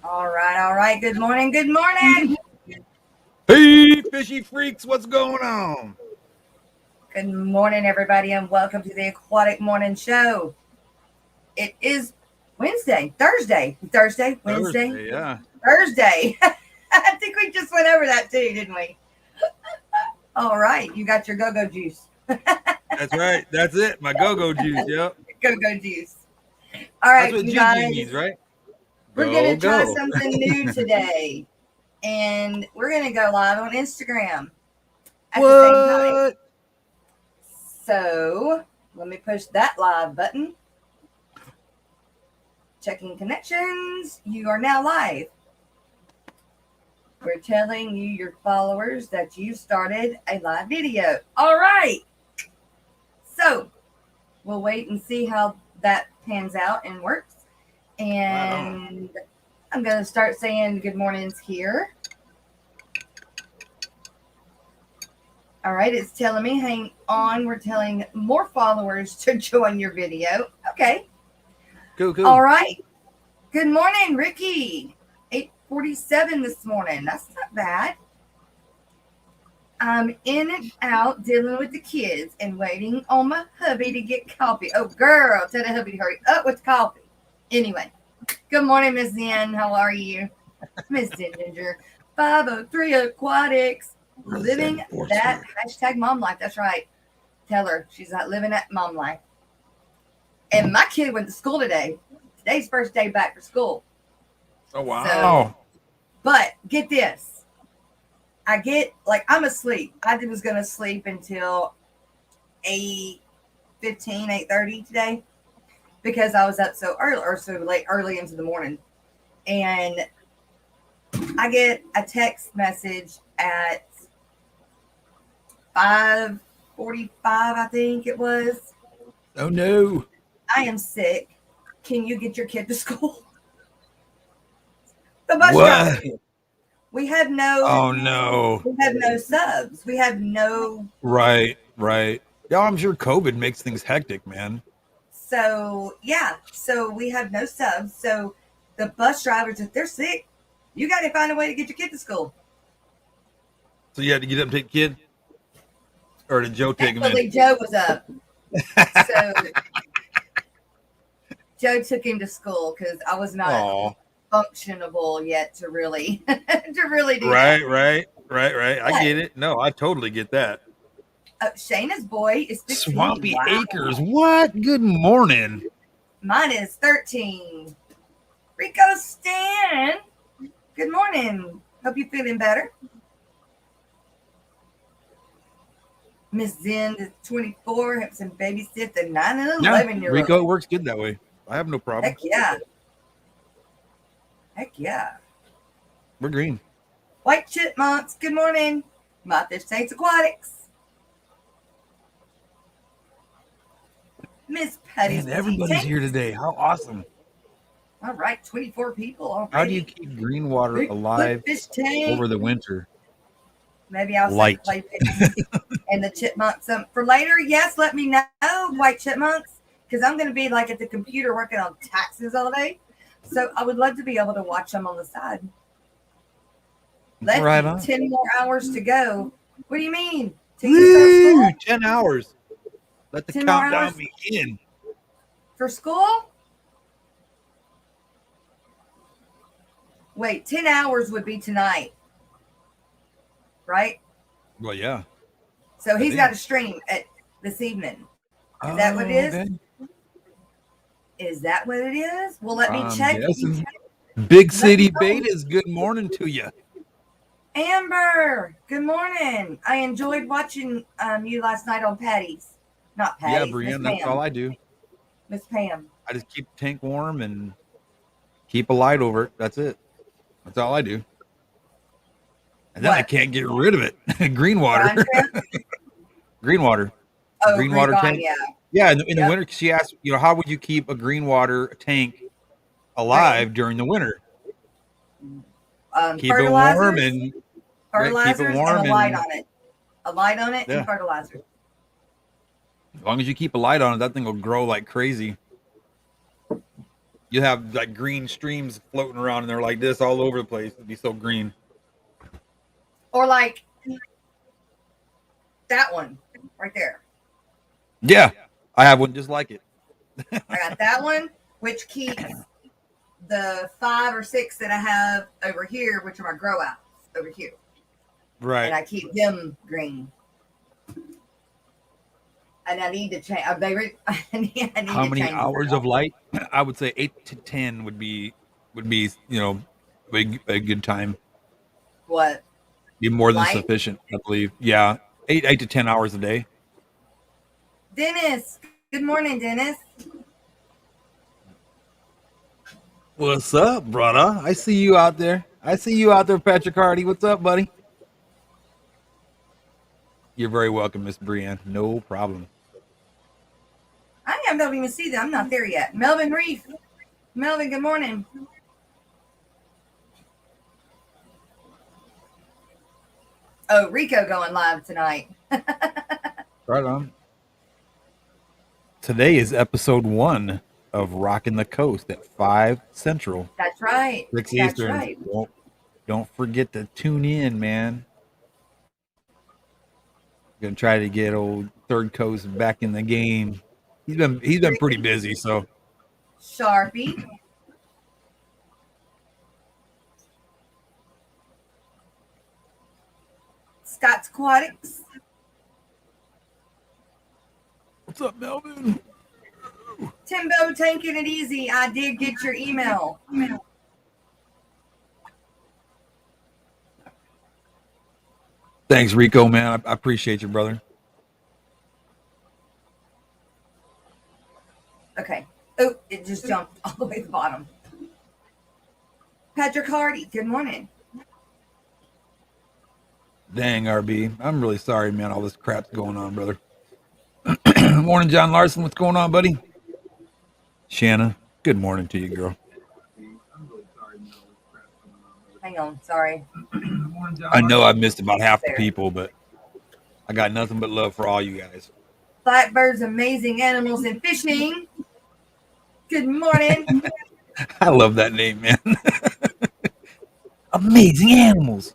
All right, all right. Good morning, good morning. Hey, fishy freaks, what's going on? Good morning, everybody, and welcome to the Aquatic Morning Show. It is Wednesday, Thursday, yeah. Thursday. I think we just went over that too, didn't we? All right, you got your go-go juice. That's right. That's it. My go-go juice, yep. Go-go juice. All That's right, what you Gigi guys, means, right? we're Go, going to try go. something new today, and we're going to go live on Instagram at the same time. What? So let me push that live button. Checking connections. You are now live. We're telling you, your followers, that you started a live video. All right. So we'll wait and see how that pans out and works. And I'm going to start saying good mornings here. All right. It's telling me, hang on. We're telling more followers to join your video. Okay. Cool. All right. Good morning, Ricky. 8:47 this morning. That's not bad. I'm in and out dealing with the kids and waiting on my hubby to get coffee. Oh, girl, tell the hubby to hurry up with coffee. Anyway, good morning, Miss Zen. How are you? Miss Ginger. 503 Aquatics. Living that hashtag mom life. That's right. Tell her she's not living that mom life. And my kid went to school today. Today's first day back for school. Oh, wow. So, but get this. I'm asleep. I was going to sleep until 8:15, 8:30 today because I was up so early or so late, early into the morning. And I get a text message at 5:45, I think it was. Oh, no. I am sick. Can you get your kid to school? The bus What? driver. We have no. Oh, no. We have no subs. We have no. Right. Yeah, I'm sure COVID makes things hectic, man. So yeah. So we have no subs. So the bus drivers, if they're sick, you got to find a way to get your kid to school. So you had to get up and take the kid? Or did Joe take him in? Thankfully, Joe was up. So Joe took him to school because I was not functionable yet to really do that. Right. I get it. No, I totally get that. Shayna's boy is 15. Swampy Acres. What? Good morning. Mine is 13. Rico Stan. Good morning. Hope you're feeling better. Miss Zen is 24. Helps him babysit the 9 and 11-year-old. Rico, it works good that way. I have no problem. Heck yeah. We're green. White chipmunks. Good morning. My Fish Saints Aquatics. Miss Patty. Man, everybody's here today. How awesome. All right, 24 people already. How do you keep green water alive over the winter? Maybe I'll say clay pigeons and the chipmunks for later. Yes, let me know, white chipmunks, because I'm going to be like at the computer working on taxes all day. So I would love to be able to watch them on the side. Right on. 10 more hours to go. What do you mean? 10 hours. Let the countdown begin. For school? Wait, 10 hours would be tonight. Right? Well, yeah. So he's got a stream this evening. Is that what it is? Okay. Is that what it is? Well, let me check. Big City Betas, good morning to you. Amber, good morning. I enjoyed watching you last night on Patty's. Not Patty's. Yeah, Brienne, that's all I do. Miss Pam. I just keep the tank warm and keep a light over it. That's it. That's all I do. And then I can't get rid of it. Green water. Green water. Oh, green water tank. Yeah. Yeah, in the winter, she asked, how would you keep a green water tank alive during the winter? Keep it warm and fertilizers and a light on it. A light on it and fertilizer. As long as you keep a light on it, that thing will grow like crazy. You have like green streams floating around, and they're like this all over the place. It'd be so green. Or like that one right there. Yeah, I have one just like it. I got that one, which keeps the 5 or 6 that I have over here, which are my grow outs over here. Right. And I keep them green. And I need to change. I need How to many change hours of light? I would say 8 to 10 would be a good time. What? Be more than Light? sufficient, I believe. Yeah, 8 to 10 hours a day. Dennis, good morning, Dennis. What's up, brother? I see you out there. Patrick Hardy. What's up, buddy? You're very welcome, Miss Brienne. No problem. I don't even see that. I'm not there yet. Melvin Reef. Melvin, good morning. Oh, Rico going live tonight. Right on. Today is episode 1 of Rockin' the Coast at 5 Central. That's right. 6 That's Eastern. right. Don't forget to tune in, man. Gonna try to get old Third Coast back in the game. He's been pretty busy, so. Sharpie. Scott's Aquatics. What's up, Melvin? Timbo, taking it easy. I did get your email. Thanks, Rico, man. I appreciate you, brother. Okay. Oh, it just jumped all the way to the bottom. Patrick Hardy, good morning. Dang, RB. I'm really sorry, man. All this crap's going on, brother. Morning, John Larson. What's going on, buddy? Shanna, good morning to you, girl. Hang on, sorry. I know I've missed about half the people, but I got nothing but love for all you guys. Blackbird's Amazing Animals and Fishing. Good morning. I love that name, man. Amazing Animals.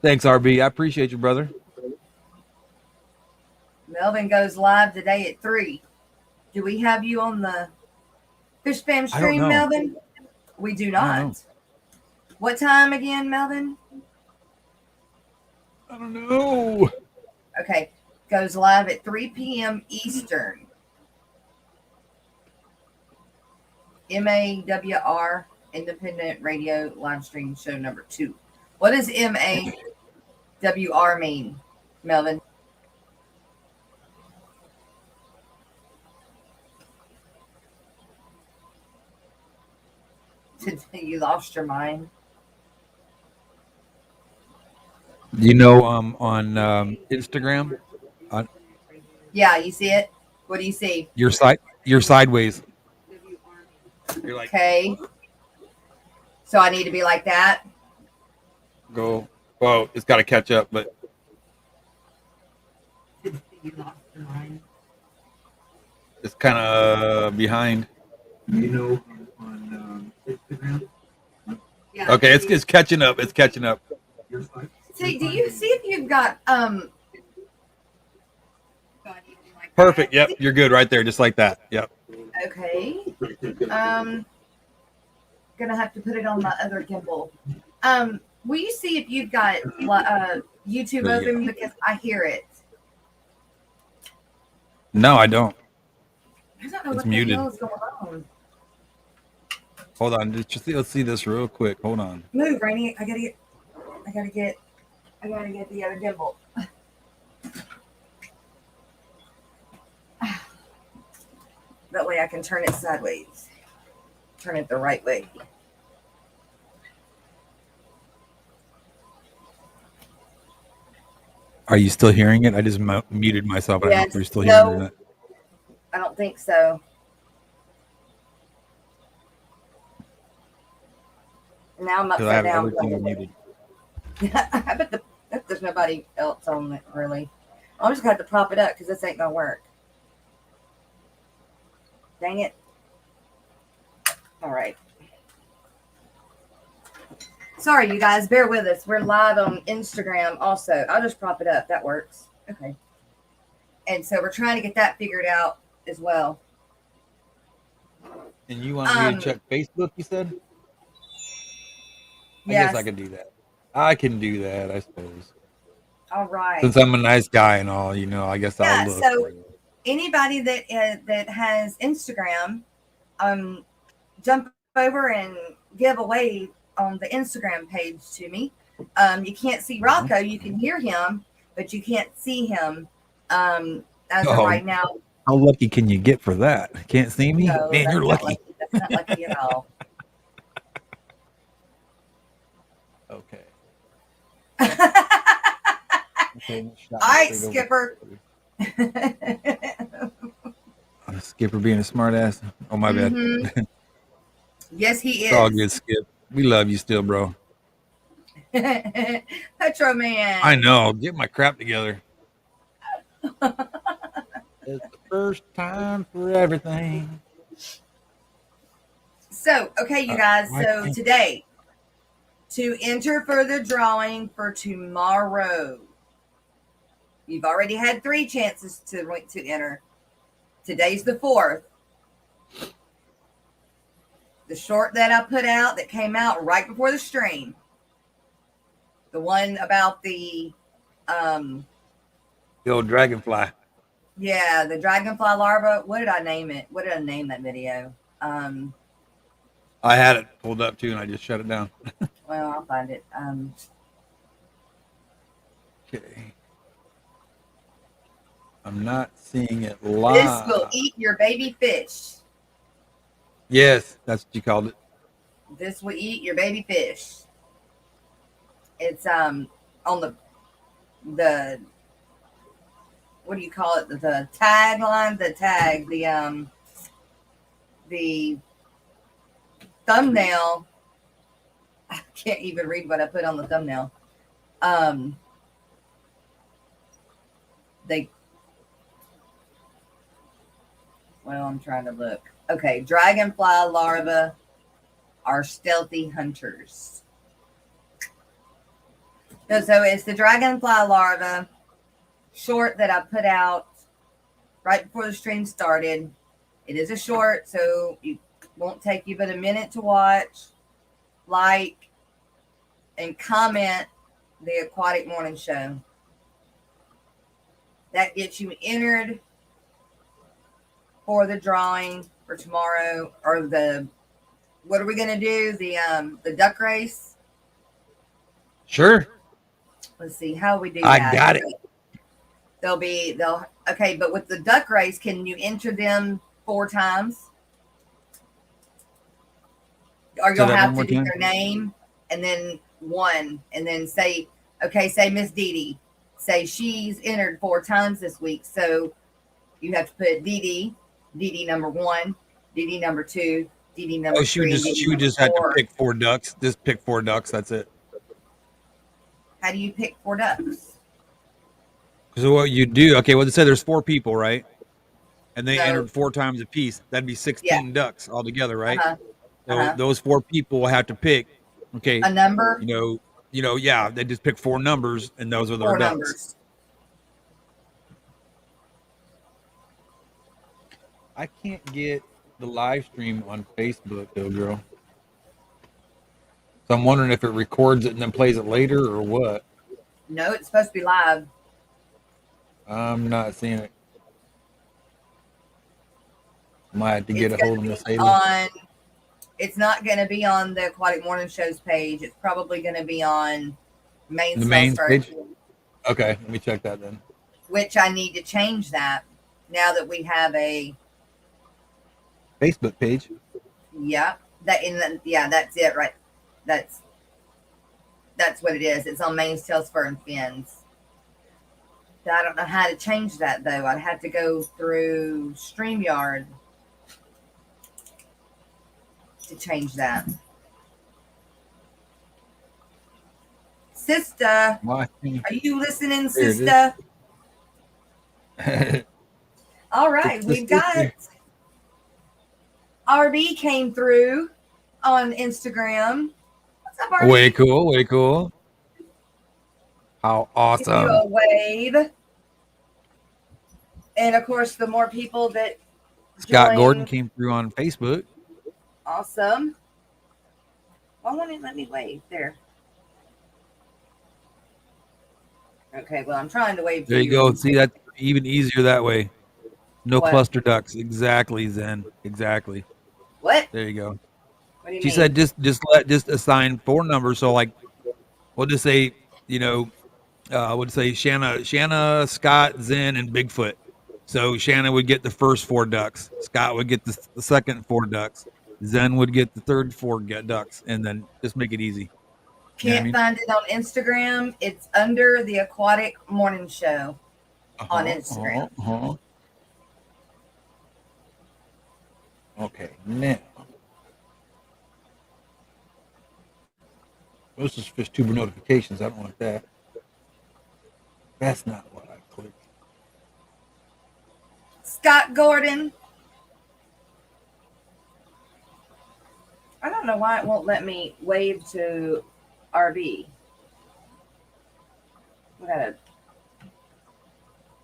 Thanks, RB. I appreciate you, brother. Melvin goes live today at 3. Do we have you on the Fish Fam stream, Melvin? We do not. What time again, Melvin? I don't know. Okay. Goes live at 3 p.m. Eastern. MAWR, Independent Radio Live Stream Show number 2. What does MAWR mean, Melvin? You lost your mind. You know, on Instagram. Yeah, you see it. What do you see? You're sideways. You're like, okay. So I need to be like that. Go. Well, it's got to catch up, but You lost your mind. It's kind of behind. You know, on Instagram. Yeah, okay, it's catching up. It's catching up. See, do you see if you've got Perfect. Yep, you're good right there, just like that. Yep. Okay. Gonna have to put it on my other gimbal. Will you see if you've got YouTube open because I hear it? No, I don't. I don't know It's what muted. the hell is going on. Hold on, let's see this real quick. Hold on. Move, Rainy. I gotta get the other gimbal. That way I can turn it sideways. Turn it the right way. Are you still hearing it? I just muted myself. I don't know if you're still hearing it. I don't think so. Now I'm upside down. Everything muted. I bet there's nobody else on it, really. I'm just going to have to prop it up because this ain't going to work. Dang it. All right. Sorry, you guys. Bear with us. We're live on Instagram also. I'll just prop it up. That works. Okay. And so we're trying to get that figured out as well. And you want me to check Facebook, you said? I Yes. guess I can do that. I can do that, I suppose. All right. Since I'm a nice guy and all, I guess I'll look. So anybody that has Instagram, jump over and give away on the Instagram page to me. You can't see Rocko. You can hear him, but you can't see him as of right now. How lucky can you get for that? Can't see me? No, man, you're lucky. That's not lucky at all. Okay. All right, Skipper. Skipper being a smart ass. Oh, my bad. Yes, he is. It's all good, Skip. We love you still, bro. Petro Man. I know. Get my crap together. It's the first time for everything. So, okay, you guys. So today, to enter for the drawing for tomorrow, you've already had 3 chances to enter. Today's the 4th. The short that I put out that came out right before the stream. The one about the old dragonfly. Yeah, the dragonfly larva. What did I name it? What did I name that video? I had it pulled up too and I just shut it down. Well, I'll find it. Okay. I'm not seeing it live. This will eat your baby fish. Yes, that's what you called it. This will eat your baby fish. It's on the what do you call it? The tagline, the thumbnail. I can't even read what I put on the thumbnail. I'm trying to look. Okay, dragonfly larvae are stealthy hunters. So it's the dragonfly larva short that I put out right before the stream started. It is a short, so it won't take you but a minute to watch, like, and comment the Aquatic Morning Show. That gets you entered for the drawing for tomorrow, or what are we going to do? The duck race? Sure. Let's see how we do I that. got it. Okay, but with the duck race, can you enter them 4 times? Or you'll have to do their name and then 1, and then say Miss Dee Dee. Say she's entered 4 times this week, so you have to put Dee Dee number 1, Dee Dee number 2, Dee Dee number 3. She would just had to pick 4 ducks. Just pick 4 ducks. That's it. How do you pick 4 ducks? So what you do? Okay, well, they said there's 4 people, right? And they entered 4 times a piece. That'd be 16 ducks altogether, right? So those 4 people will have to pick. Okay, a number. Yeah. They just pick 4 numbers, and those are their 4 ducks. Numbers. I can't get the live stream on Facebook, though, girl. So I'm wondering if it records it and then plays it later, or what. No, it's supposed to be live. I'm not seeing it. Might have to get a hold of Miss Haley. It's not going to be on the Aquatic Morning Show's page. It's probably going to be on the main page. Okay, let me check that then. Which I need to change that now that we have a Facebook page. Yeah, that's it, right? That's what it is. It's on Mains, Tails, Fur, and Fins. I don't know how to change that though. I'd have to go through StreamYard to change that. Sister, are you listening, sister? All right, we've got RB came through on Instagram. What's up, RB? Way cool, way cool. How Give you awesome. a wave. And of course, the more people that Scott join, Gordon came through on Facebook. awesome. Why won't it let me wave? There. Okay, well, I'm trying to wave. There you go. See, that's even easier that way. No What? cluster ducks. Exactly, Zen. Exactly. What? There you go. What do you She mean? said just assign 4 numbers. So like we'll just say, we'll say Shanna, Scott, Zen, and Bigfoot. So Shanna would get the first 4 ducks. Scott would get the second 4 ducks. Zen would get the third 4 ducks, and then just make it easy. Can't find it on Instagram. It's under the Aquatic Morning Show on Instagram. Okay, now this is fish tuber notifications. I don't want that. That's not what I clicked. Scott Gordon. I don't know why it won't let me wave to RB. We gotta.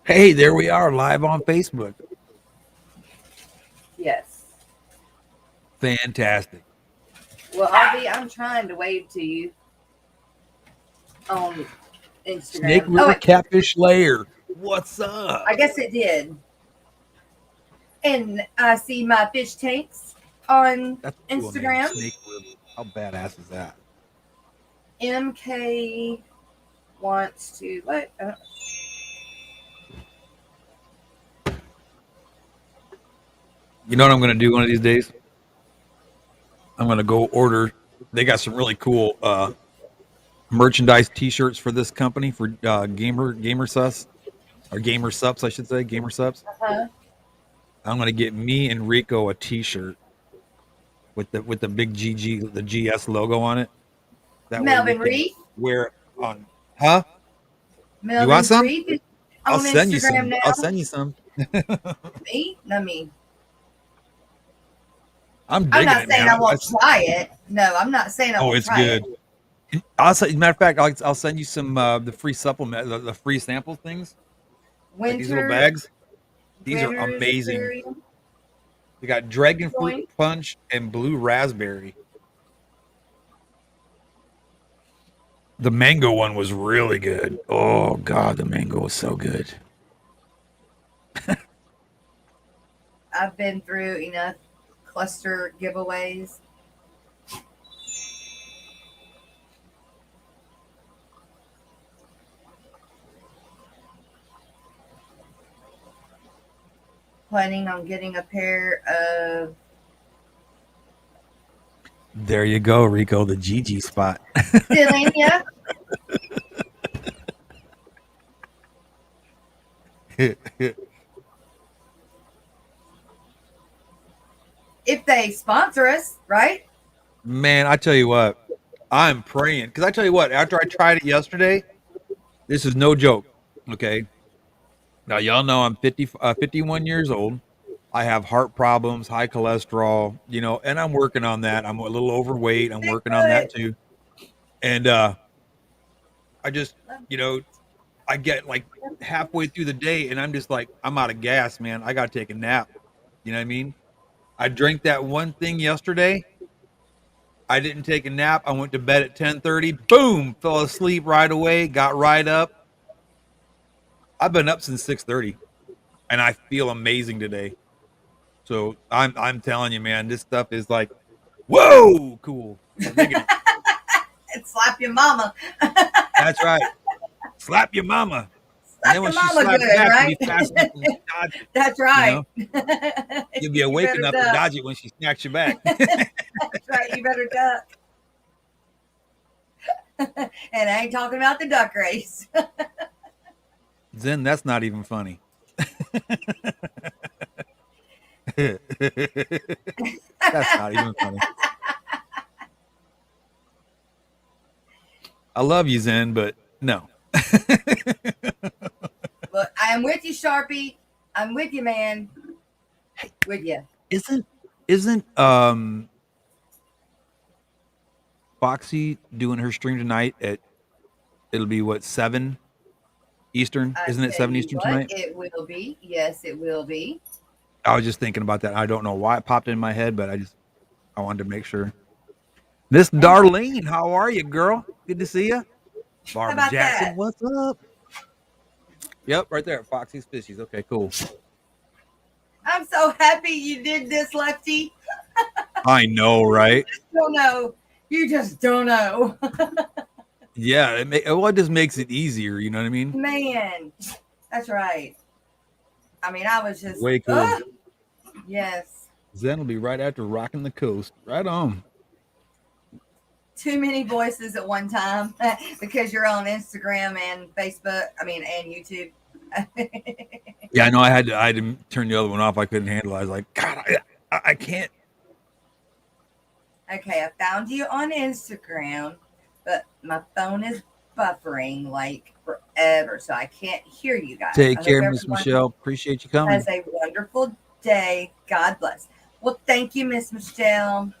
Hey, there we are, live on Facebook. Yes. Fantastic. Well, RB, I'm trying to wave to you on Instagram. Snake River Catfish Lair. What's up? I guess it did. And I see my fish tanks on Instagram. Snake River. How badass is that? MK wants to what? You know what I'm going to do one of these days? I'm going to go order. They got some really cool merchandise T-shirts for this company for gamer sus or gamer subs, I should say, gamer subs. Uh-huh. I'm going to get me and Rico a T-shirt with the big the GS logo on it. That Melvin Reed. Wear it on, huh? Melvin you want some? Reed I'll send you some. Now. I'll send you some. Me? No, me. I'm not saying I won't try it. No, I'm not saying I won't try it. Oh, it's good. I'll say, matter of fact, I'll send you some the free supplement, the free sample things. Like these little bags. These are amazing. Aquarium. They got dragon fruit punch and blue raspberry. The mango one was really good. Oh God, the mango was so good. I've been through enough cluster giveaways. Planning on getting a pair of. There you go, Rico, the GG spot. Selenia. If they sponsor us, right? Man, I tell you what, I'm praying. Because I tell you what, after I tried it yesterday, this is no joke, okay? Now, y'all know I'm 51 years old. I have heart problems, high cholesterol, and I'm working on that. I'm a little overweight. I'm working on that too. And I just, I get like halfway through the day and I'm just like, I'm out of gas, man. I got to take a nap. You know what I mean? I drank that one thing yesterday. I didn't take a nap. I went to bed at 10:30. Boom, fell asleep right away. Got right up. I've been up since 6:30, and I feel amazing today. So I'm telling you, man, this stuff is like, whoa, cool. And slap your mama. That's right. Slap your mama. And then when she slaps back, right? That's right. You'll be awake enough to dodge it when she smacks you back. That's right. You better duck. And I ain't talking about the duck race. Zen, that's not even funny. That's not even funny. I love you, Zen, but no. Look, I am with you, Sharpie. I'm with you, man. With you. Isn't Foxy doing her stream tonight at it'll be what 7 Eastern? I Isn't it tell 7 you Eastern what, tonight? it will be. Yes, it will be. I was just thinking about that. I don't know why it popped in my head, but I wanted to make sure. Miss And Darlene, how are you, girl? Good to see you. how Barbara about Jackson, that? what's up? Yep, right there. Foxy's Fishies. Okay, cool. I'm so happy you did this, Lefty. I know, right? Don't know. You just don't know. Yeah, it just makes it easier. You know what I mean? Man, that's right. I mean, I was just, Way cool. Yes. Zen will be right after Rocking the Coast. Right on. Too many voices at one time because you're on Instagram and Facebook. I mean, and YouTube. Yeah, I know. I had to turn the other one off. I couldn't handle it. I was like, God, I can't. Okay, I found you on Instagram, but my phone is buffering like forever, so I can't hear you guys. Take I care, hope Miss everyone Michelle. Appreciate you coming. has a wonderful day. God bless. Well, thank you, Miss Michelle.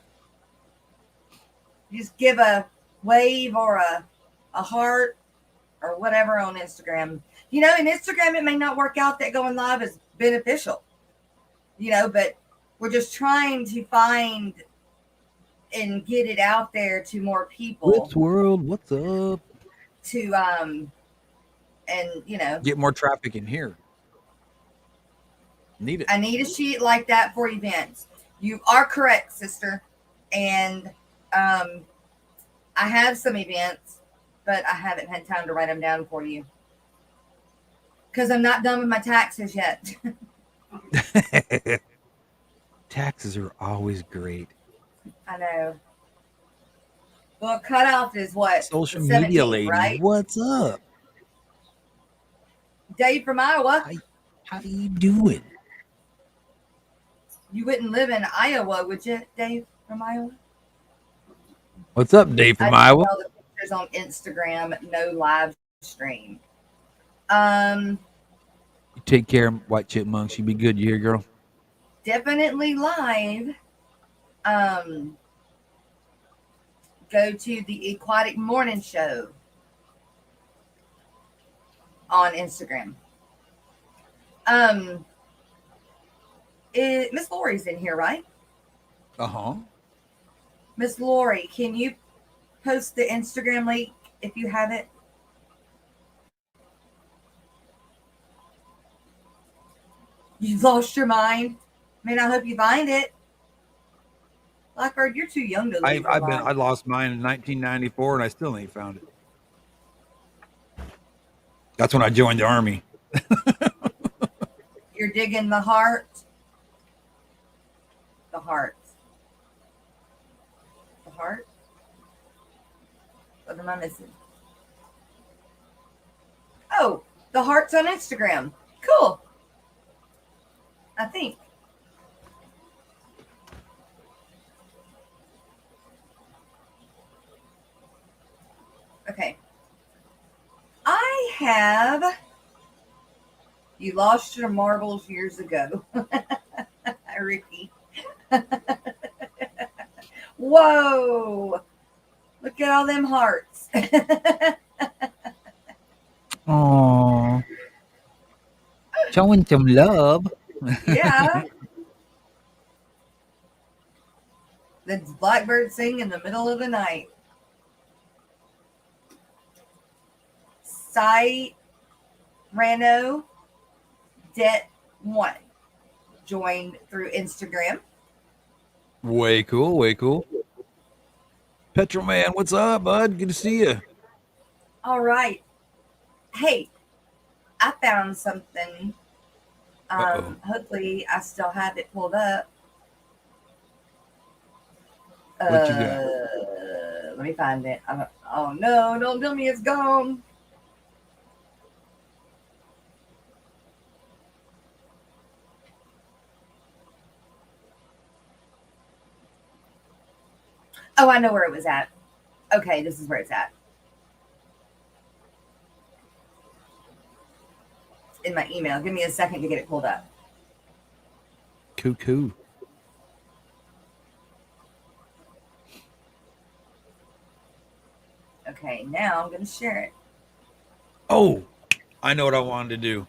Just give a wave or a heart or whatever on Instagram. You know, in Instagram, it may not work out that going live is beneficial, you know, but we're just trying to find and get it out there to more people. Wits World, what's up? To and you know, Get more traffic in here. Need it. I need a sheet like that for events. You are correct, sister. And I have some events, but I haven't had time to write them down for you because I'm not done with my taxes yet. Taxes are always great. I know. Well, cutoff is what? Social The media 17th, lady, right? what's up? Dave from Iowa. How you doing? You wouldn't live in Iowa, would you, Dave from Iowa? What's up, Dave from I Iowa? saw the pictures on Instagram, no live stream. You take care, White Chipmunks. You be good, you hear, girl? Definitely live. Go to the Aquatic Morning Show on Instagram. Miss Lori's in here, right? Uh-huh. Miss Lori, can you post the Instagram link if you have it? You lost your mind. I mean, I hope you find it. Blackbird, you're too young to lose your mind. I lost mine in 1994 and I still ain't found it. That's when I joined the army. You're digging the heart. The heart. The heart? What am I missing? Oh, the heart's on Instagram. Cool. I think. Okay. I have. You lost your marbles years ago. Ricky. Whoa. Look at all them hearts. Aww. Showing some love. Yeah. The blackbird sing in the middle of the night. Site Rano Det 1 joined through Instagram. Way cool, way cool. Petrol Man, what's up, bud? Good to see you. All right. Hey, I found something. Hopefully I still have it pulled up. What you got? Let me find it. Oh no, don't tell me it's gone. Oh, I know where it was at. Okay, this is where it's at. In my email. Give me a second to get it pulled up. Cool. Okay, now I'm going to share it. Oh, I know what I wanted to do.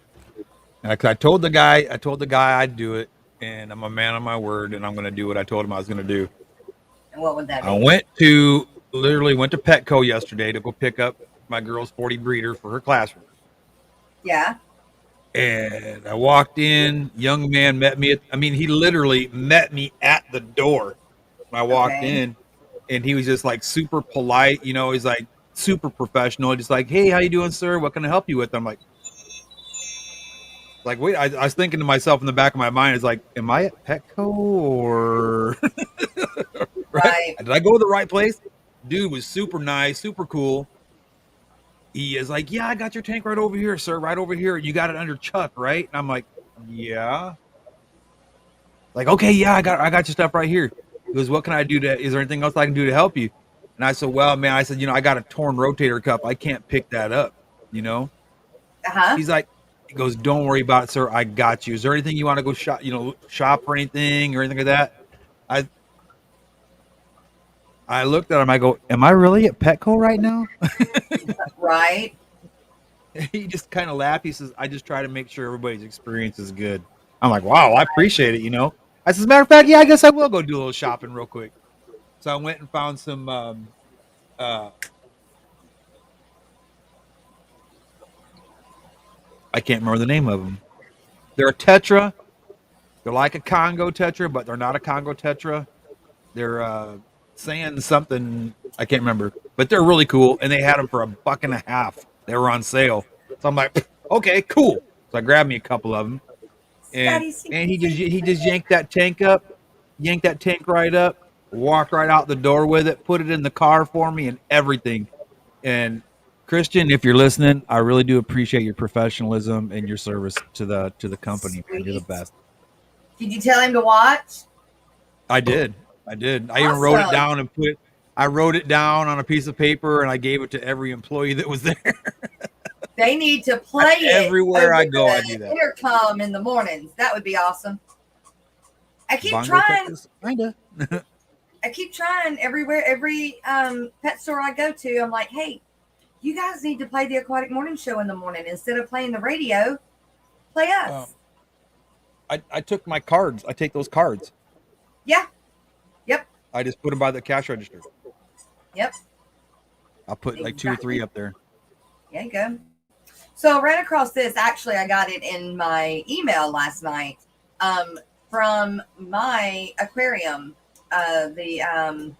I told the guy I'd do it, and I'm a man of my word, and I'm going to do what I told him I was going to do. And what would that be? I literally went to Petco yesterday to go pick up my girl's 40 breeder for her classroom. Yeah. And I walked in, young man met me he literally met me at the door when I walked in, and he was just like super polite, he's like super professional, just like, "Hey, how you doing, sir? What can I help you with?" I'm like, wait, I was thinking to myself in the back of my mind, is like, am I at Petco or right? Did I go to the right place? Dude was super nice, super cool. He is like, "Yeah, I got your tank right over here, sir, right over here. You got it under Chuck, right?" And I'm like, "Yeah." Like, "Okay, yeah, I got your stuff right here." He goes, "What can I do is there anything else I can do to help you?" And I said, "Well, man," I said, "I got a torn rotator cuff. I can't pick that up, you know?" He's like, he goes, "Don't worry about it, sir. I got you. Is there anything you want to go shop for anything or anything like that?" I looked at him. I go, "Am I really at Petco right now?" Right. He just kind of laughed. He says, "I just try to make sure everybody's experience is good." I'm like, "Wow, I appreciate it." I said, "As a matter of fact, yeah, I guess I will go do a little shopping real quick." So I went and found some. I can't remember the name of them. They're a tetra. They're like a Congo tetra, but they're not a Congo tetra. They're saying something I can't remember, but they're really cool, and they had them for $1.50. They were on sale, so I'm like, okay, cool. So I grabbed me a couple of them, and he just yanked that tank right up, walked right out the door with it, put it in the car for me, and everything. And Christian, if you're listening, I really do appreciate your professionalism and your service to the company. Man, you're the best. Did you tell him to watch? I did. Awesome. I even wrote it down and I wrote it down on a piece of paper, and I gave it to every employee that was there. They need to play it everywhere I go. I do that. Intercom in the mornings. That would be awesome. I keep trying. I keep trying everywhere. Every pet store I go to, I'm like, "Hey, you guys need to play the Aquatic Morning Show in the morning instead of playing the radio. Play us." I took my cards. I take those cards. Yeah. Yep. I just put them by the cash register. Yep. I'll put like 2 or 3 up there. There you go. So I ran across this. Actually, I got it in my email last night from my aquarium, the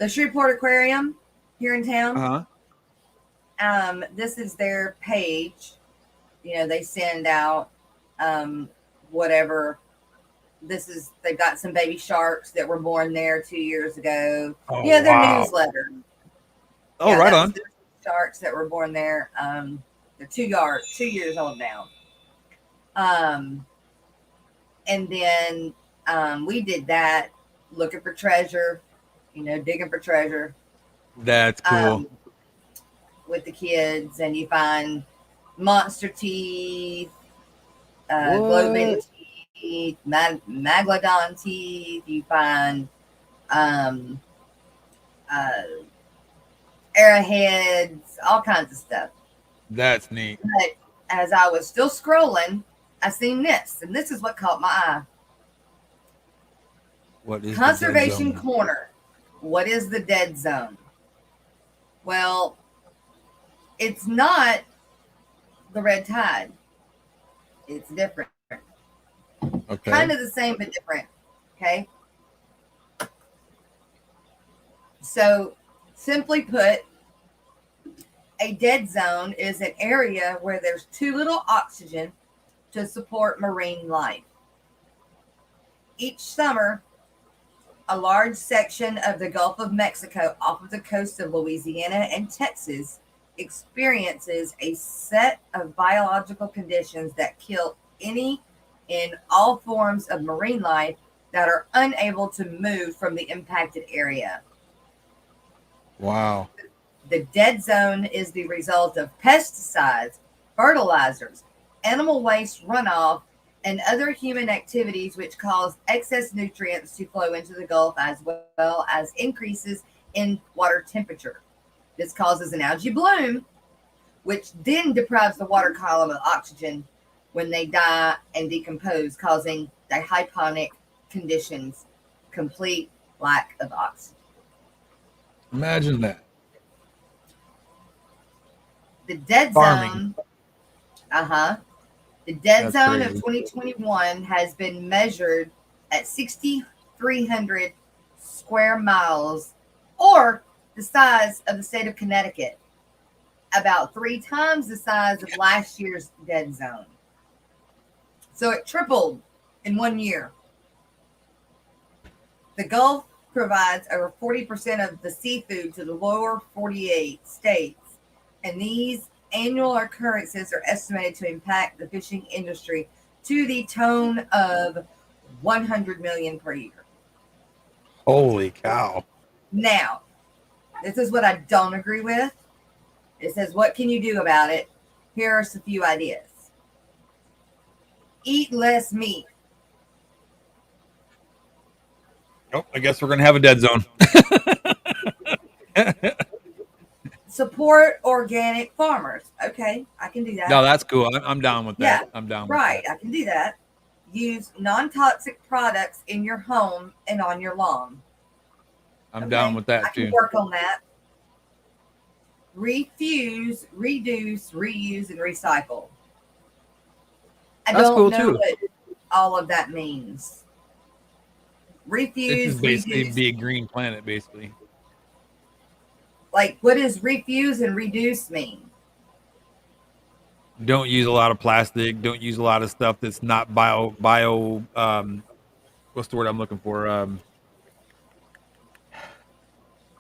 Shreveport Aquarium here in town. This is their page. They send out whatever. They've got some baby sharks that were born there 2 years ago. Their newsletter. Oh, right on. Sharks that were born there. They're 2 years old now. And then we did that, looking for treasure, digging for treasure. That's cool. With the kids, and you find monster teeth, globin teeth, megalodon teeth. You find arrowheads, all kinds of stuff. That's neat. But as I was still scrolling, I seen this, and this is what caught my eye. What is Conservation Corner? What is the dead zone? Well, it's not the red tide. It's different. Okay. Kind of the same, but different. Okay. So, simply put, a dead zone is an area where there's too little oxygen to support marine life. Each summer, a large section of the Gulf of Mexico off of the coast of Louisiana and Texas experiences a set of biological conditions that kill any and all forms of marine life that are unable to move from the impacted area. Wow. The dead zone is the result of pesticides, fertilizers, animal waste runoff, and other human activities which cause excess nutrients to flow into the Gulf, as well as increases in water temperature. This causes an algae bloom, which then deprives the water column of oxygen when they die and decompose, causing dihyponic conditions, complete lack of oxygen. Imagine that. The dead Farming. zone, the dead That's zone crazy. of 2021 has been measured at 6,300 square miles, or the size of the state of Connecticut, about 3 times the size of last year's dead zone. So it tripled in 1 year. The Gulf provides over 40% of the seafood to the lower 48 states, and these annual occurrences are estimated to impact the fishing industry to the tune of 100 million per year. Holy cow. Now, this is what I don't agree with. It says, what can you do about it? Here are a few ideas. Eat less meat. Oh, I guess we're going to have a dead zone. Support organic farmers. Okay, I can do that. No, that's cool. I'm down with that. Yeah, I'm down right, with that. I can do that. Use non-toxic products in your home and on your lawn. I'm down with that I can too. work on that. Refuse, reduce, reuse, and recycle. I That's don't cool know too. what all of that means. Refuse, This is basically reduce. be a green planet, basically. Like, what does refuse and reduce mean? Don't use a lot of plastic. Don't use a lot of stuff that's not bio. What's the word I'm looking for?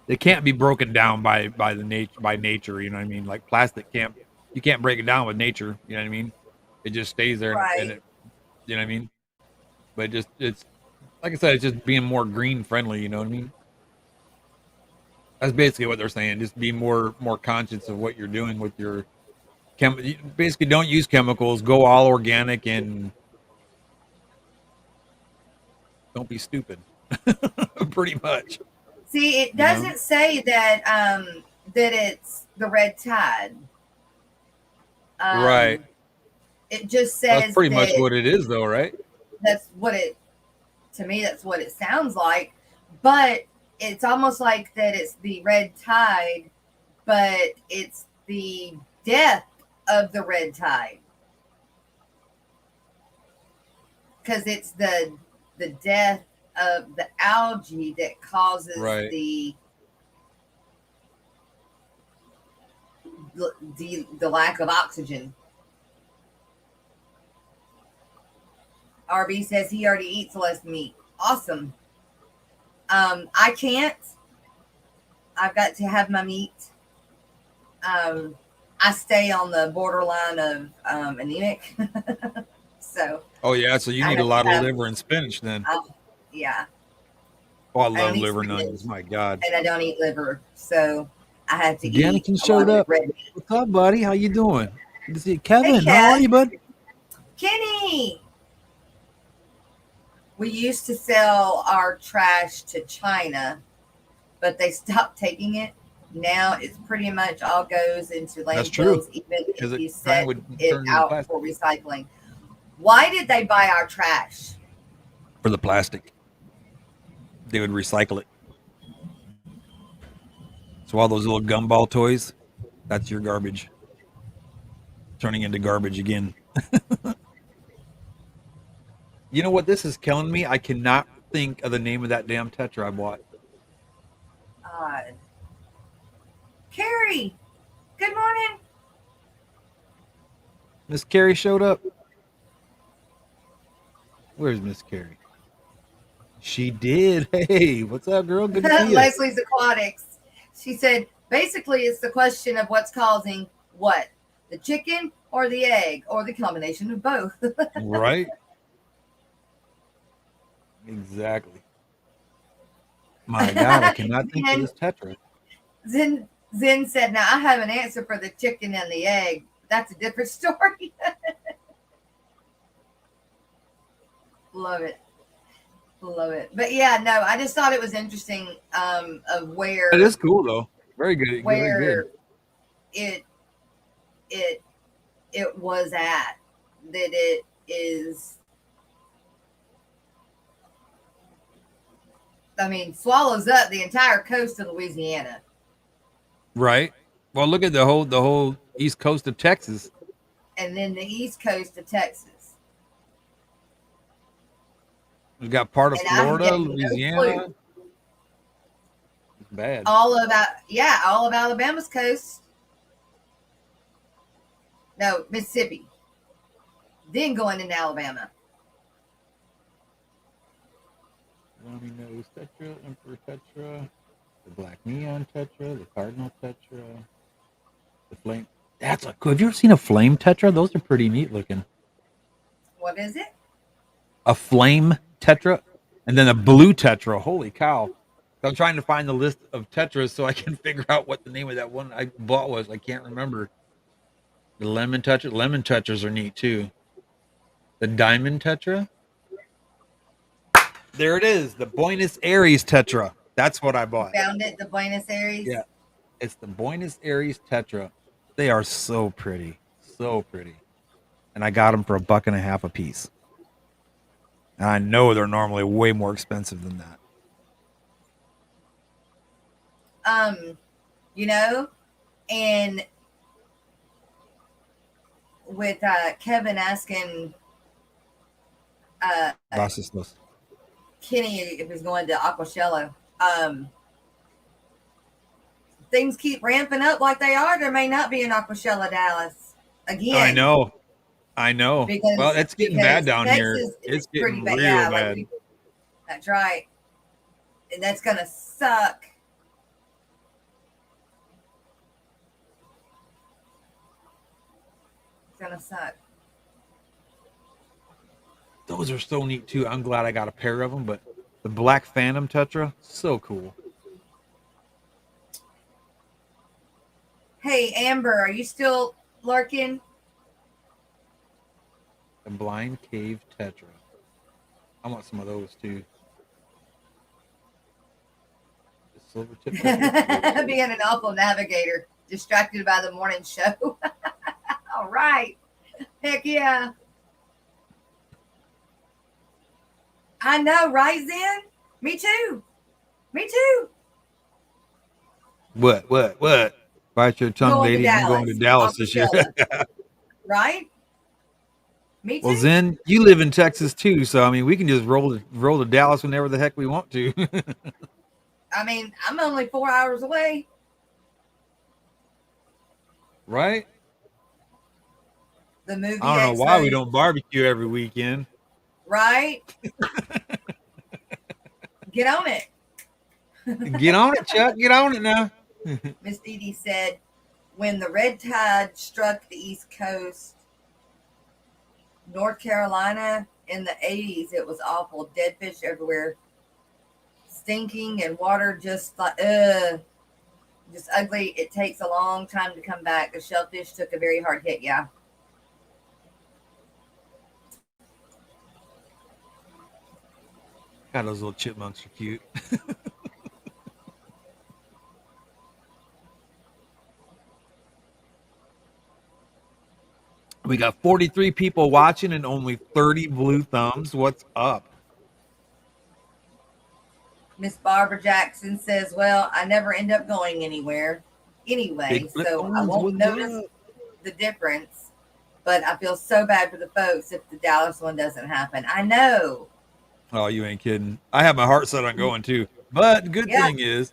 They can't be broken down by nature. You know what I mean? Like plastic you can't break it down with nature. You know what I mean? It just stays there, Right. and it, you know what I mean? But it's like I said, it's just being more green friendly. You know what I mean? That's basically what they're saying. Just be more conscious of what you're doing with your basically don't use chemicals. Go all organic and don't be stupid. Pretty much. See, it doesn't say that that it's the red tide. Right. It just says that's pretty much what it is, though, right? That's what it. To me, that's what it sounds like. But it's almost like that it's the red tide, but it's the death of the red tide, because it's the death of the algae that causes Right. the lack of oxygen. RB says he already eats less meat. Awesome. I can't. I've got to have my meat. I stay on the borderline of anemic. So. Oh yeah, so you need a lot of liver and spinach then. Yeah. Oh, I love liver nuggets. My God. And I don't eat liver, so I have to Janikin eat. showed up. Red meat. What's up, buddy? How you doing? Good to see you. Kevin. Hey, How are you, bud? Kenny. We used to sell our trash to China, but they stopped taking it. Now it's pretty much all goes into landfills, even if you set it out for recycling. Why did they buy our trash? For the plastic. They would recycle it. So all those little gumball toys, that's your garbage. Turning into garbage again. You know what? This is killing me. I cannot think of the name of that damn Tetra I bought. Odd. Carrie, good morning. Miss Carrie showed up. Where's Miss Carrie? She did. Hey, what's up, girl? Good to see you. Leslie's Aquatics. She said, basically, it's the question of what's causing what? The chicken or the egg or the combination of both. Right. Exactly. My God, I cannot think of this Tetra. Zen said, now I have an answer for the chicken and the egg. That's a different story. Love it. Love it. But yeah, no, I just thought it was interesting of where It is cool though. Very good. Very where good. it it it was at, that it is, I mean, swallows up the entire coast of Louisiana. Right. Well, look at the whole east coast of Texas. And then the east coast of Texas. We've got part of And I Florida, had no Louisiana. clue. It's bad. All of Alabama's coast. No, Mississippi. Then going into Alabama. Romy nose tetra, emperor tetra, the black neon tetra, the cardinal tetra, the flame. That's a cool. Have you ever seen a flame tetra? Those are pretty neat looking. What is it? A flame tetra, and then a blue tetra. Holy cow! I'm trying to find the list of tetras so I can figure out what the name of that one I bought was. I can't remember. The lemon tetra. Lemon tetras are neat too. The diamond tetra. There it is. The Buenos Aires tetra. That's what I bought. Found it, the Buenos Aires. Yeah. It's the Buenos Aires tetra. They are so pretty. So pretty. And I got them for $1.50 a piece. And I know they're normally way more expensive than that. You know, and with Kevin asking Kenny if he's going to Aquashella, things keep ramping up like they are. There may not be an Aquashella Dallas again. I know. Well, it's getting bad down here. It's getting real bad. Like that's right. And that's going to suck. It's going to suck. Those are so neat too. I'm glad I got a pair of them, but the Black Phantom Tetra, so cool. Hey, Amber, are you still lurking? The Blind Cave Tetra. I want some of those too. The Silver Tip Tetra. Being an awful navigator, distracted by the morning show. All right. Heck yeah. I know, right, Zen? Me too. Me too. What? Bite your tongue, lady. I'm going to Dallas this year. Right? Me too. Well, Zen, you live in Texas too, so I mean, we can just roll to Dallas whenever the heck we want to. I mean, I'm only 4 hours away. Right? The movie. I don't know why we don't barbecue every weekend. Right? Get on it. Get on it, Chuck. Get on it now. Miss Dee Dee said, when the red tide struck the East Coast, North Carolina in the 80s, it was awful. Dead fish everywhere. Stinking and water just like, just ugly. It takes a long time to come back. The shellfish took a very hard hit. Yeah. God, those little chipmunks are cute. We got 43 people watching and only 30 blue thumbs. What's up? Miss Barbara Jackson says, well, I never end up going anywhere anyway, so I won't notice the difference. But I feel so bad for the folks if the Dallas one doesn't happen. I know. Oh, you ain't kidding. I have my heart set on going too. But good thing is,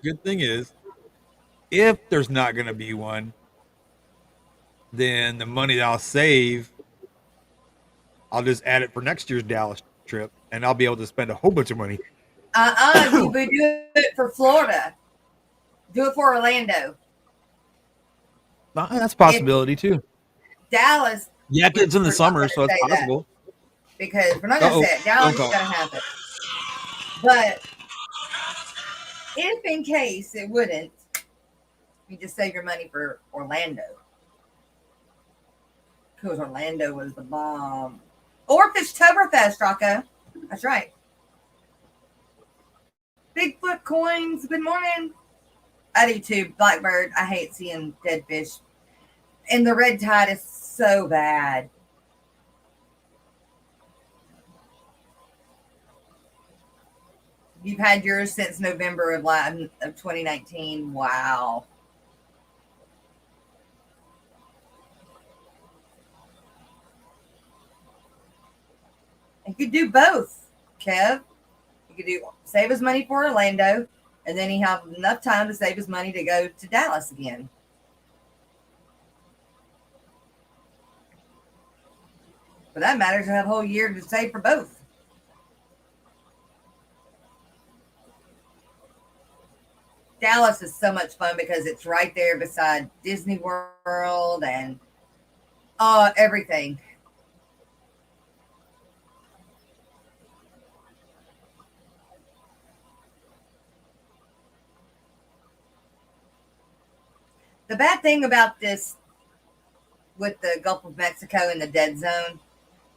if there's not going to be one, then the money that I'll save, I'll just add it for next year's Dallas trip, and I'll be able to spend a whole bunch of money. You would do it for Florida. Do it for Orlando. That's a possibility too. Dallas. Yeah, it's in the summer, so it's possible. Because we're not going to say it. Dallas is going to happen. But if in case it wouldn't, you just save your money for Orlando. Because Orlando was the bomb. Or Fishtoberfest, Rocko. That's right. Bigfoot coins. Good morning. I do too. Blackbird. I hate seeing dead fish. And the red tide is so bad. You've had yours since November of 2019. Wow. You could do both, Kev. You could do save his money for Orlando, and then he have enough time to save his money to go to Dallas again. For that matters, you have a whole year to save for both. Dallas is so much fun because it's right there beside Disney World and everything. The bad thing about this with the Gulf of Mexico and the dead zone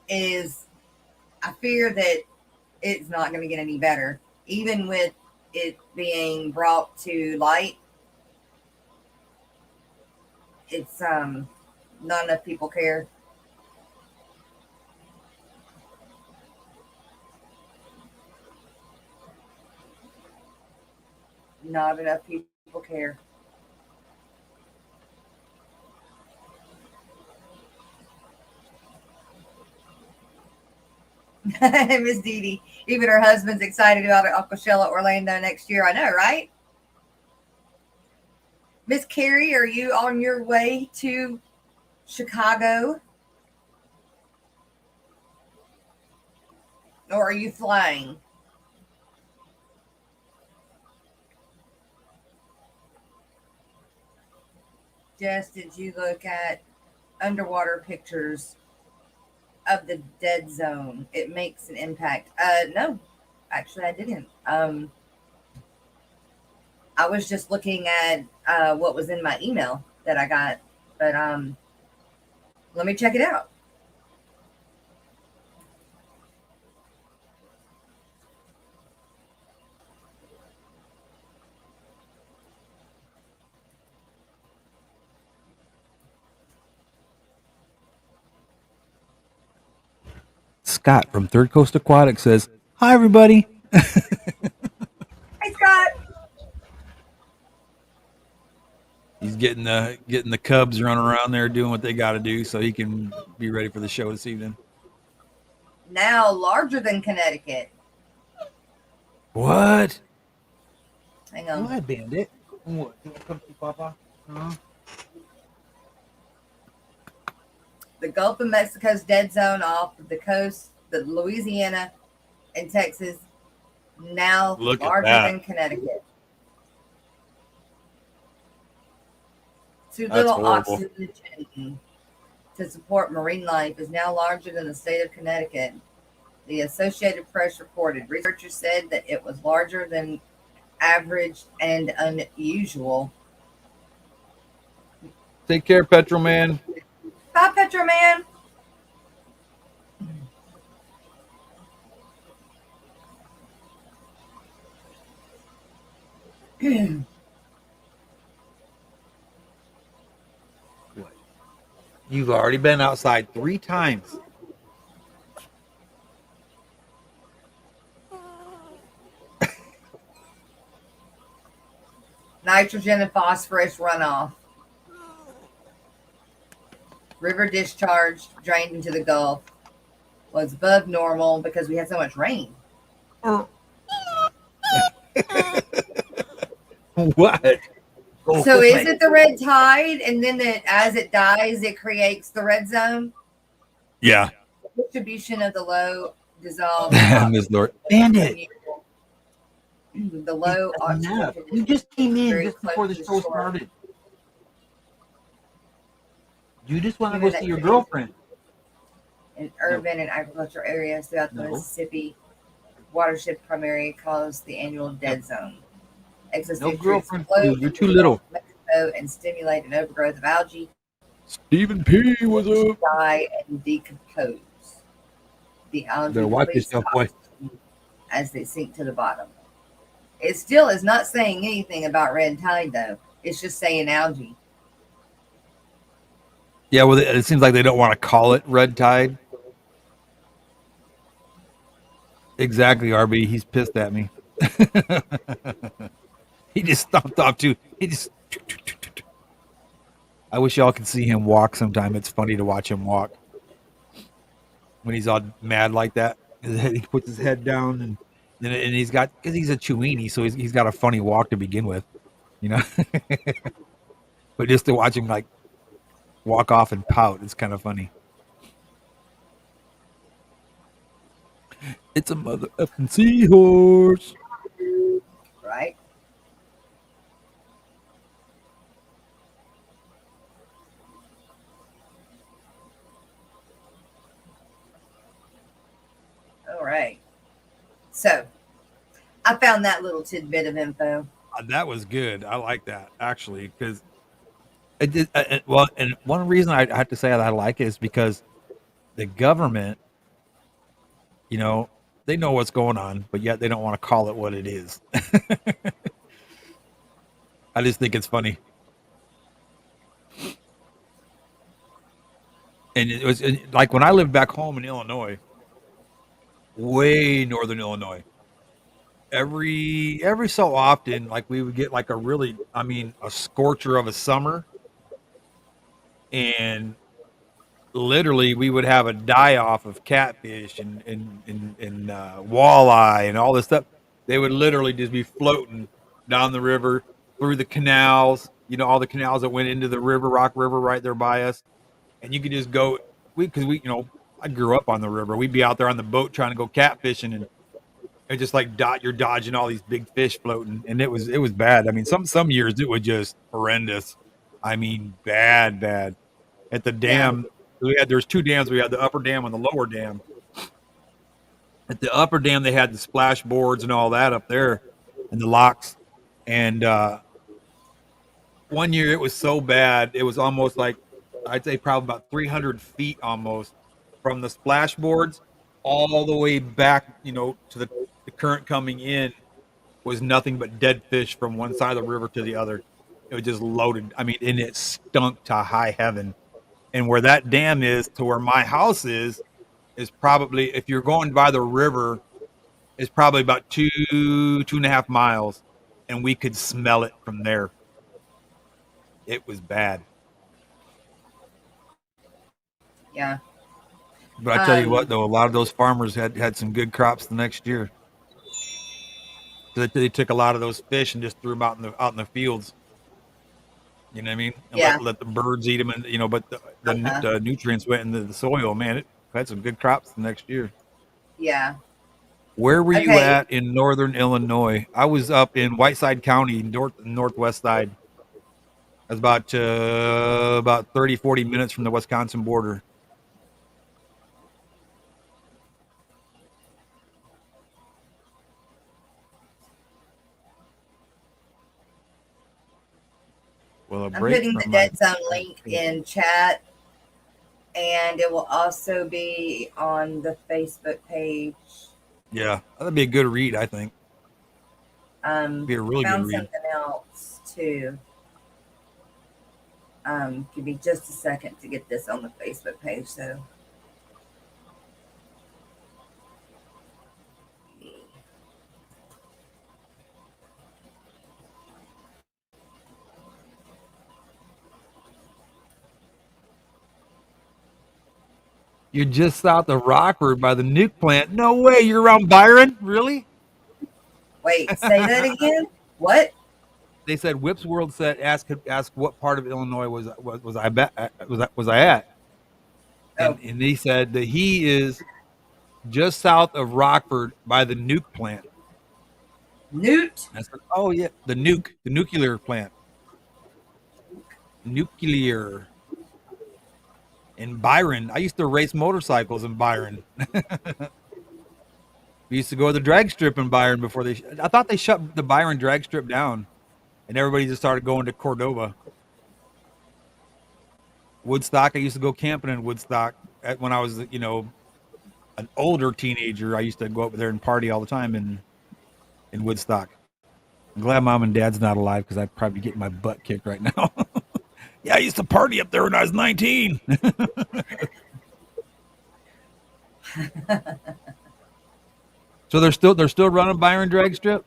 is I fear that it's not going to get any better. Even with it being brought to light, it's not enough people care. Not enough people care. Miss Dee Dee, even her husband's excited about Aquashella Orlando next year. I know, right? Miss Carrie, are you on your way to Chicago? Or are you flying? Jess, did you look at underwater pictures of the dead zone? It makes an impact. No, actually I didn't. I was just looking at what was in my email that I got, but let me check it out. Scott from Third Coast Aquatic says, "Hi, everybody." Hey, Scott. He's getting the cubs running around there doing what they got to do so he can be ready for the show this evening. Now larger than Connecticut. What? Hang on. Hi, Bandit. What? You want to come see Papa? The Gulf of Mexico's dead zone off the coast, the Louisiana and Texas, now Look at larger that. than Connecticut. Too That's little horrible. oxygen to support marine life is now larger than the state of Connecticut. The Associated Press reported. Researchers said that it was larger than average and unusual. Take care, Petrol Man. Bye, Petro Man. You've already been outside 3 times. Nitrogen and phosphorus runoff. River discharge drained into the Gulf was above normal because we had so much rain. What? So is it the red tide, and then as it dies, it creates the red zone? Yeah. Distribution of the low dissolved Ms. Lord. Bandit. the low Enough. oxygen. You just came in Very just before the close to show shore. started. You just want to Given go that see your it is girlfriend. In urban and agricultural areas throughout the No. Mississippi watershed primarily cause the annual dead zone. Excess No nutrients girlfriend flow for you. You're too little. into Mexico and stimulate an overgrowth of algae, Stephen P. was up. die and decompose. The algae Better wipe depletes yourself, boy. oxygen as they sink to the bottom. It still is not saying anything about red tide, though. It's just saying algae. Yeah, well, it seems like they don't want to call it red tide. Exactly, RB. He's pissed at me. He just stomped off too. He just. I wish y'all could see him walk sometime. It's funny to watch him walk when he's all mad like that. He puts his head down and he's got, because he's a Chewini, so he's got a funny walk to begin with, you know. But just to watch him like walk off and pout, it's kind of funny. It's a mother effing seahorse. Right? All right. So I found that little tidbit of info. That was good. I like that actually, because it did. Well, and one reason I have to say that I like it is because the government, you know, they know what's going on, but yet they don't want to call it what it is. I just think it's funny. And it was like when I lived back home in Illinois, way northern Illinois. Every so often, like we would get like a really, I mean, a scorcher of a summer, and literally we would have a die off of catfish and walleye and all this stuff. They would literally just be floating down the river through the canals, you know, all the canals that went into the river, Rock River, right there by us. And you could just go, because we, you know, I grew up on the river. We'd be out there on the boat trying to go catfishing, and it's just like you're dodging all these big fish floating, and it was bad. I mean, some years it was just horrendous. I mean, bad. At the dam, there's two dams. We had the upper dam and the lower dam. At the upper dam, they had the splash boards and all that up there, and the locks. And one year it was so bad, it was almost like, I'd say probably about 300 feet almost from the splash boards all the way back, you know, to the current coming in was nothing but dead fish from one side of the river to the other. It was just loaded. I mean, and it stunk to high heaven. And where that dam is to where my house is probably, if you're going by the river, is probably about 2.5 miles. And we could smell it from there. It was bad. Yeah. But I tell you what, though, a lot of those farmers had some good crops the next year. They took a lot of those fish and just threw them out in the fields. You know what I mean? And let the birds eat them, and you know, but the nutrients went into the soil. Man, it had some good crops the next year. Yeah. Where were you at in northern Illinois? I was up in Whiteside County, northwest side. I was about 30, 40 minutes from the Wisconsin border. I'm putting the Dead Zone link in chat, and it will also be on the Facebook page. Yeah, that'd be a good read, I think. Be a really good read. Found something else too. Give me just a second to get this on the Facebook page, so. You're just south of Rockford by the nuke plant. No way, you're around Byron? Really? Wait, say that again? What? They said Whip's World said ask what part of Illinois was I at? And he said that he is just south of Rockford by the nuke plant. Newt? I said, oh yeah, the nuclear plant. Nuclear. In Byron. I used to race motorcycles in Byron. We used to go to the drag strip in Byron before I thought they shut the Byron drag strip down, and everybody just started going to Cordova. Woodstock, I used to go camping in Woodstock when I was, you know, an older teenager. I used to go up there and party all the time in Woodstock. I'm glad mom and dad's not alive because I'd probably be getting my butt kicked right now. Yeah, I used to party up there when I was 19. So they're still running Byron Drag Strip?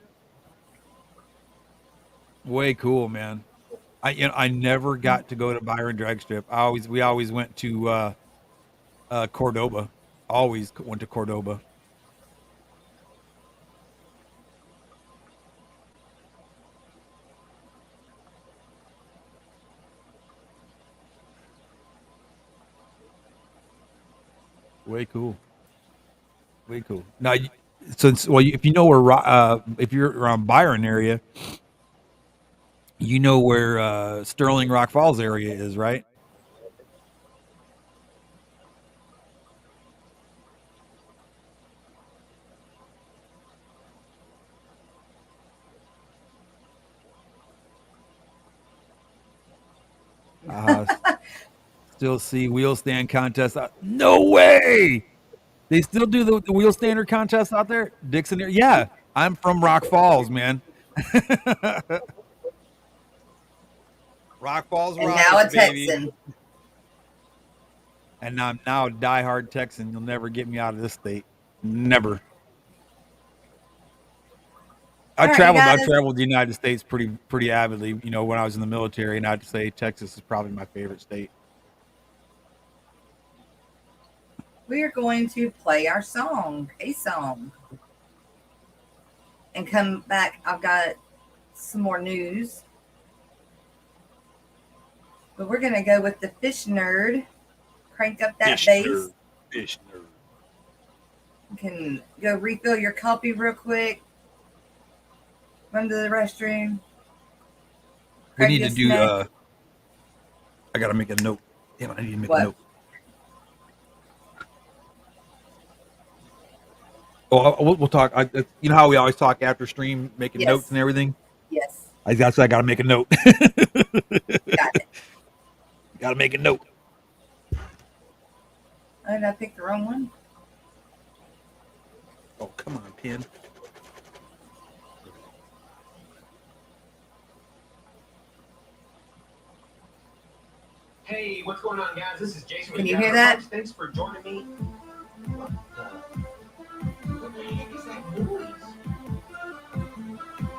Way cool, man. I never got to go to Byron Drag Strip. We always went to Cordoba. Always went to Cordoba. Way cool. Way cool. Now, if you know where, if you're around Byron area, you know where Sterling Rock Falls area is, right? Still see wheel stand contests. No way! They still do the wheel stander contests out there? Dixon area? Yeah, I'm from Rock Falls, man. Rock Falls, and now a baby. Texan. And I'm now a diehard Texan. You'll never get me out of this state. Never. I traveled the United States pretty avidly, you know, when I was in the military, and I'd say Texas is probably my favorite state. We are going to play our song, a song, and come back. I've got some more news, but we're going to go with the Fish Nerd. Crank up that bass. Fish Nerd. You can go refill your coffee real quick. Run to the restroom. We need to do. I gotta make a note. Damn, I need to make a note. Oh, we'll talk. You know how we always talk after stream, making notes and everything. Yes. That's why I gotta make a note. Got it. Gotta make a note. Oh, did I pick the wrong one? Oh, come on, pen. Hey, what's going on, guys? This is Jason. Can you hear that? Thanks for joining me. What the heck is that noise?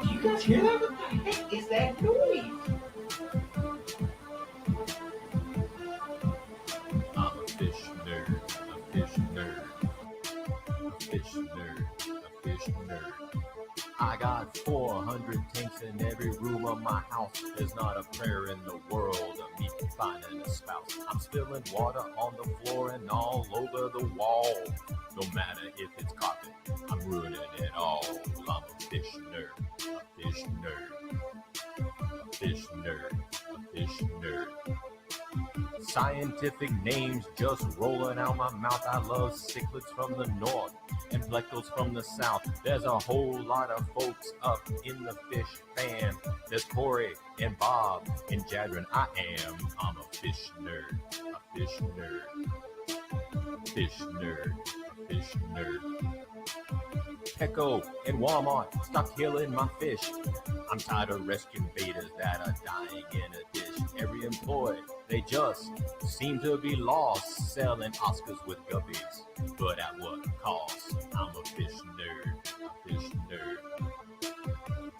Do you guys hear that? What the heck is that noise? I'm a fish nerd. A fish nerd. A fish nerd. A fish nerd. I got 400 tanks in every room of my house. There's not a prayer in the world of me finding a spouse. I'm spilling water on the floor and all over the wall. No matter if it's carpet, I'm ruining it all. I'm a fish nerd, a fish nerd, a fish nerd, a fish nerd. Scientific names just rolling out my mouth. I love cichlids from the north and plectals from the south. There's a whole lot of folks up in the fish fam. There's Corey and Bob and Jadron. I'm a fish nerd, a fish nerd, fish nerd, a fish nerd. Petco and Walmart, stop killing my fish. I'm tired of rescuing betas that are dying in a dish. Every employee, they just seem to be lost, selling Oscars with guppies, but at what cost? I'm a fish nerd, a fish nerd,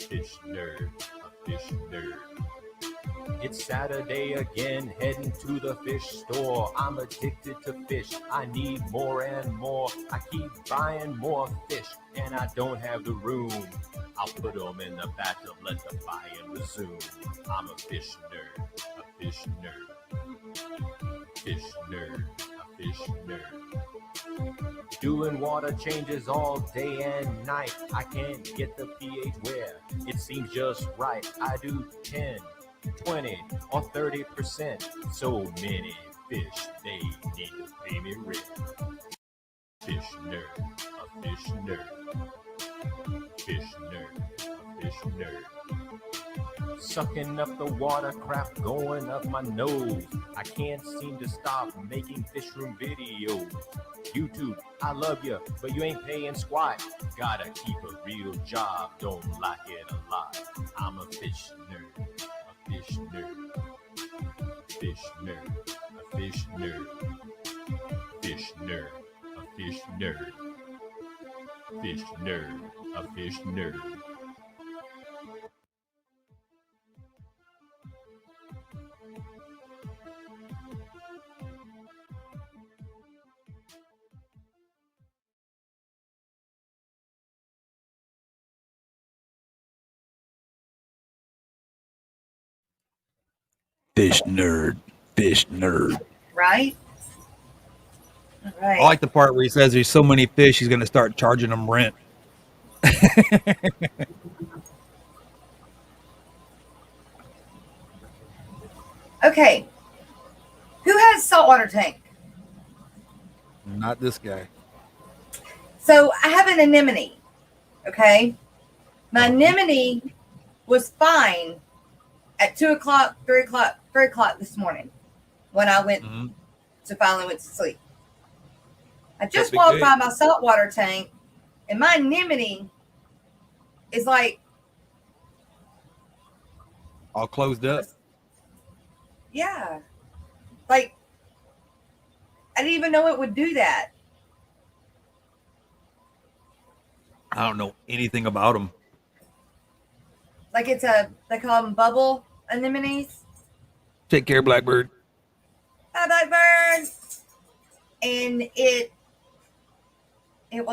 fish nerd, a fish nerd. It's Saturday again, heading to the fish store. I'm addicted to fish, I need more and more. I keep buying more fish, and I don't have the room. I'll put them in the bathtub, let the buying resume. I'm a fish nerd, a fish nerd, fish nerd, a fish nerd. Doing water changes all day and night. I can't get the pH where it seems just right. I do 10, 20 or 30%. So many fish, they need to pay me rent. Fish nerd, a fish nerd, fish nerd, a fish nerd. Sucking up the watercraft going up my nose. I can't seem to stop making fish room videos. YouTube, I love you, but you ain't paying squat. Gotta keep a real job, don't like it a lot. I'm a fish nerd, a fish nerd, fish nerd, a fish nerd, fish nerd, a fish nerd, fish nerd, a fish nerd. Fish nerd. Fish nerd. Right? All right. I like the part where he says there's so many fish, he's going to start charging them rent. Okay. Who has saltwater tank? Not this guy. So I have an anemone. Okay. My anemone was fine at 2 o'clock, 3 o'clock this morning when I went finally went to sleep. I just walked by my saltwater tank and my anemone is like all closed up. Yeah. Like I didn't even know it would do that. I don't know anything about them. Like they call them bubble anemones. Take care, Blackbird. Bye, Blackbird. And it ate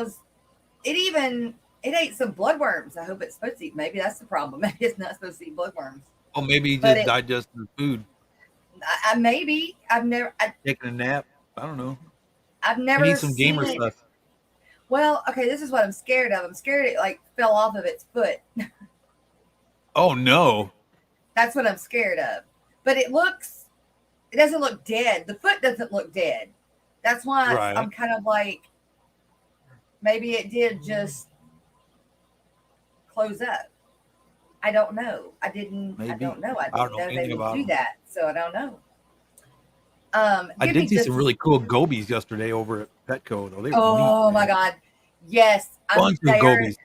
some bloodworms. I hope it's supposed to eat. Maybe that's the problem. Maybe it's not supposed to eat bloodworms. Oh, maybe he just digested the food. Maybe. Taking a nap. I don't know. I've never need some gamer stuff. Well, okay, this is what I'm scared of. I'm scared it like fell off of its foot. Oh no. That's what I'm scared of. But it doesn't look dead. The foot doesn't look dead. That's why I'm kind of like, maybe it did just close up. I don't know. I don't know. I didn't know they would do that. So I don't know. I did see some really cool gobies yesterday over at Petco, though. They were neat, my God. Yes. Bunch of gobies.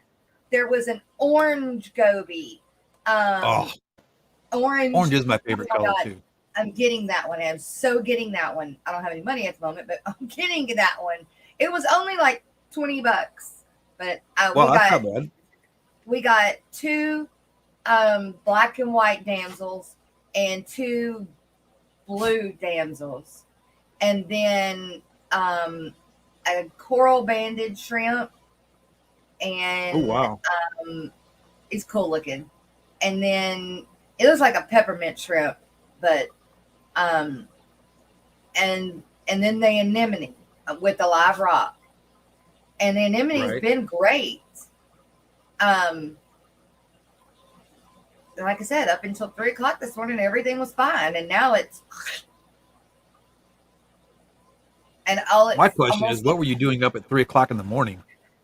There was an orange goby. Orange is my favorite color, too. I'm getting that one. I'm so getting that one. I don't have any money at the moment, but I'm getting that one. It was only like $20, but we got 2 black and white damsels and 2 blue damsels, and then a coral banded shrimp, and it's cool looking, and then it looks like a peppermint shrimp, but and then the anemone with the live rock, and the anemone's been great. Like I said, up until 3 o'clock this morning, everything was fine, and now it's. My question is, what were you doing up at 3 o'clock in the morning?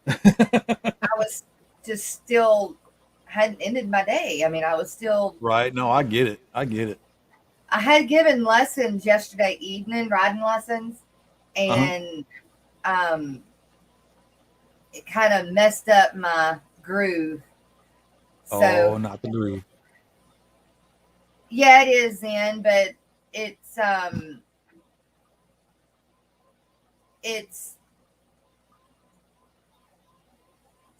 I was just still hadn't ended my day. I mean, I was still right. No, I get it. I had given lessons yesterday evening, riding lessons, and it kind of messed up my groove. So, not the groove. Yeah, it is then, but it's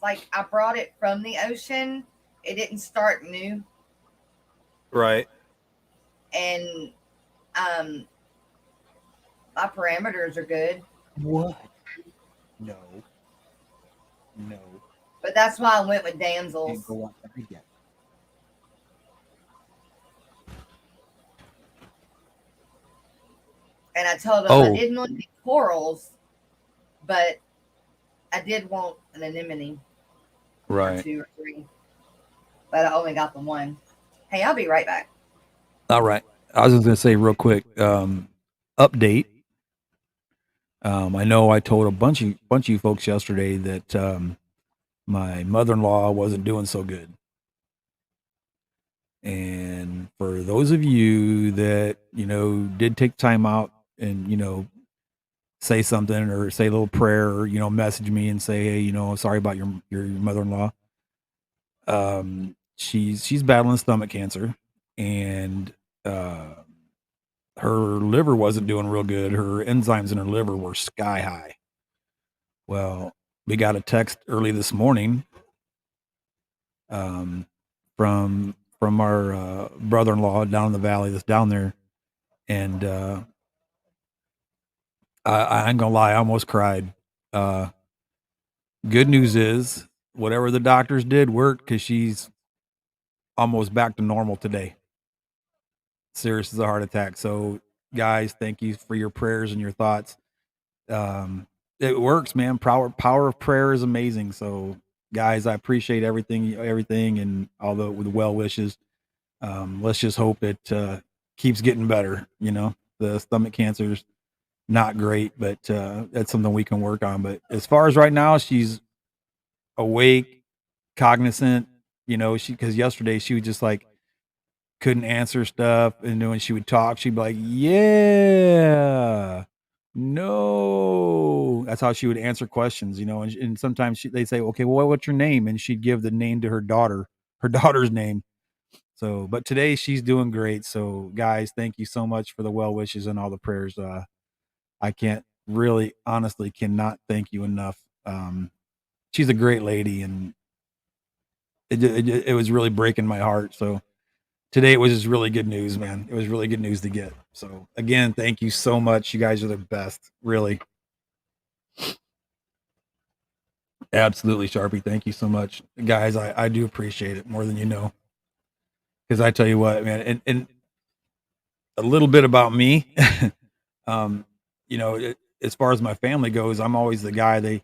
like I brought it from the ocean. It didn't start new. Right. And my parameters are good. What? No. But that's why I went with damsels. And I told them I didn't want any corals, but I did want an anemone. Right. 2 or 3. But I only got the 1. Hey, I'll be right back. All right. I was just going to say real quick, update. I know I told a bunch of you folks yesterday that my mother-in-law wasn't doing so good. And for those of you that, did take time out and, say something or say a little prayer or, message me and say, hey, sorry about your mother-in-law. She's battling stomach cancer, and uh her liver wasn't doing real good. Her enzymes in her liver were sky high. Well, we got a text early this morning um, from our brother-in-law down in the valley that's down there, and I ain't gonna lie, I almost cried. Uh, Good news is, whatever the doctors did worked because she's almost back to normal today. Serious as a heart attack. So, guys, thank you for your prayers and your thoughts. Um, it works, man. Power of prayer is amazing. So, guys, I appreciate everything, and all the well wishes. Let's just hope it keeps getting better. The stomach cancer's not great, but that's something we can work on. But as far as right now, she's awake, cognizant. Because yesterday she was just like couldn't answer stuff, and then when she would talk, she'd be like, "Yeah, no." That's how she would answer questions. And sometimes they'd say, "Okay, well, what's your name?" And she'd give the name to her daughter's name. So, but today she's doing great. So, guys, thank you so much for the well wishes and all the prayers. I can't really, honestly, cannot thank you enough. She's a great lady, and it was really breaking my heart. So today it was just really good news, man. It was really good news to get. So again, thank you so much. You guys are the best, really. Absolutely, Sharpie. Thank you so much, guys. I do appreciate it more than you know. Because I tell you what, man, and a little bit about me. um, as far as my family goes, I'm always the guy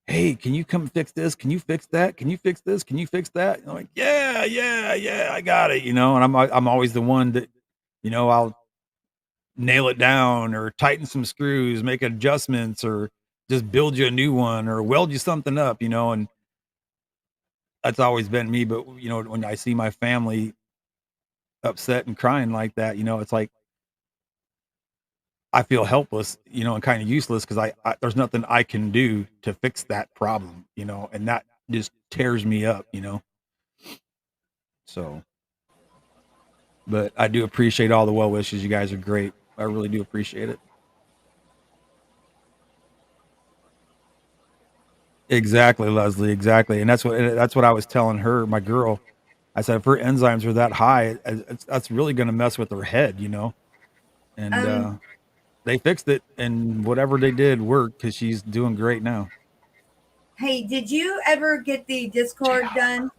hey, can you come fix this? Can you fix that? Can you fix this? Can you fix that? And I'm like, yeah, yeah, yeah, I got it. And I'm always the one that, I'll nail it down or tighten some screws, make adjustments, or just build you a new one or weld you something up, and that's always been me. But when I see my family upset and crying like that, it's like I feel helpless, and kind of useless because I there's nothing I can do to fix that problem, and that just tears me up. So, but I do appreciate all the well wishes. You guys are great. I really do appreciate it. Exactly, Leslie. Exactly, and that's what I was telling her, my girl. I said if her enzymes are that high, that's really going to mess with her head. And Um, they fixed it, and whatever they did worked because she's doing great now. hey, did you ever get the Discord done?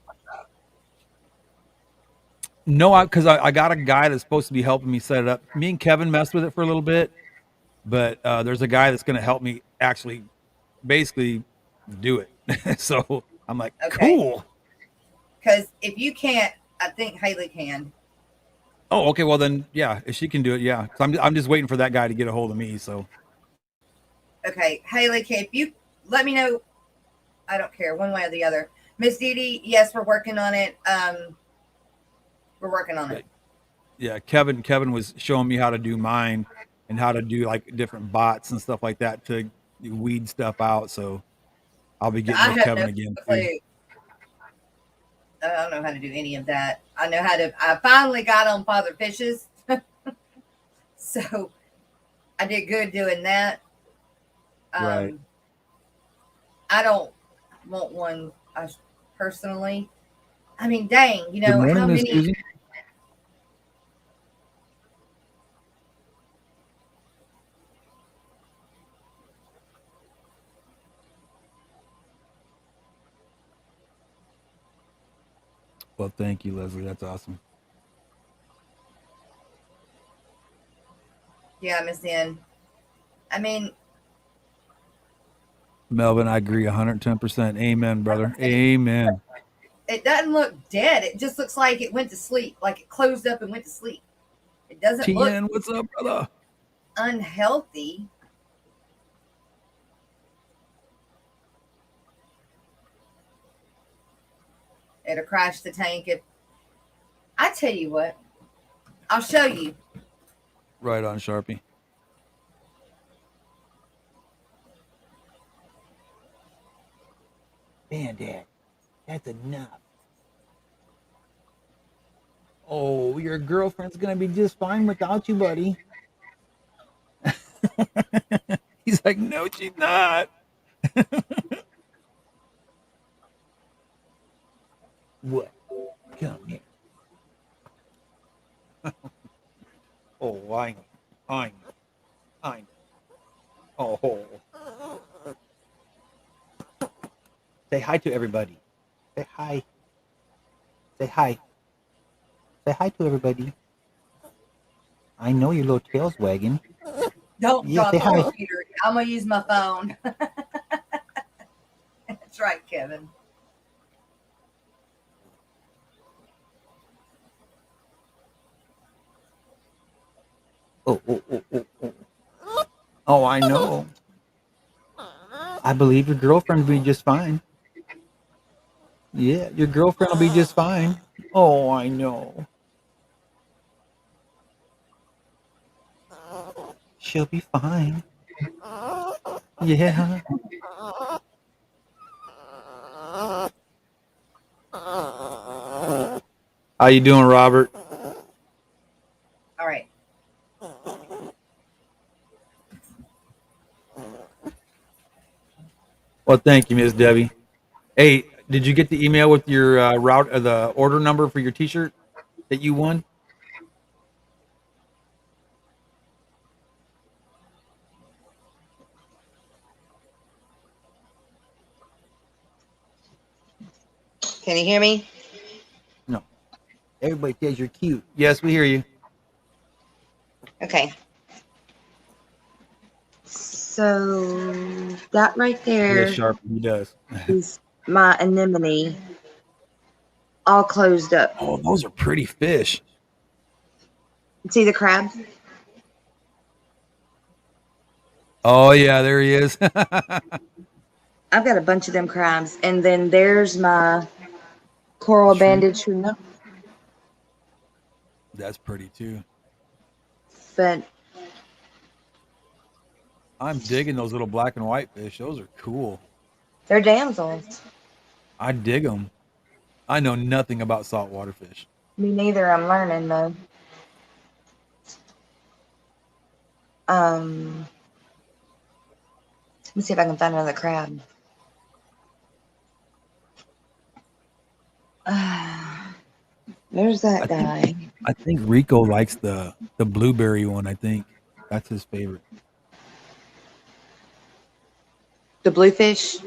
No, because I got a guy that's supposed to be helping me set it up. Me and Kevin messed with it for a little bit, but there's a guy that's going to help me actually, basically, do it. So I'm like, Okay, cool. because if you can't, I think Haley can. Oh, okay. Well, then, yeah, if she can do it, yeah. So I'm just waiting for that guy to get a hold of me. So Okay, Haley, can if you let me know, I don't care one way or the other. Miss Dee Dee, yes, we're working on it. We're working on yeah, it. yeah, Kevin was showing me how to do mine and how to do like different bots and stuff like that to weed stuff out. So I'll be getting I with have no Kevin again too. clue. I don't know how to do any of that. I know how to. I finally got on Father Fishes, so I did good doing that. Right. Um, I don't want one personally. I mean, dang, Good morning, how Miss many? Susan. Well, thank you, Leslie. That's awesome. Yeah, Miss N. I mean, Melvin, I agree 110%. Amen, brother. Amen. it doesn't look dead. It just looks like it went to sleep, like it closed up and went to sleep. It doesn't look TN, what's up, brother? unhealthy. It'll crash the tank if I tell you what, I'll show you. Right on, Sharpie. Man, Dad, that's enough. Oh, your girlfriend's gonna be just fine without you, buddy. He's like, no, she's not. What? Come here. Oh, I know. Oh. Say hi to everybody. Say hi. Say hi. Say hi to everybody. I know your little tail's wagging. Don't Yeah, drop say the hi. computer. I'm gonna use my phone. That's right, Kevin. Oh. Oh, I know. I believe your girlfriend will be just fine. Yeah, your girlfriend will be just fine. Oh, I know. She'll be fine. Yeah. How you doing, Robert? All right. Well, thank you, Miss Debbie. Hey, did you get the email with your the order number for your T-shirt that you won? Can you hear me? No. Everybody says you're cute. Yes, we hear you. Okay. So that right there Yes, Sharp. He does. is my anemone all closed up. Oh, those are pretty fish. See the crab? Oh yeah, there he is. I've got a bunch of them crabs. And then there's my coral Shrimp. banded shrimp. That's pretty too. But I'm digging those little black and white fish. Those are cool. they're damsels. I dig them. I know nothing about saltwater fish. Me neither. I'm learning though. Let me see if I can find another crab. There's that guy. I think Rico likes the blueberry one. I think that's his favorite. The bluefish.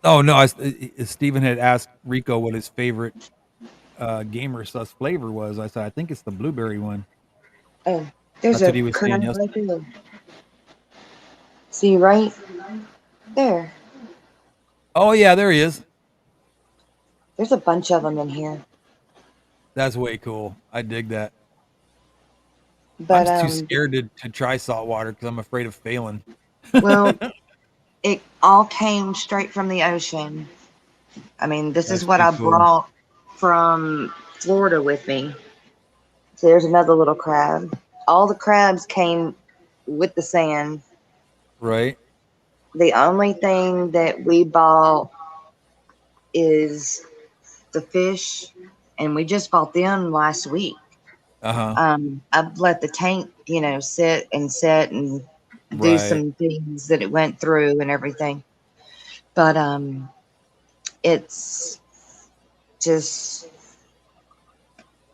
Oh no, Stephen had asked Rico what his favorite gamer sus flavor was. I said I think it's the blueberry one. Oh, there's That's what a he was saying crab right yesterday. there. See right there. Oh yeah, there he is. There's a bunch of them in here. That's way cool. I dig that. But I'm too scared to try saltwater because I'm afraid of failing. well, it all came straight from the ocean. I mean, this That's is what too I cool. brought from Florida with me. So there's another little crab. All the crabs came with the sand. Right? The only thing that we bought is the fish, and we just bought them last week. Uh-huh. I've let the tank, sit and set and do Right. some things that it went through and everything. But it's just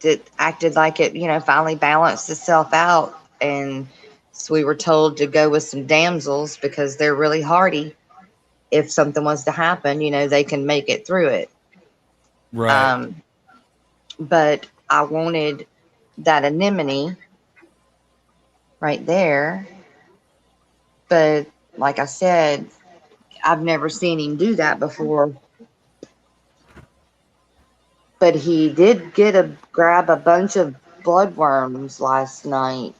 it acted like it, finally balanced itself out, and so we were told to go with some damsels because they're really hardy. If something was to happen, they can make it through it. Right. But I wanted that anemone right there. But like I said, I've never seen him do that before. But he did grab a bunch of bloodworms last night.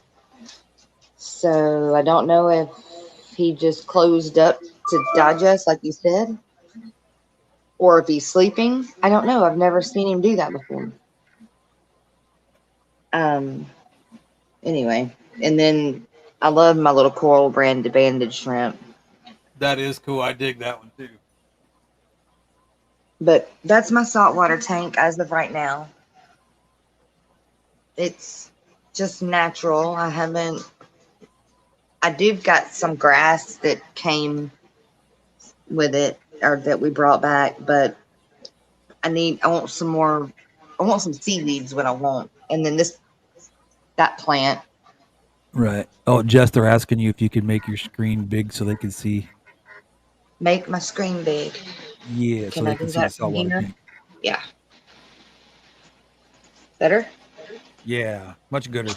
So I don't know if he just closed up to digest, like you said, or if he's sleeping. I don't know. I've never seen him do that before. Anyway, and then I love my little coral brand banded shrimp. That is cool. I dig that one too. But that's my saltwater tank as of right now. It's just natural. I do got some grass that came with it or that we brought back, but I want some more. I want some seaweeds what I want. And then that plant. Right. Oh, Jess, they're asking you if you could make your screen big so they can see. Make my screen big. Yeah, so Can I they can do see the that from saltwater here? tank. Yeah. Better? Yeah, much gooder.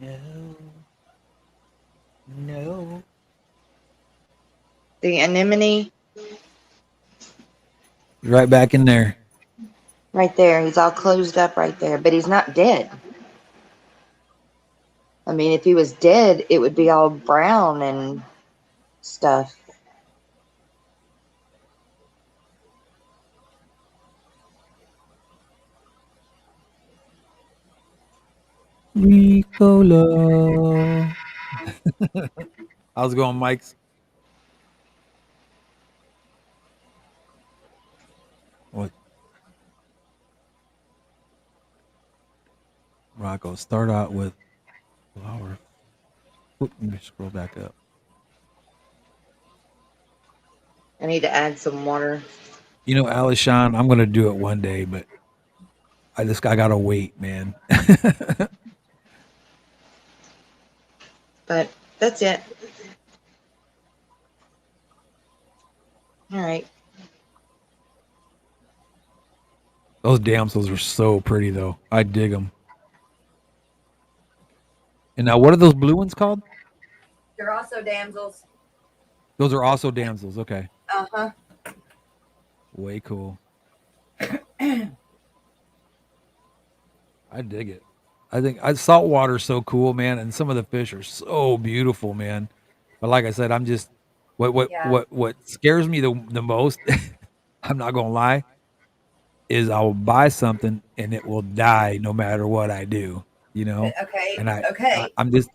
No. No. The anemone Right back in there. right there. He's all closed up right there, but he's not dead. I mean, if he was dead, it would be all brown and stuff. Ricola. How's it going, Mike's? What? Rocko, start out with flower. Oop, let me scroll back up. I need to add some water. You know, Alishan, I'm gonna do it one day, but I gotta wait, man. But that's it. All right. Those damsels are so pretty, though. I dig them. And now, what are those blue ones called? They're also damsels. Those are also damsels. Okay. Uh-huh. Way cool. I dig it. I think saltwater is so cool, man, and some of the fish are so beautiful, man. But like I said, I'm just what scares me the most. I'm not gonna lie, is I'll buy something and it will die no matter what I do, you know. Okay. And Okay. I'm just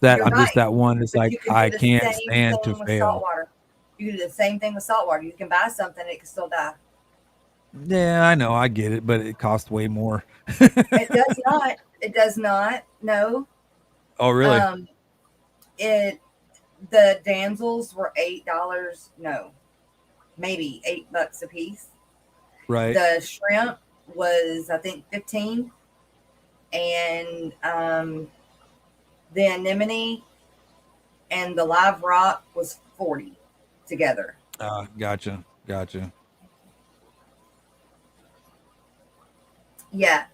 that You're right. that one. It's But like you can I do the can't same stand to thing with fail. saltwater. You can do the same thing with saltwater. You can buy something, it can still die. Yeah, I know, I get it, but it costs way more. It does not. It does not. No. Oh, really? It the damsels were $8. No, maybe $8 a piece. Right. The shrimp was I think 15, and the anemone and the live rock was 40 together. Gotcha. Yeah,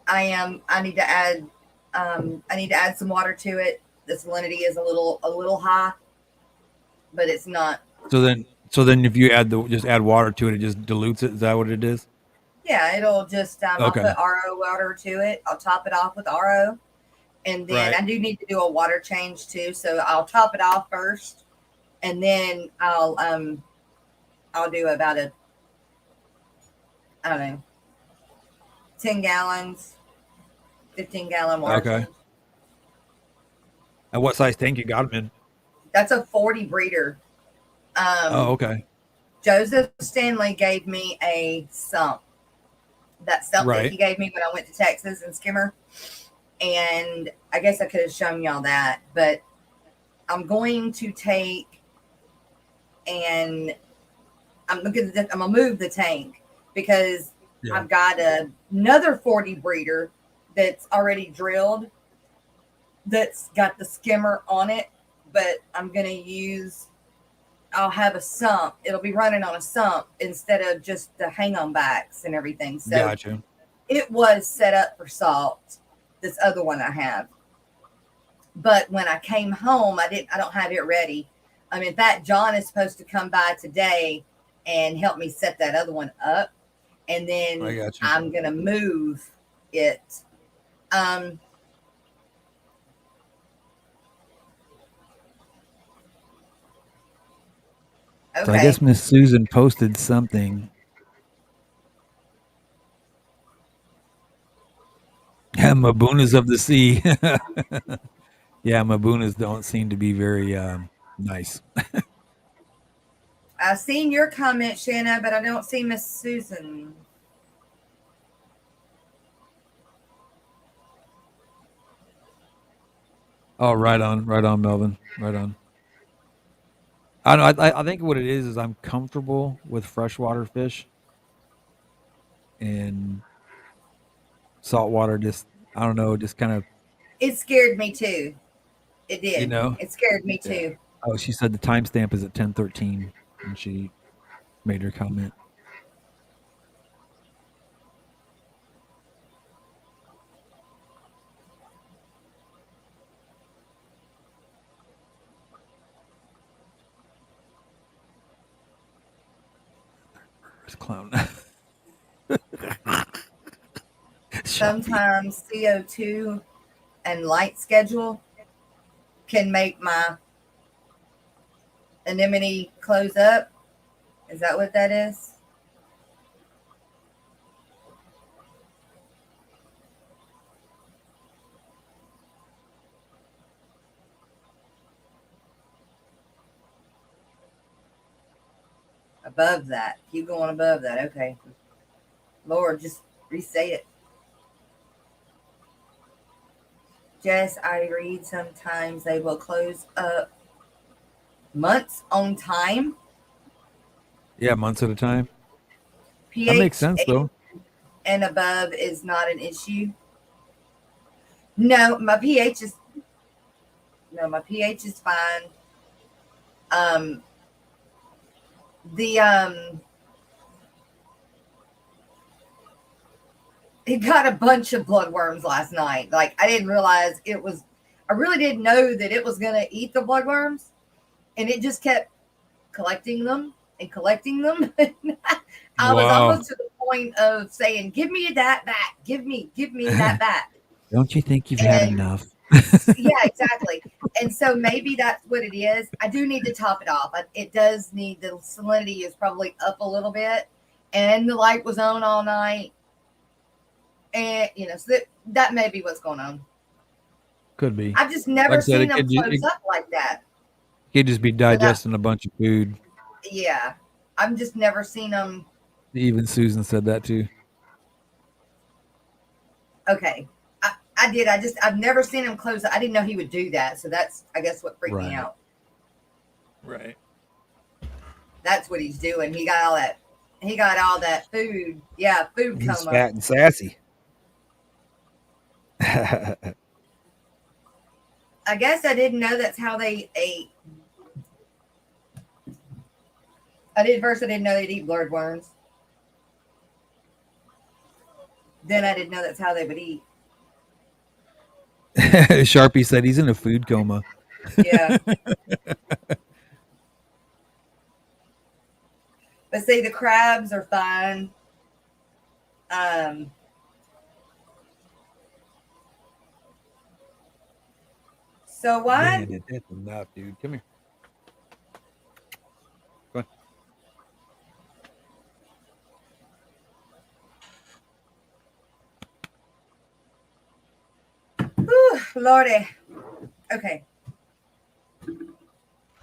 I need to add. I need to add some water to it. The salinity is a little high, but it's not. So then, if you just add water to it, it just dilutes it. Is that what it is? Yeah, it'll just. I'll Okay. put RO water to it. I'll top it off with RO, and then Right. I do need to do a water change too. So I'll top it off first, and then I'll do about I don't know, 10 gallons, 15-gallon water. Okay. Change. And what size tank you got them in? That's a 40 breeder. Oh, okay. Joseph Stanley gave me a sump. That sump that he gave me when I went to Texas and Skimmer. And I guess I could have shown y'all that, but I'm going to take and I'm gonna move the tank because I've got another 40 breeder that's already drilled that's got the skimmer on it, but I'll have a sump. It'll be running on a sump instead of just the hang-on backs and everything. So Gotcha. It was set up for salt, this other one I have. But when I came home, I don't have it ready. In fact, John is supposed to come by today and help me set that other one up. And then I'm going to move it. Okay. So I guess Miss Susan posted something. Yeah, Mabunas of the sea. Yeah, Mabunas don't seem to be very nice. I've seen your comment, Shanna, but I don't see Miss Susan. Oh, right on, Melvin, right on. I don't know. I think what it is I'm comfortable with freshwater fish, and saltwater just I don't know, just kind of It scared me too. It you did. know. It scared me Yeah. too. Oh, she said the timestamp is at 10:13 when she made her comment. Clown. Sometimes CO2 and light schedule can make my anemone close up. Is that what that is? Above that. Keep going above that. Okay. Lord, just reset it. Jess, I read sometimes they will close up months on time. Yeah, months at a time. pH That makes sense 8 though. and above is not an issue. No, my pH is fine. Um the it got a bunch of bloodworms last night. Like I didn't realize it was I really didn't know that it was gonna eat the bloodworms. And it just kept collecting them and collecting them. I was Wow. almost to the point of saying, "Give me that back. Give me that back." Don't you think you've had enough? Yeah, exactly. And so maybe that's what it is. I do need to top it off. It does need the salinity is probably up a little bit, and the light was on all night, and so that may be what's going on. Could be. I've just never Like I said, seen them close up like that. Could just be digesting a bunch of food. Yeah, I've just never seen them. Even Susan said that too. Okay. I did. I've never seen him close. I didn't know he would do that. So that's, I guess, what freaked me out. Right. That's what he's doing. He got all that food. Yeah, food He's coma. fat and sassy. I guess I didn't know that's how they ate. I didn't know they'd eat bloodworms. Then I didn't know that's how they would eat. Sharpie said he's in a food coma. Yeah. But see, the crabs are fine. So why? Man, that's enough, dude. Come here. Go on. Whew, Lordy. Okay.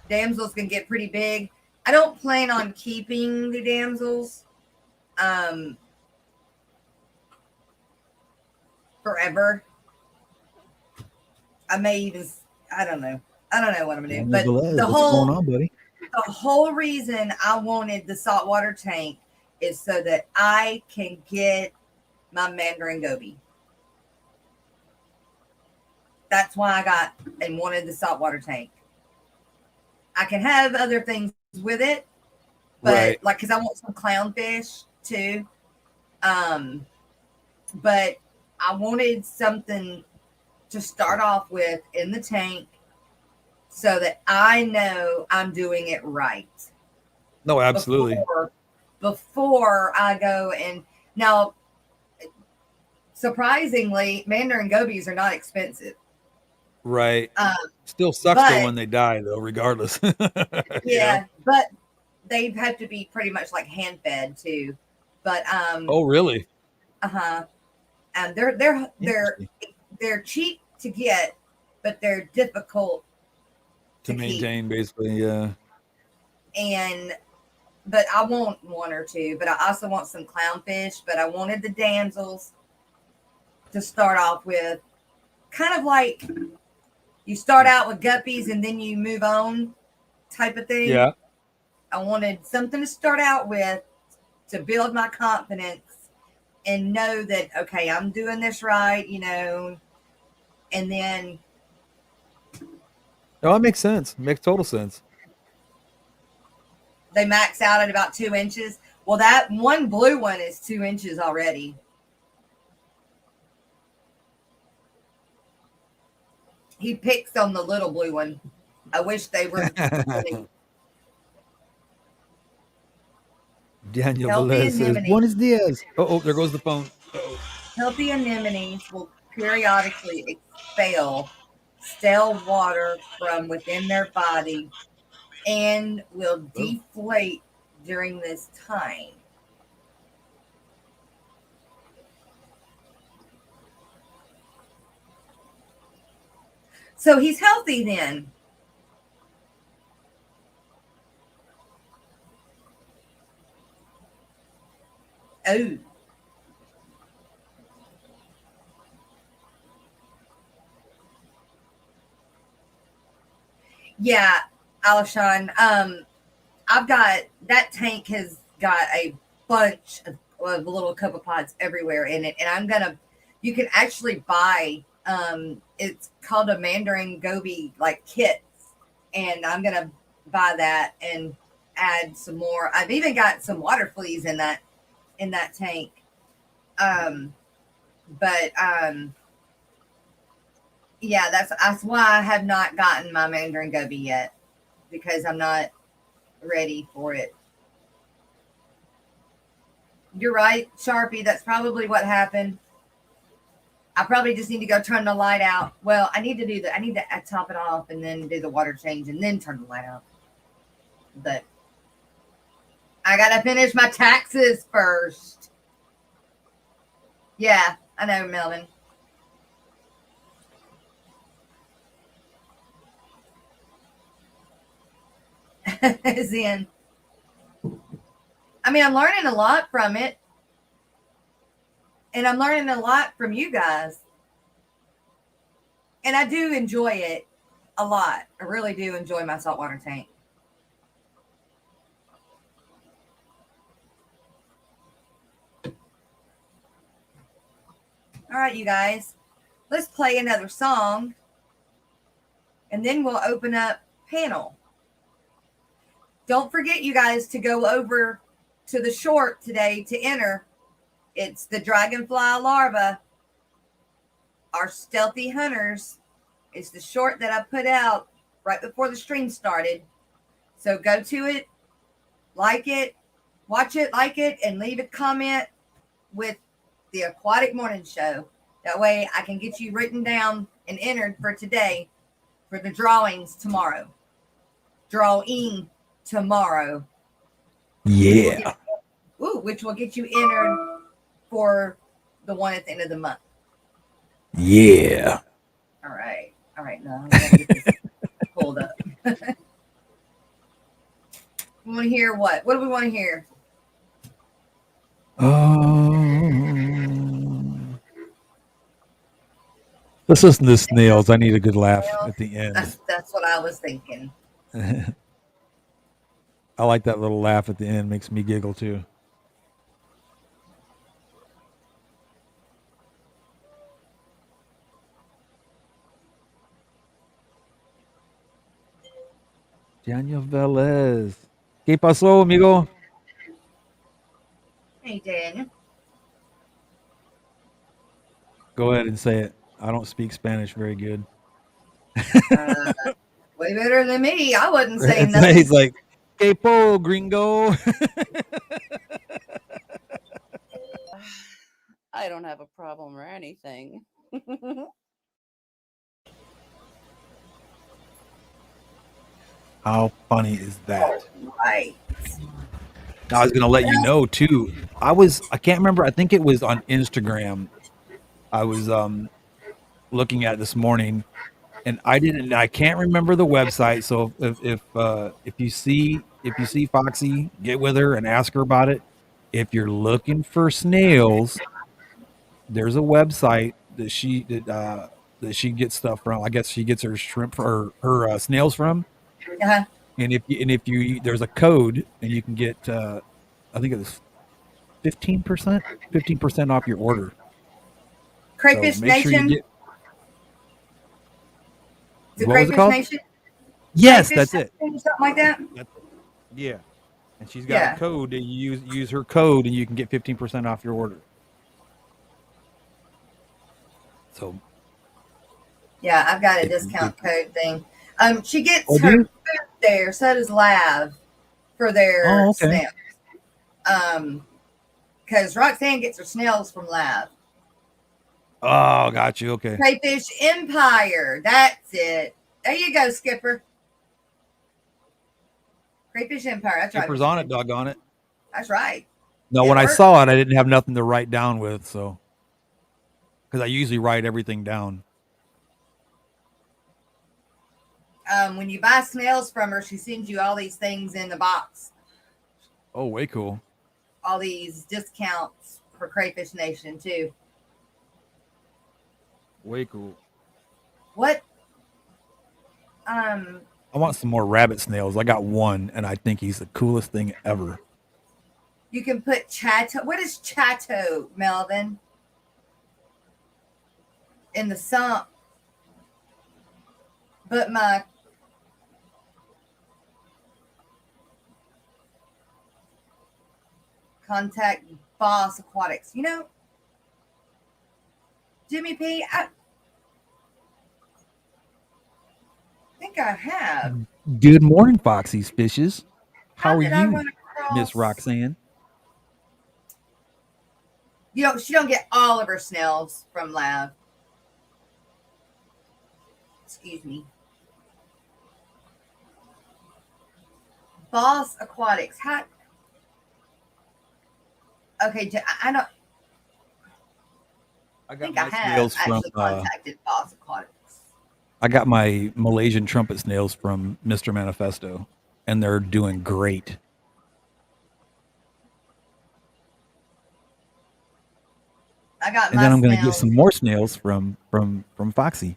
Damsels can get pretty big. I don't plan on keeping the damsels forever. I may even, I don't know what I'm doing. But the whole reason I wanted the saltwater tank is so that I can get my Mandarin goby. That's why I got and wanted the saltwater tank. I can have other things with it, but like, cause I want some clownfish too. But I wanted something to start off with in the tank so that I know I'm doing it right. No, absolutely. Before I go and now, surprisingly, Mandarin gobies are not expensive. Right. Still sucks though when they die though, regardless. Yeah, but they have to be pretty much like hand fed too. But Oh, really? They're cheap to get, but they're difficult To maintain, basically, yeah. But I want one or two, but I also want some clownfish. But I wanted the damsels to start off with, kind of like you start out with guppies and then you move on type of thing. Yeah. I wanted something to start out with to build my confidence and know that, okay, I'm doing this right, and then. Oh, that makes sense. Makes total sense. They max out at about 2 inches. Well, that one blue one is 2 inches already. He picks on the little blue one. I wish they were. Daniel Healthy Velez says, anemones. Buenos dias. Oh, there goes the phone. Uh-oh. Healthy anemones will periodically expel stale water from within their body and will deflate during this time. So he's healthy then. Oh. Yeah, Alishon. I've got that tank has got a bunch of little copepods everywhere in it, and you can actually buy. It's called a Mandarin Goby like kits, and I'm gonna buy that and add some more. I've even got some water fleas in that tank. Yeah, that's why I have not gotten my Mandarin Goby yet, because I'm not ready for it. You're right, Sharpie. That's probably what happened. I probably just need to go turn the light out. Well, I need to top it off and then do the water change and then turn the light out. But I gotta finish my taxes first. Yeah, I know, Melvin. Zen. I mean, I'm learning a lot from it. And I'm learning a lot from you guys. And I do enjoy it a lot. I really do enjoy my saltwater tank. All right, you guys. Let's play another song. And then we'll open up panel. Don't forget, you guys, to go over to the short today to enter. It's the dragonfly larva. Our stealthy hunters. It's the short that I put out right before the stream started. So go to it, like it, watch it, like it, and leave a comment with the Aquatic Morning Show. That way I can get you written down and entered for today for the drawings tomorrow. Drawing tomorrow. Yeah. Which will get you entered for the one at the end of the month. Yeah. All right. Now I'm gonna get this pulled up. We want to hear what? What do we want to hear? Let's listen to snails. I need a good laugh at the end. That's what I was thinking. I like that little laugh at the end. Makes me giggle too. Daniel Velez. ¿Qué pasó, amigo? Hey, Daniel. Go ahead and say it. I don't speak Spanish very good. Way better than me. I wasn't saying nothing. He's like, "Que po, gringo." I don't have a problem or anything. How funny is that? Right. I was gonna let you know too. I can't remember. I think it was on Instagram. I was looking at it this morning, and I can't remember the website. So if you see Foxy, get with her and ask her about it. If you're looking for snails, there's a website that she gets stuff from. I guess she gets her shrimp or her snails from. Uh-huh. And if you there's a code and you can get I think it was 15% off your order. Crayfish So make sure you Nation. get. Is it What was it Crayfish called? Nation? Yes, Crayfish that's it. Nation, something like that. Yeah, and she's got a code that you use her code and you can get 15% off your order. So yeah, I've got a discount code thing. She gets Oh, do her you? food there. So does Lav for their Oh, okay. snails. Because Roxanne gets her snails from Lav. Oh, got you. Okay. Crayfish Empire. That's it. There you go, Skipper. Crayfish Empire. That's right. Skipper's on it, doggone it. That's right. No, It when I works. saw it, I didn't have nothing to write down with, so because I usually write everything down. When you buy snails from her, she sends you all these things in the box. Oh, way cool. All these discounts for Crayfish Nation too. Way cool. What? I want some more rabbit snails. I got one, and I think he's the coolest thing ever. You can put Chato. What is Chato, Melvin? In the sump. But my contact Boss Aquatics. You know, Jimmy P, I think I have. Good morning, Foxy's Fishes. How are did I you, run across- Miss Roxanne? You know, she don't get all of her snails from Lav. Excuse me. Boss Aquatics. How? Okay, I don't I got think I my have snails from. actually contacted Boss Aquatics. I got my Malaysian trumpet snails from Mr. Manifesto, and they're doing great. I got And my then I'm going to get snails. some more snails from Foxy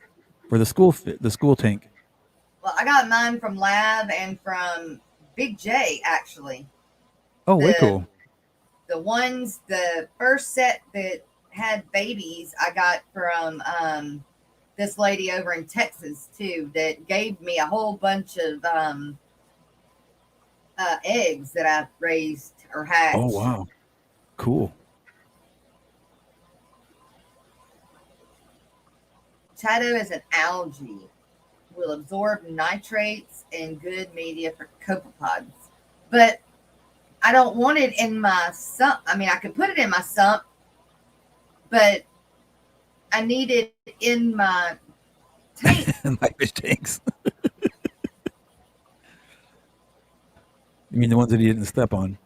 for the school tank. Well, I got mine from Lav and from Big J actually. Oh, way cool. The first set that had babies, I got from this lady over in Texas too, that gave me a whole bunch of eggs that I raised or hatched. Oh, wow. Cool. Chato is an algae. Will absorb nitrates and good media for copepods. But I don't want it in my sump. I mean, I could put it in my sump, but I need it in my tank. My fish tanks. You mean the ones that he didn't step on?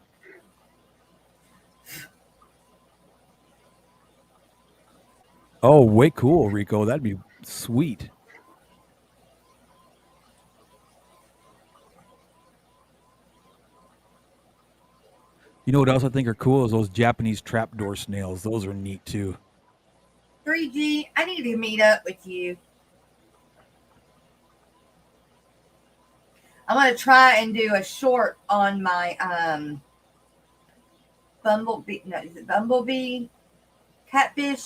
Oh, way cool, Rico. That'd be sweet. You know what else I think are cool is those Japanese trapdoor snails. Those are neat too. 3G, I need to meet up with you. I'm going to try and do a short on my bumblebee catfish.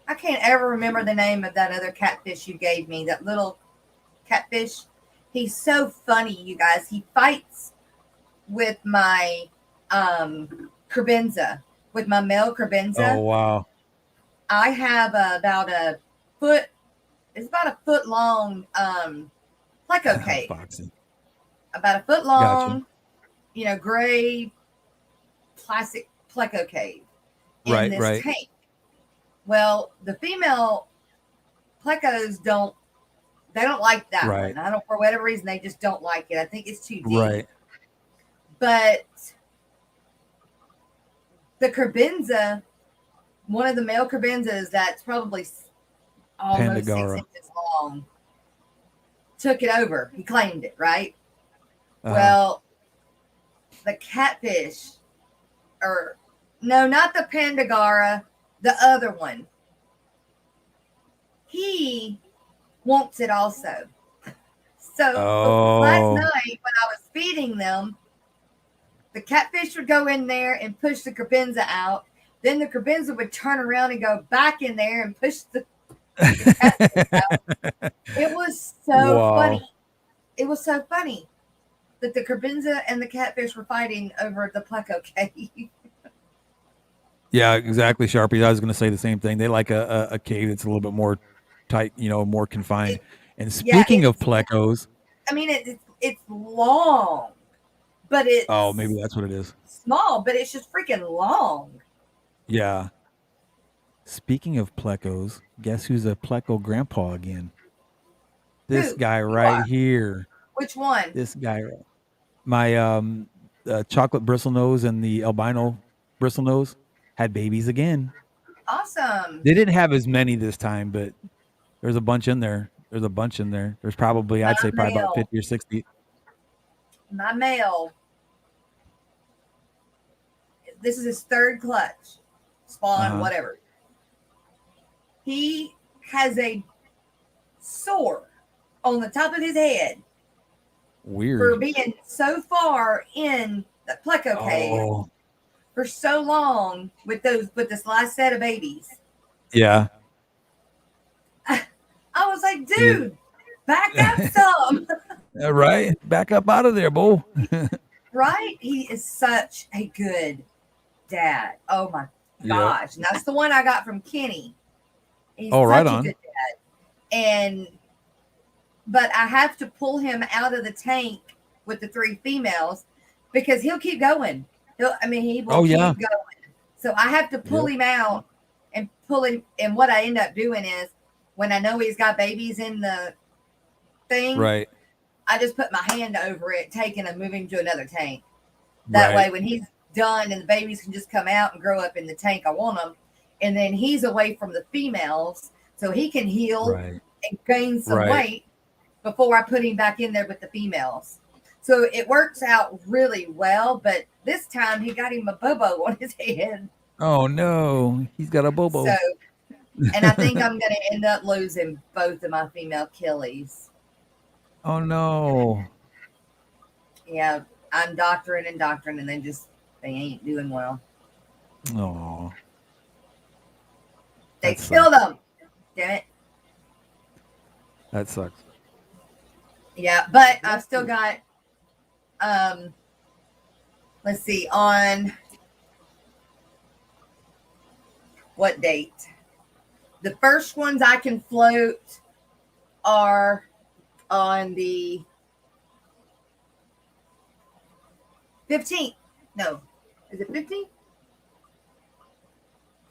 I can't ever remember the name of that other catfish you gave me, that little catfish. He's so funny, you guys. He fights with my crebenza, with my male crebenza. Oh, wow. I have about a foot, it's about a foot long pleco cave. Foxy. About a foot long, Gotcha. Gray plastic pleco cave in this tank. Well, the female plecos don't like that one. I don't, for whatever reason, they just don't like it. I think it's too deep. Right. But the crebenza, one of the male crebenzas that's probably almost 6 Pandagara. inches long, took it over. He claimed it, right? Uh-huh. Well, the catfish, or no, not the Pandagara, the other one. He wants it also. So last Oh. night when I was feeding them, the catfish would go in there and push the crebenza out. Then the crebenza would turn around and go back in there and push the catfish out. It was so Wow. funny. It was so funny that the crebenza and the catfish were fighting over the pleco cave. Yeah, exactly, Sharpie. I was going to say the same thing. They like a cave that's a little bit more tight, more confined. It, And yeah, speaking of plecos, I mean, it's long, but oh, maybe it's that's what it is. small, but it's just freaking long. Yeah. Speaking of plecos, guess who's a pleco grandpa again? This Who? guy You right are. here. Which one? This guy, my chocolate bristlenose and the albino bristlenose had babies again. Awesome. They didn't have as many this time, but there's a bunch in there. There's probably, My I'd say, probably about male. 50 or 60. My male. This is his third clutch. Spawn, Uh-huh. whatever. He has a sore on the top of his head for Weird. being so far in the pleco cave Oh, for so long with this last set of babies. yeah. I was like, He is- dude, back up some. All right. Back up out of there, Bo. Right? He is such a good dad. Oh my Yep. gosh. And that's the one I got from Kenny. He's Oh, right such a on. good dad. But I have to pull him out of the tank with the 3 females because he'll keep going. He will Oh, keep yeah. going. So I have to pull him out and pull him. And what I end up doing is when I know he's got babies in the thing, Right. I just put my hand over it, taking and moving to another tank. That Right. way, when he's done and the babies can just come out and grow up in the tank I want them, and then he's away from the females, so he can heal Right. and gain some Right. weight before I put him back in there with the females. So it works out really well, but this time he got him a bobo on his head. Oh, no. He's got a Bobo. So, and I think I'm going to end up losing both of my female killies. Oh, no. Yeah, I'm doctoring, and they ain't doing well. Oh. They killed them. Damn it. That sucks. Yeah, but I've still got let's see, on what date? The first ones I can float are on the 15th. No, is it 15th?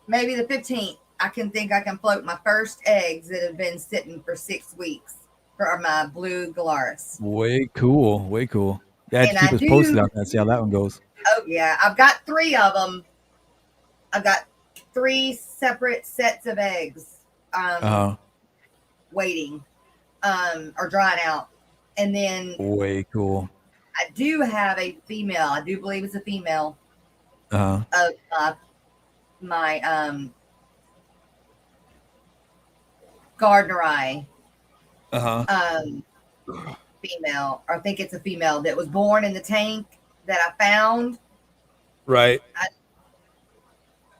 Maybe the 15th. I can float my first eggs that have been sitting for 6 weeks for my blue Galaris. Way cool. Way cool. Yeah, And keep I us posted do- on that. See how that one goes. Oh yeah, I've got 3 of them. I've got 3 separate sets of eggs waiting or drying out. And then Way cool. I do have a female. I do believe it's a female Uh-huh. of my Gardneri Uh-huh. female. Or I think it's a female that was born in the tank that I found. Right.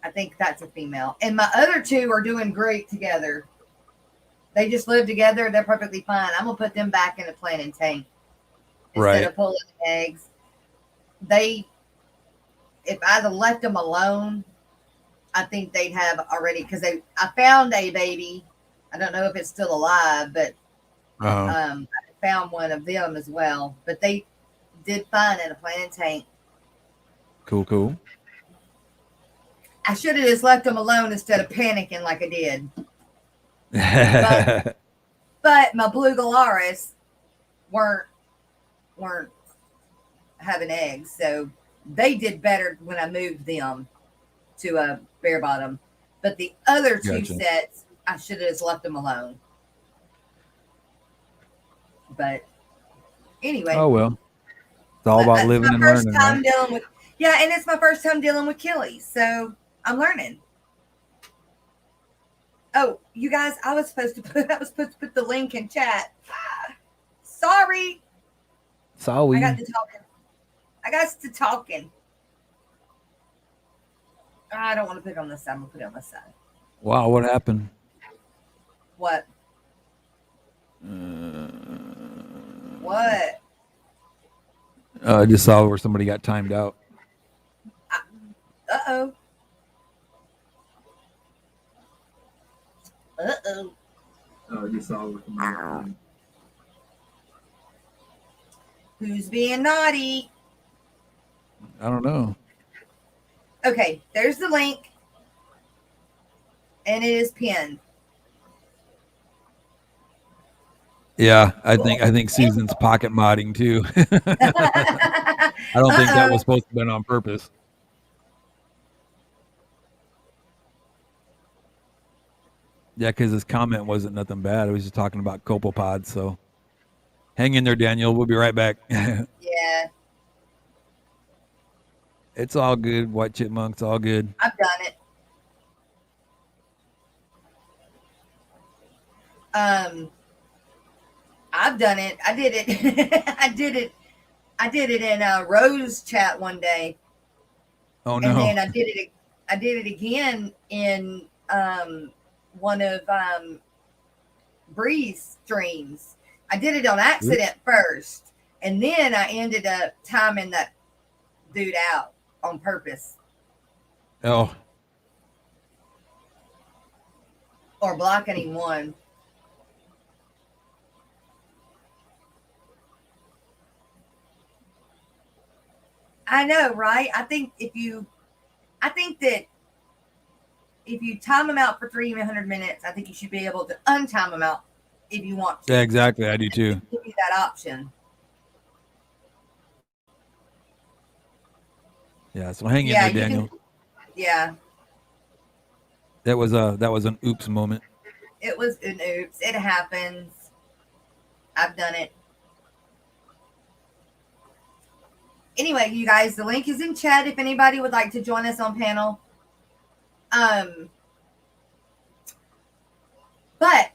I think that's a female. And my other 2 are doing great together. They just live together. They're perfectly fine. I'm going to put them back in a planting tank instead of pulling eggs. If I'd have left them alone, I think they'd have already, because I found a baby. I don't know if it's still alive, but I found one of them as well. But they did fine in a planting tank. Cool. I should have just left them alone instead of panicking like I did. But my blue Galaris weren't having eggs, so they did better when I moved them. to a bare bottom. But the other two Gotcha. sets, I should have just left them alone. But anyway. Oh well. It's all about living and learning, right? And it's my first time dealing with killies, so I'm learning. Oh, you guys, I was supposed to put the link in chat. Sorry. Sorry. I got to talking. I don't want to put it on this side. I'm gonna put it on this side. Wow, what happened? What? What? I just saw where somebody got timed out. Uh-oh. Uh-oh. Oh, I just saw with my Who's being naughty? I don't know. Okay, there's the link. And it is pinned. Yeah, I think Susan's pocket modding too. I don't think that was supposed to have been on purpose. Yeah, because his comment wasn't nothing bad. It was just talking about copepods. So hang in there, Daniel. We'll be right back. Yeah. It's all good. White chipmunks, all good. I've done it. I've done it. I did it. I did it in a Rose chat one day. Oh no. And then I did it again in one of Bree's streams. I did it on accident first, and then I ended up timing that dude out on purpose. Oh. Or blocking him one. I know, right? I think that if you time them out for 300 minutes, I think you should be able to untime them out if you want to. Yeah, exactly. I do too. Give you that option. Yeah, so hang in there, Daniel. Yeah. That was an oops moment. It was an oops. It happens. I've done it. Anyway, you guys, the link is in chat if anybody would like to join us on panel. But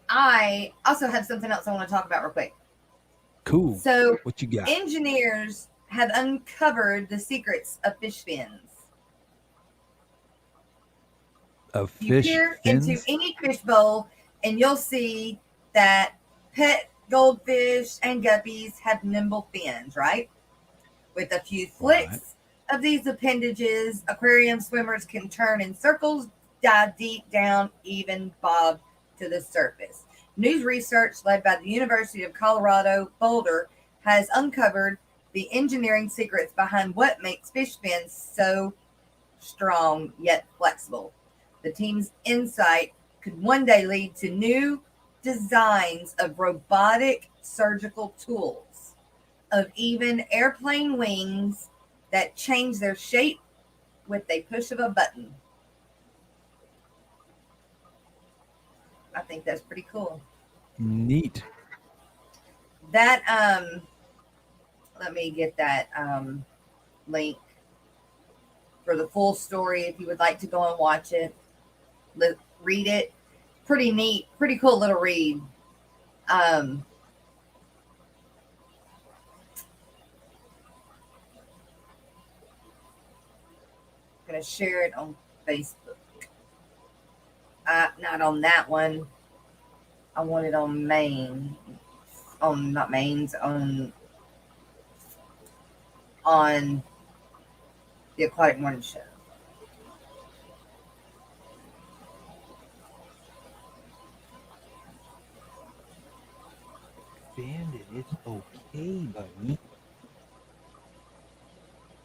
I also have something else I want to talk about real quick. Cool. So what you got? Engineers have uncovered the secrets of fish fins. Of You fish peer fins? into any fish bowl and you'll see that pet goldfish and guppies have nimble fins, right? With a few flicks of these appendages, aquarium swimmers can turn in circles, dive deep down, even bob to the surface. News research led by the University of Colorado Boulder has uncovered the engineering secrets behind what makes fish fins so strong yet flexible. The team's insight could one day lead to new designs of robotic surgical tools, of even airplane wings that change their shape with a push of a button. I think that's pretty cool. Neat. That let me get that link for the full story if you would like to go and watch it. Read it. Pretty neat, pretty cool little read. Gonna share it on Facebook. Not on that one. I want it on main. On not mains, on the Aquatic Morning Show. Bandit, it's okay, buddy.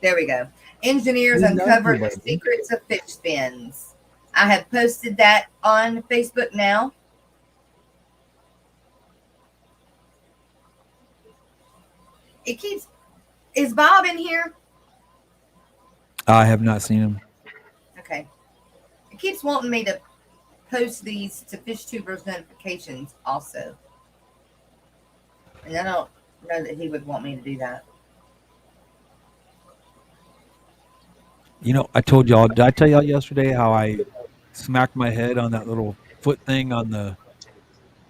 There we go. Engineers uncovered the secrets of fish fins. I have posted that on Facebook now. Is Bob in here? I have not seen him. It keeps wanting me to post these to FishTubers notifications also. And I don't know that he would want me to do that. You know, I told y'all, did I tell y'all yesterday how I smacked my head on that little foot thing on the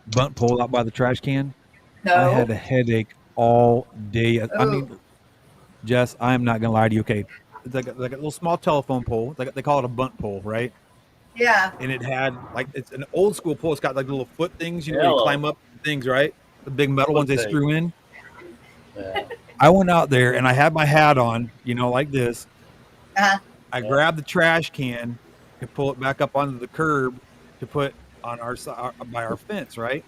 bunt pole out by the trash can? No. I had a headache all day. I Ooh. mean, Jess, I am not going to lie to you. Okay. It's like a little small telephone pole. It's like they call it a bunt pole, right? Yeah. And it had like, it's an old school pole. It's got like little foot things, you know, where you climb up things, right? The big metal ones they screw in. Yeah. I went out there and I had my hat on, you know, like this. Uh-huh. I grabbed the trash can to pull it back up onto the curb to put on our side by our fence, right?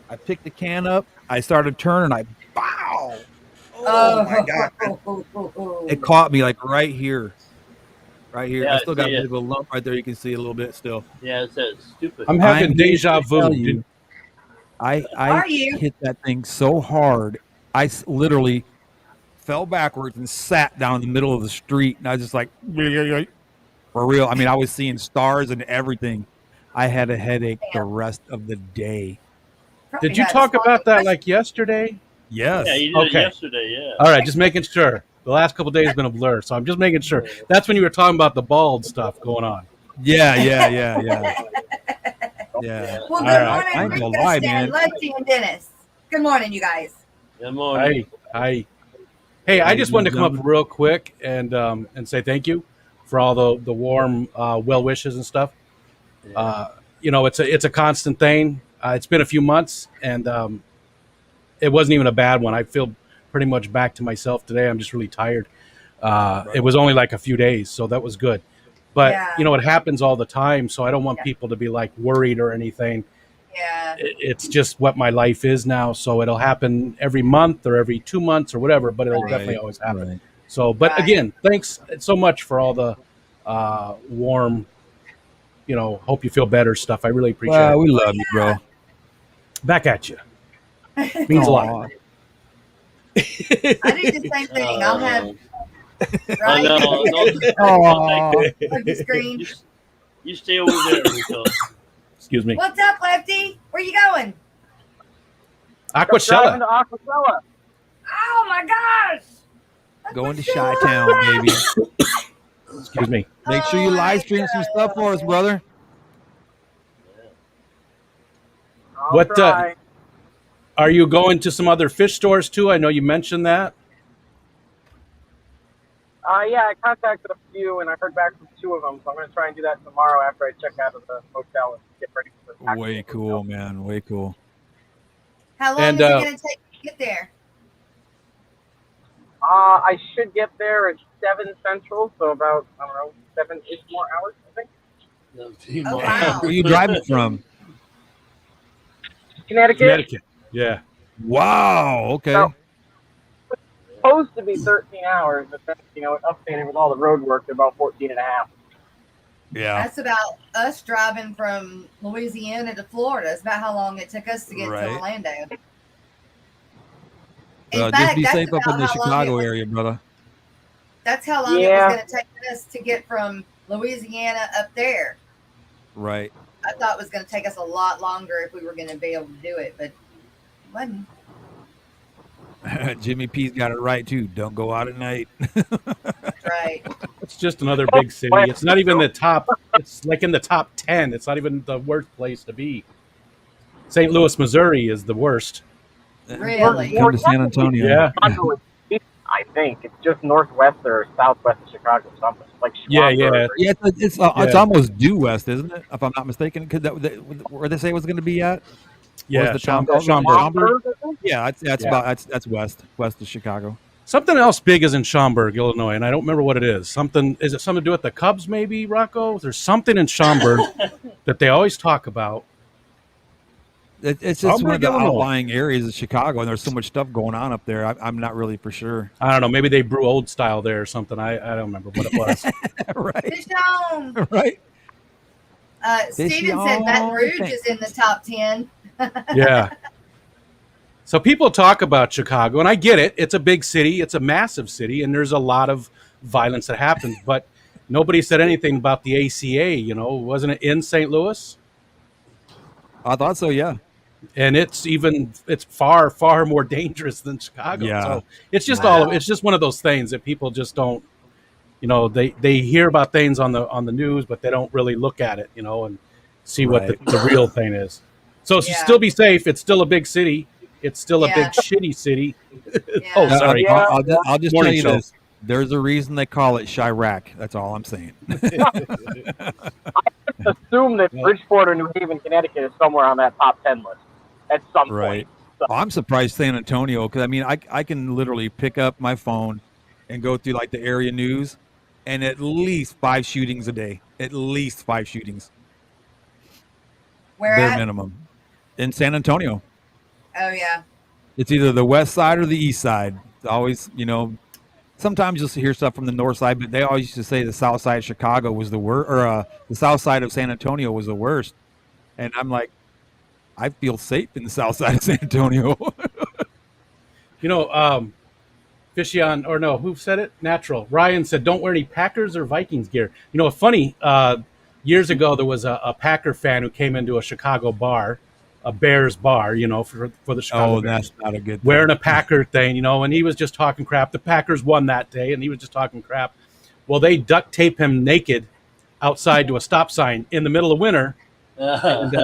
I picked the can up. I started turning. I bow. Oh my god! It caught me like right here, right here. Yeah, I still got a see big little lump right there. You can see a little bit still. Yeah, it's that stupid. I'm having I'm deja here to tell vu. you, I Are you? hit that thing so hard. I literally fell backwards and sat down in the middle of the street, and I was just like, for real. I mean, I was seeing stars and everything. I had a headache the rest of the day. Probably Did you had talk swallowed about that fish. like yesterday? Yes. Yeah, you did Okay. it yesterday. Yeah. All right, just making sure. The last couple of days have been a blur, so I'm just making sure. That's when you were talking about the bald stuff going on. Yeah. Well, good All right. morning, I ain't gonna Rika, lie, Stan, man. Lefty, and Dennis. Good morning, you guys. Good morning. Hi. Hey, I just wanted to come up gentlemen. real quick and say thank you for all the warm well wishes and stuff. You know, it's a constant thing. It's been a few months, and it wasn't even a bad one. I feel pretty much back to myself today. I'm just really tired. It was only like a few days, so that was good. But Yeah. you know, it happens all the time, so I don't want Yeah. people to be like worried or anything. Yeah. It's just what my life is now. So it'll happen every month or every 2 months or whatever, but it'll definitely always happen. Right. So, but Right. again, thanks so much for all the warm, you know, hope you feel better stuff. I really appreciate Well, it. we love you, bro. Back at you. Means a lot. Aw. I do the same thing. I'll have right Aw. on the screen. You stay over there, Rico. Excuse me. What's up, Lefty? Where you going? Aquacella. Oh my gosh! Going to Chi-Town, baby. Excuse me. Make sure you Oh, live my stream some stuff for us, brother. What are you going to some other fish stores too? I know you mentioned that. Yeah, I contacted a few and I heard back from 2 of them, so I'm going to try and do that tomorrow after I check out of the hotel and get ready for the Way actual cool, hotel. man. Way cool. How long And, is it going to take to get there? I should get there at 7 Central, so about, I don't know, 7-8 more hours, I think. Oh, wow. Where you driving from? Connecticut. Connecticut. Yeah. Wow. Okay. So- Supposed to be 13 hours, but then, you know, it updated with all the road work to about 14 and a half. Yeah. That's about us driving from Louisiana to Florida. It's about how long it took us to get Right. to Orlando. Just be that's safe up about in the how long Chicago it was- area, brother. That's how long it Yeah. was going to take us to get from Louisiana up there. Right. I thought it was going to take us a lot longer if we were going to be able to do it, but it wasn't. Jimmy P's got it right too. Don't go out at night. That's right. It's just another big city. It's not even the top. It's like in the top 10. It's not even the worst place to be. St. Louis, Missouri is the worst. Really? Come to San Antonio. Yeah. Chicago is, I think it's just northwest or southwest of Chicago, something like Yeah, Schwaber yeah. or- Yeah, it's Yeah. almost due west, isn't it? If I'm not mistaken, because where they say it was going to be at. Yeah, the town called? Schaumburg. Schaumburg, I think? Yeah, that's Yeah. about that's west of Chicago. Something else big is in Schaumburg, Illinois, and I don't remember what it is. Is it something to do with the Cubs, maybe, Rocco? There's something in Schaumburg that they always talk about. It's just one of the Illinois. outlying areas of Chicago, and there's so much stuff going on up there. I'm not really for sure. I don't know. Maybe they brew old style there or something. I don't remember what it was. Right, Fish on. right. Steven said Baton Rouge is in the top 10. Yeah. So people talk about Chicago, and I get it. It's a big city. It's a massive city, and there's a lot of violence that happens. But nobody said anything about the ACA. Wasn't it in St. Louis? I thought so. Yeah. And it's far, far more dangerous than Chicago. Yeah. So it's just Wow. it's just one of those things that people just don't, they hear about things on the news, but they don't really look at it, and see what the real thing is. So still be safe. It's still a big city. It's still a big shitty city. Yeah. Oh, sorry. I'll just Morning tell you show. this. There's a reason they call it Chirac. That's all I'm saying. Assume that Bridgeport or New Haven, Connecticut is somewhere on that top 10 list at some point. So. I'm surprised San Antonio, because I mean, I can literally pick up my phone and go through like the area news, and at least 5 shootings a day. At least 5 shootings. Where Bare at? minimum. In San Antonio. Oh yeah. It's either the west side or the east side. It's always, sometimes you'll hear stuff from the north side, but they always used to say the south side of Chicago was the worst, or the south side of San Antonio was the worst. And I'm like, I feel safe in the south side of San Antonio. Fishy who said it? Natural. Ryan said, don't wear any Packers or Vikings gear. Funny, years ago, there was a Packer fan who came into a Chicago bar, a Bears bar, for the Chicago Bears. That's not a good thing. Wearing a Packer thing, and he was just talking crap. The Packers won that day, and he was just talking crap. Well, they duct tape him naked outside to a stop sign in the middle of winter. And,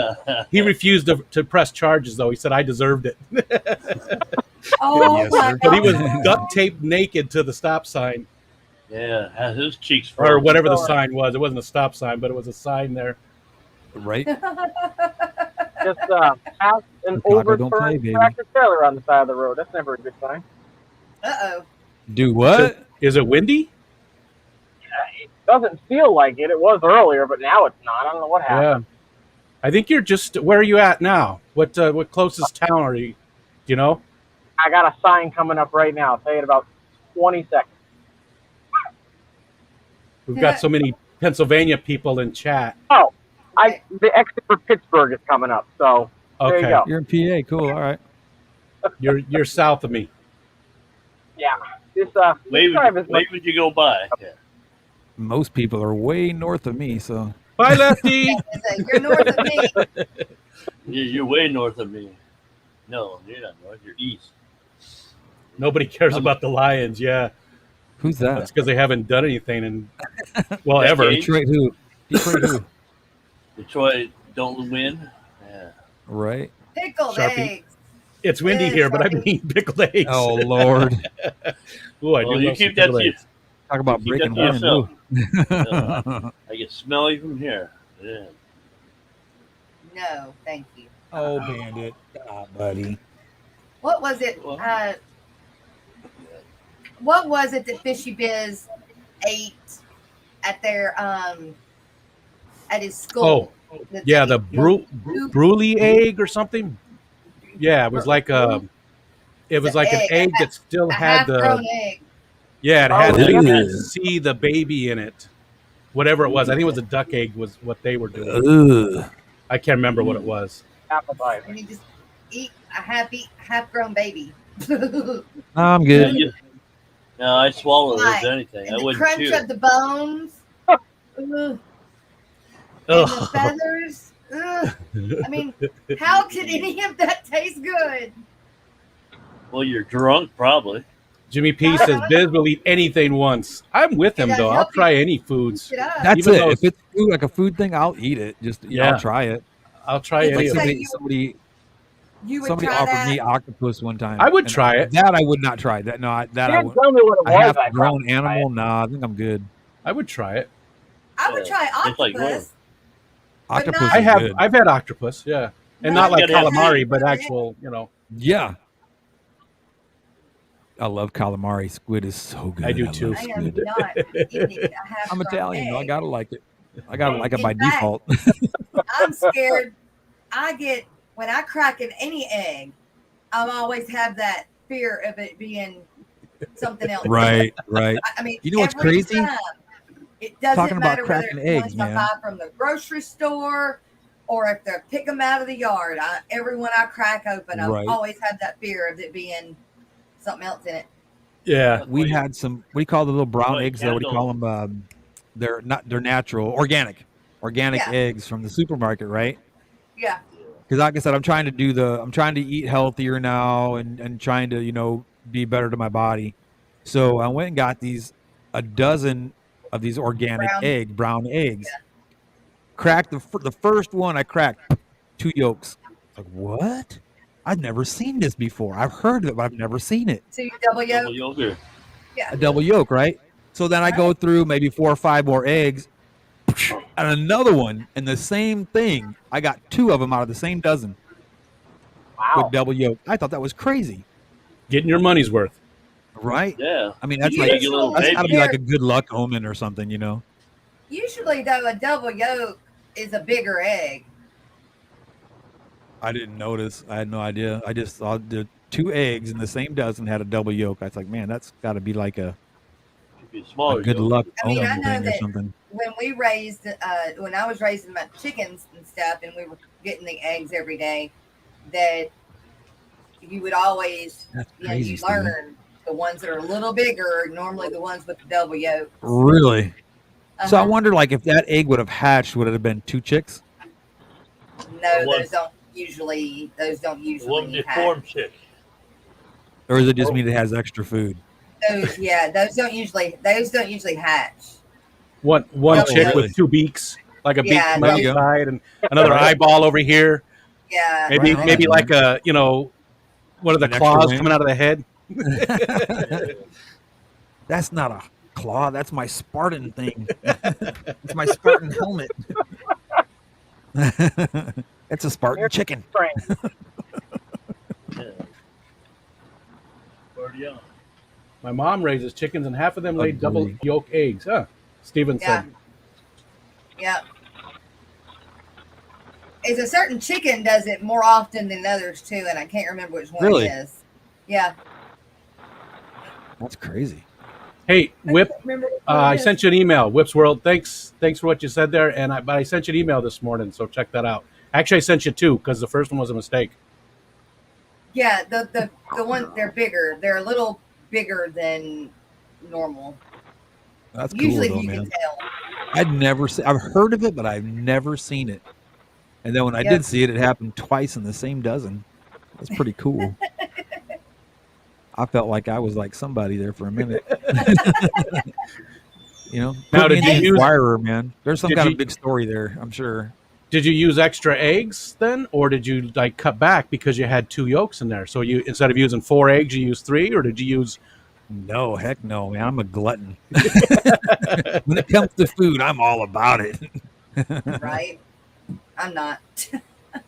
he refused to press charges, though. He said, I deserved it. Oh Yes, my sir. But he was God. duct taped naked to the stop sign, Yeah, has his cheeks or frozen. whatever the sign was. It wasn't a stop sign, but it was a sign there. Right? Just pass an Chicago don't play, overturned baby. tractor trailer on the side of the road. That's never a good sign. Uh-oh. Do what? Is it windy? It doesn't feel like it. It was earlier, but now it's not. I don't know what happened. Yeah. I think you're just. Where are you at now? What closest town are you? Do you know? I got a sign coming up right now. I'll tell you in about 20 seconds. We've got so many Pennsylvania people in chat. Oh, the exit for Pittsburgh is coming up. So there Okay. you go. You're in PA. Cool. All right. You're south of me. Yeah. This Where drive is like, would you go by? Yeah. Most people are way north of me, so. Bye, Lefty. You're north of me. You're way north of me. No, you're not north. You're east. Nobody cares about the Lions. Yeah, Who's that? that's because they haven't done anything in ever. Detroit who? Detroit who? Detroit don't win. Yeah. Right. Pickled Sharpie. eggs. It's windy Yes, here, but I've Sharpie. been eating pickled eggs. Oh, Lord. Ooh, I do Well, you love some keep that pickled to eggs. Talk about Keep breaking that to wind. yourself. Ooh. I can smell you from here. Yeah. No, thank you. Oh, Bandit. Ah, buddy. What was it? Well. What was it that Fishy Biz ate at their at his school? Yeah, the brulee egg or something. Yeah, it was like an egg that still a had half-grown egg. Yeah, it had Oh, you yeah. could see the baby in it. Whatever it was. I think it was a duck egg was what they were doing. Ugh. I can't remember what it was. appetizing. And you just eat a half-grown baby. I'm Yeah, good. no, I swallow it Right. as anything. And I the wouldn't crunch chew. of the bones. Ugh. And the feathers. Ugh. I mean, how could any of that taste good? Well, you're drunk, probably. Jimmy P says Biz will eat anything once. I'm with him It though. does I'll help try any foods. Get up. That's Even it. though If it's food, like a food thing, I'll eat it. Just Yeah. I'll try it. I'll try It's any like of say it. you- You would Somebody try offered that. me octopus one time. I would and try it. That I would not try. That no, I You I didn't would. tell me what it A was. half I grown probably tried animal. it. Nah, I think I'm good. I would try it. I would try It's like octopus. But Octopus not- is I have good. I've had octopus, yeah. And No, not like you gotta have- calamari, but actual, Yeah. I love calamari. Squid is so good. I do love too. I am squid. not eating a half I'm Italian. egg. I gotta like it. I gotta like it In by fact- default. I'm scared. When I crack any egg, I always have that fear of it being something else. Right. I mean, You know what's every crazy? time, it doesn't Talking about matter whether cracking it's eggs, ones I man. buy from the grocery store or if they pick them out of the yard. Every one I crack open, I Right. always have that fear of it being something else in it. Yeah. We had some. What do you call the little brown Like eggs? Though? What do you call them? they're natural, organic Yeah. eggs from the supermarket, right? Yeah. Because like I said, I'm trying to eat healthier now and trying to, be better to my body. So I went and got a dozen of these organic brown eggs. Yeah. Cracked the first one I cracked 2 yolks. Like, what? I've never seen this before. I've heard of it, but I've never seen it. So you double Double yolk? yogurt. Yeah. A double yolk, right? So then I go through maybe 4 or 5 more eggs and another one and the same thing. I got 2 of them out of the same dozen Wow. with double yolk. I thought that was crazy, Getting your money's worth. right? Yeah. I mean, that's Usually like Make a little that's baby. got to be like a good luck omen or something, Usually, though, a double yolk is a bigger egg. I didn't notice. I had no idea. I just saw the 2 eggs in the same dozen had a double yolk. I was like, man, that's got to be like a Should be a smaller good yogurt. luck I mean, I omen know thing or that something. when I was raising my chickens and stuff, and we were getting the eggs every day, that you would always, That's crazy, you Steven. learn the ones that are a little bigger are normally the ones with the double yolk. Really? So I Uh-huh. wonder, like, if that egg would have hatched, would it have been 2 chicks? No, One- those don't usually One hatch. deformed chick. Or does it just mean it has extra food? Those don't usually hatch. One Oh, chick really? with 2 beaks, like a beak Yeah, from there you go. outside, and another Right. eyeball over here. Yeah. Maybe Right, maybe right. like a one of the An extra claws wing. coming out of the head. That's not a claw. That's my Spartan thing. It's my Spartan helmet. It's a Spartan chicken. Strange. Yeah. Already on. My mom raises chickens, and half of them lay Agreed. double yolk eggs. Huh? Steven Yeah. said. Yeah. It's a certain chicken does it more often than others too, and I can't remember which one Really? it is. Yeah. That's crazy. Hey, Whip, Remember which one I it is. sent you an email. Whip's World, thanks for what you said there. But I sent you an email this morning, so check that out. Actually, I sent you 2 because the first one was a mistake. Yeah, the one they're bigger. They're a little bigger than normal. That's cool, Usually though, you man. can tell. I've heard of it, but I've never seen it. And then when I Yep. did see it, it happened twice in the same dozen. That's pretty cool. I felt like I was like somebody there for a minute. Now, Put me did in the you use- Inquirer, man. There's some Did kind you- of big story there, I'm sure. Did you use extra eggs then, or did you like cut back because you had 2 yolks in there? So you instead of using 4 eggs, you used 3, or did you use? No, heck no, man. I'm a glutton. When it comes to food, I'm all about it. Right? I'm not.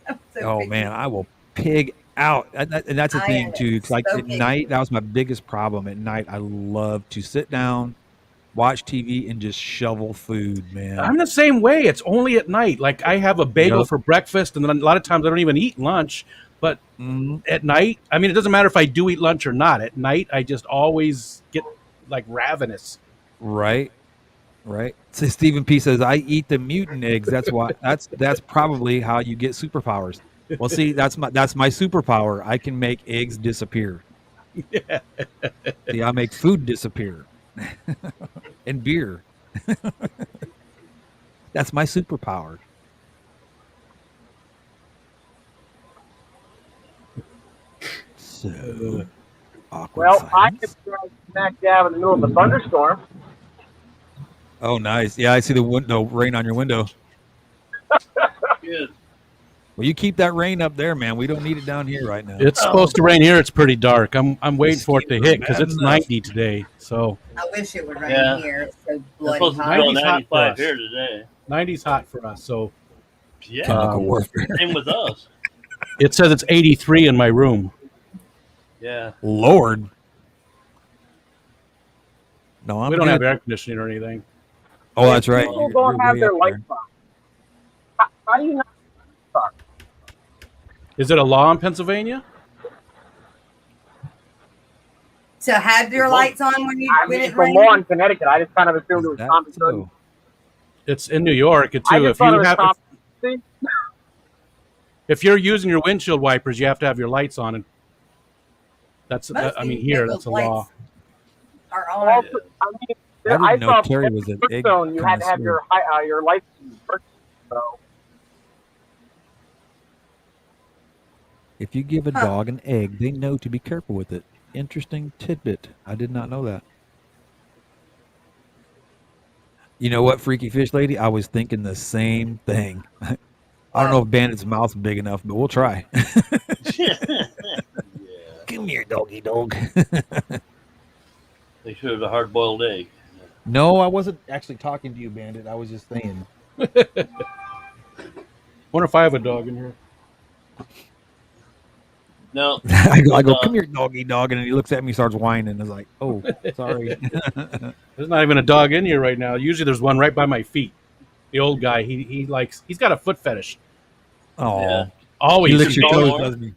I'm so Oh picky. man, I will pig out. And that's the I thing am too. 'Cause, like so at picky. night, that was my biggest problem. At night, I love to sit down, watch TV, and just shovel food, man. I'm the same way. It's only at night. Like I have a bagel Yep. for breakfast, and then a lot of times I don't even eat lunch. But Mhm. at night, I mean, it doesn't matter if I do eat lunch or not. At night, I just always get like ravenous. Right. So Stephen P says, "I eat the mutant eggs. That's why. That's probably how you get superpowers." Well, see, that's my superpower. I can make eggs disappear. See, I make food disappear, and beer. That's my superpower. So, awkward Well, I silence. just smack dab in the middle of a thunderstorm. Oh, nice. Yeah, I see the window rain on your window. Good. Well, you keep that rain up there, man. We don't need it down here right now. It's supposed to rain here. It's pretty dark. I'm waiting for it to Mosquitoes hit because bad it's enough. 90 today. So I wish it would rain Yeah. here. It's so It's bloody supposed to hot. be 90's hot for 95 us. here today. 90's hot for us. So Yeah. Chemical warfare. Same with us. it says it's 83 in my room. Yeah. Lord. No, I'm We don't good. have air conditioning or anything. Oh, that's right. People You're don't have way their up lights there. on. How do you not? Is it a law in Pennsylvania? To have your lights on when I mean, it it's a law rains. in Connecticut. I just kind of assumed it Is was that common so? sense. It's in New York I too. just If thought it you was have, common sense. if you're using your windshield wipers, you have to have your lights on. And that's Most I mean of here those that's a law. lights are Well, on. I mean, didn't know saw Terry was an egg Stone. You had to have connoisseur. your license first. So If you give a dog an egg, they know to be careful with it. Interesting tidbit. I did not know that. You know what, Freaky Fish Lady? I was thinking the same thing. I don't know if Bandit's mouth's big enough, but we'll try. Yeah. Come here, doggy dog. Make sure it's a hard-boiled egg. No, I wasn't actually talking to you, Bandit. I was just saying. Wonder if I have a dog in here. No. I go, come here, doggy dog, and then he looks at me, starts whining, and is like, "Oh, sorry." There's not even a dog in here right now. Usually, there's one right by my feet. The old guy, he's got a foot fetish. Oh, Yeah. Always. he licks your He's- toes, doesn't he?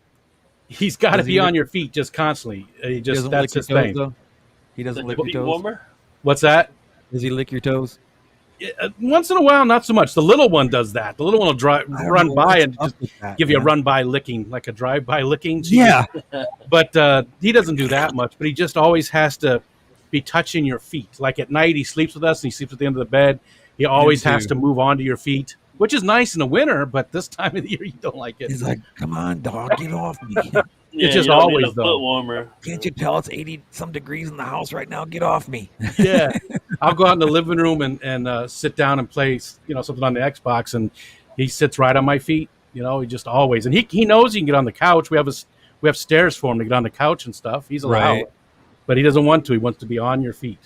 He's got to Does he be lick- on your feet just constantly. He doesn't That's lick his your toes, thing. though. He doesn't The lick your feet toes. warmer? What's that? Does he lick your toes? Once in a while, not so much. The little one does that. The little one will run by and just give you a run-by licking, like a drive-by licking. Yeah. But he doesn't do that much. But he just always has to be touching your feet. Like at night, he sleeps with us, and he sleeps at the end of the bed. He always has to move onto your feet, which is nice in the winter, but this time of the year, you don't like it. He's like, "Come on, dog, get off me." Yeah, just you don't always, need a though. foot warmer. Can't you tell it's 80-some degrees in the house right now? Get off me. Yeah, I'll go out in the living room and sit down and play, something on the Xbox, and he sits right on my feet. He just always, and he knows he can get on the couch. We have stairs for him to get on the couch and stuff. He's allowed, Right. but he doesn't want to. He wants to be on your feet.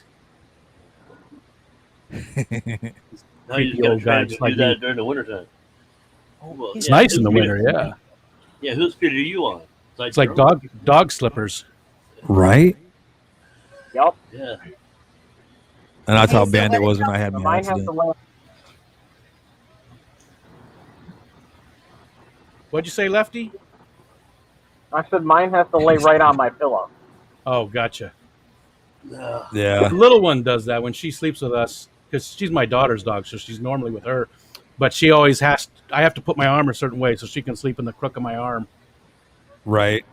Now Creepy you just got old to guy, try to just do like that me. during the wintertime. Oh, well, It's yeah, nice in whose the feet winter, are- yeah. Yeah, whose feet are you on? It's like your own? dog slippers. Right? yep. Yeah. And that's how So Bandit what was when I had my Mine has to accident. lay. What'd you say, Lefty? I said mine has to lay right on my pillow. Oh, gotcha. No. Yeah. The little one does that when she sleeps with us because she's my daughter's dog, so she's normally with her. But she always I have to put my arm a certain way so she can sleep in the crook of my arm. Right.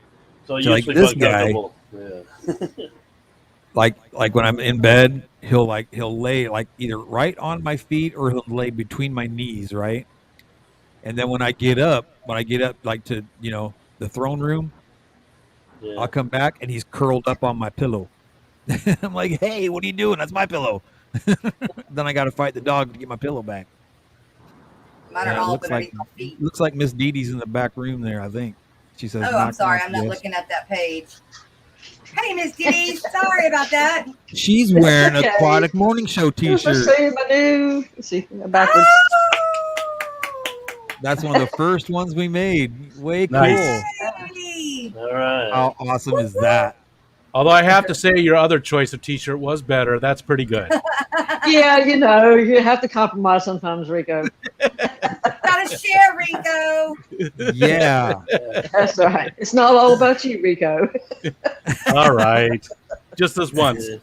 So So you like sleep this guy- uncomfortable. Yeah. Like when I'm in bed, he'll lay like either right on my feet or he'll lay between my knees, right? And then when I get up like to, the throne room, Yeah. I'll come back and he's curled up on my pillow. I'm like, "Hey, what are you doing? That's my pillow." Then I got to fight the dog to get my pillow back. Mine are Yeah, all looks underneath like- my feet. Looks like Miss Dee Dee's in the back room there, I think. She says, Oh, I'm "Knock, sorry. knock, I'm not yes." looking at that page. Hey, Miss Diddy. Sorry about that. She's wearing Okay. Aquatic Morning Show Let's t-shirt. see my new. Let's see backwards. That's one of the first ones we made. Way cool. Nice. Hey. All right. How awesome is that? Although I have to say your other choice of T-shirt was better. That's pretty good. Yeah, you have to compromise sometimes, Rico. Gotta share, Rico. Yeah. That's right. It's not all about you, Rico. All right, just this once. Yeah.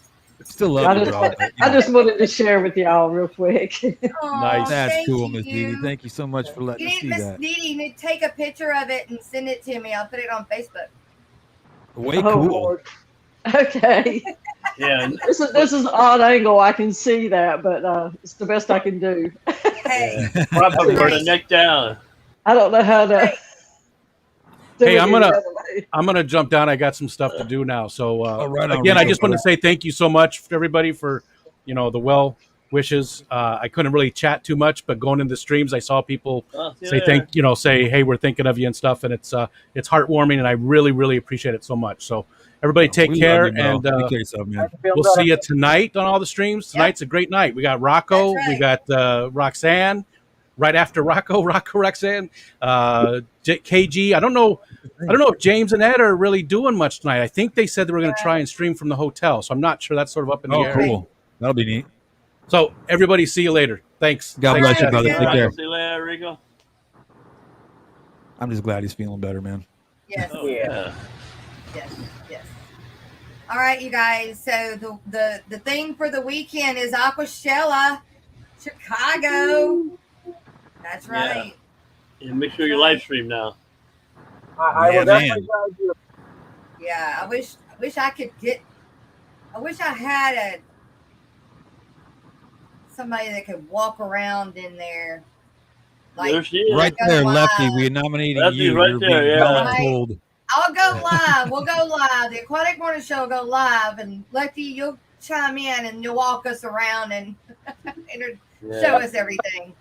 Still I love you, just, bro. but, I just wanted to share with y'all real quick. Aw, Nice. That's thank cool, Miss Dee you. Dee. Thank you so much for letting You me need see Miss that. Dee Dee. You need to take a picture of it and send it to me. I'll put it on Facebook. Way Oh, cool. Lord. Okay. Yeah. and- This is an odd angle. I can see that, but it's the best I can do. Hey, yeah. Probably from the neck down. I don't know how to. do Hey, it I'm any gonna- other way. I'm gonna jump down. I got some stuff to do now. So right on, again, I Rico, just want to brother. say thank you so much to everybody for the well wishes. I couldn't really chat too much, but going into the streams, I saw people Oh, see say there. say hey, we're thinking of you and stuff, and it's heartwarming, and I really really appreciate it so much. So everybody take We love care, you, bro. and Take care of yourself, man. we'll see you tonight on all the streams. Tonight's a great night. We got Rocko, That's we got Roxanne. Right after Rocko, Roxanne, KG. I don't know if James and Ed are really doing much tonight. I think they said they were going to try and stream from the hotel, so I'm not sure. That's sort of up in the Oh, air. cool. That'll be neat. So everybody, see you later. Thanks. God Thanks, bless you, Jess. brother. Yeah. Take care. See you later, Rico. I'm just glad he's feeling better, man. yes, Oh, yeah. yes. All right, you guys. So the thing for the weekend is Aquashella, Chicago. That's right. And make sure you live stream now. I Yeah, will definitely man. try to do it. Yeah, I wish I could get. I wish I had somebody that could walk around in there. There she is. Right go there, live. Lefty. We're nominating Lefty's you. right You're there, being yeah. voluntold. I'll go live. We'll go live. The Aquatic Morning Show will go live, and Lefty, you'll chime in and you'll walk us around and show us everything.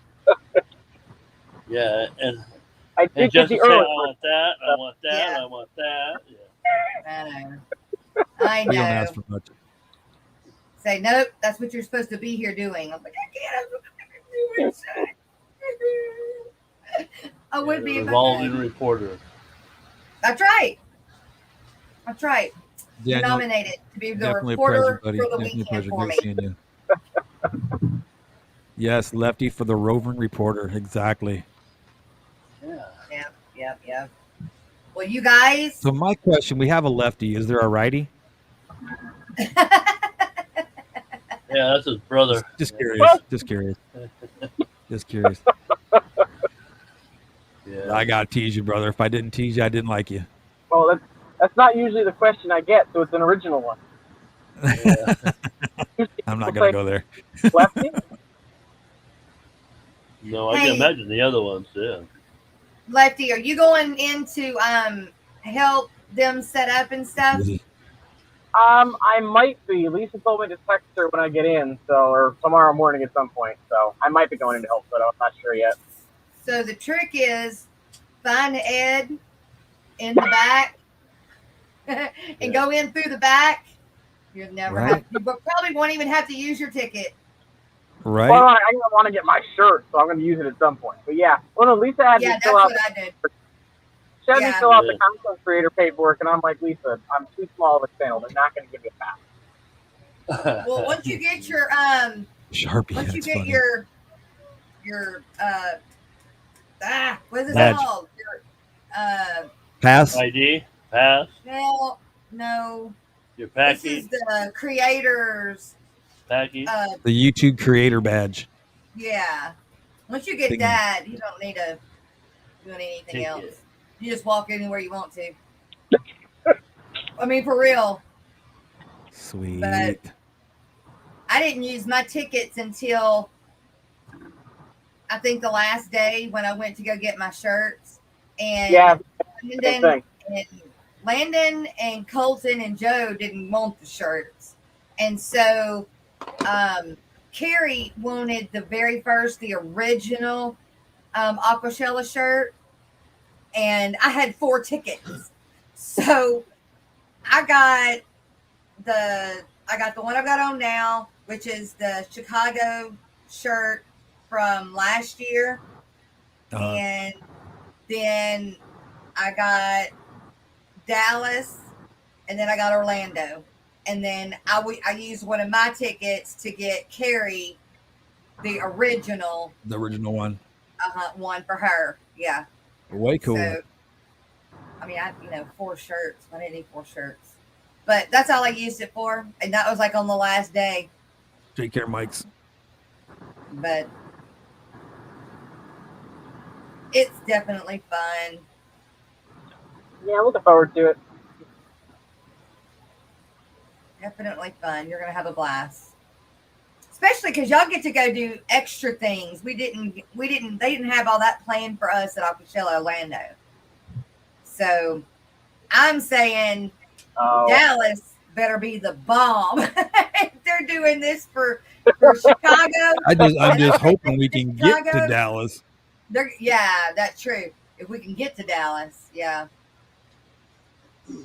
Yeah, and I did just get to the say, I early. want that, I want that, Yeah. I want that. Yeah. I know. I We don't ask know. for much. Say, nope, that's what you're supposed to be here doing. I'm like, I can't. I would be. The if I revolving could. reporter. That's right. That's right. You're Daniel, nominated to be the definitely a reporter pleasure, buddy. for the Definitely a weekend pleasure. for Great me. seeing you. Yes, Lefty for the roving reporter. Exactly. Yeah. Yep. Well, you guys. So my question: we have a lefty. Is there a righty? Yeah, that's his brother. Just curious. Just curious. Just curious. Yeah. I gotta tease you, brother. If I didn't tease you, I didn't like you. Well, that's not usually the question I get, so it's an original one. Yeah. I'm not gonna go there. Lefty? No, I Hey. can imagine the other ones. Yeah. Lefty, are you going in to help them set up and stuff? I might be. Lisa told me to text her when I get in, or tomorrow morning at some point. So I might be going in to help, but I'm not sure yet. So the trick is find Ed in the back and go in through the back. You'll never have. You probably won't even have to use your ticket. Right. Well, I want to get my shirt, so I'm going to use it at some point. But yeah, well, no, Lisa had me fill out. That's what I did. She had me fill out the content creator paperwork, and I'm like, Lisa, I'm too small of a channel. They're not going to give me a pass. Well, once you get your Sharpie, once you that's get funny. your what is it Badge. called? Your Pass. ID, pass, no. your This package, is the creators. package. The YouTube creator badge. Yeah. Once you get Thing. that, you don't need to do anything Ticket. else. You just walk anywhere you want to. I mean, for real. Sweet. But I didn't use my tickets until I think the last day when I went to go get my shirts. And Landon and Colton and Joe didn't want the shirts. And so Carrie wanted the original Aquashella shirt. And I had 4 tickets. So I got the one I've got on now, which is the Chicago shirt from last year. And then I got Dallas, and then I got Orlando. And then I used one of my tickets to get Carrie the original one. One for her. Yeah. Way cool. So, I mean, 4 shirts. I didn't need 4 shirts. But that's all I used it for. And that was like on the last day. Take care, Mike's. But it's definitely fun. Yeah, looking forward to it. Definitely fun. You're going to have a blast. Especially because y'all get to go do extra things. They didn't have all that planned for us at Aquashella Orlando. So I'm saying Dallas better be the bomb. They're doing this for Chicago. I'm just hoping we can get to Dallas. Yeah, that's true. If we can get to Dallas, yeah.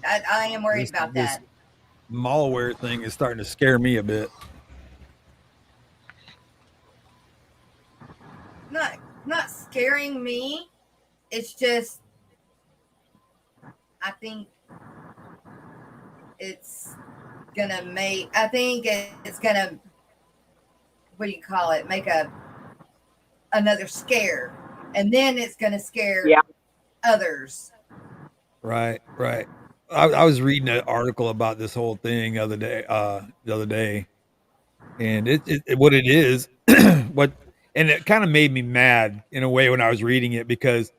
I am worried about that. Malware thing is starting to scare me a bit. Not scaring me. It's just I think it's gonna make what do you call it? Make another scare. And then it's gonna scare others. Right. I was reading an article about this whole thing the other day, and what it is, and it kind of made me mad in a way when I was reading it, because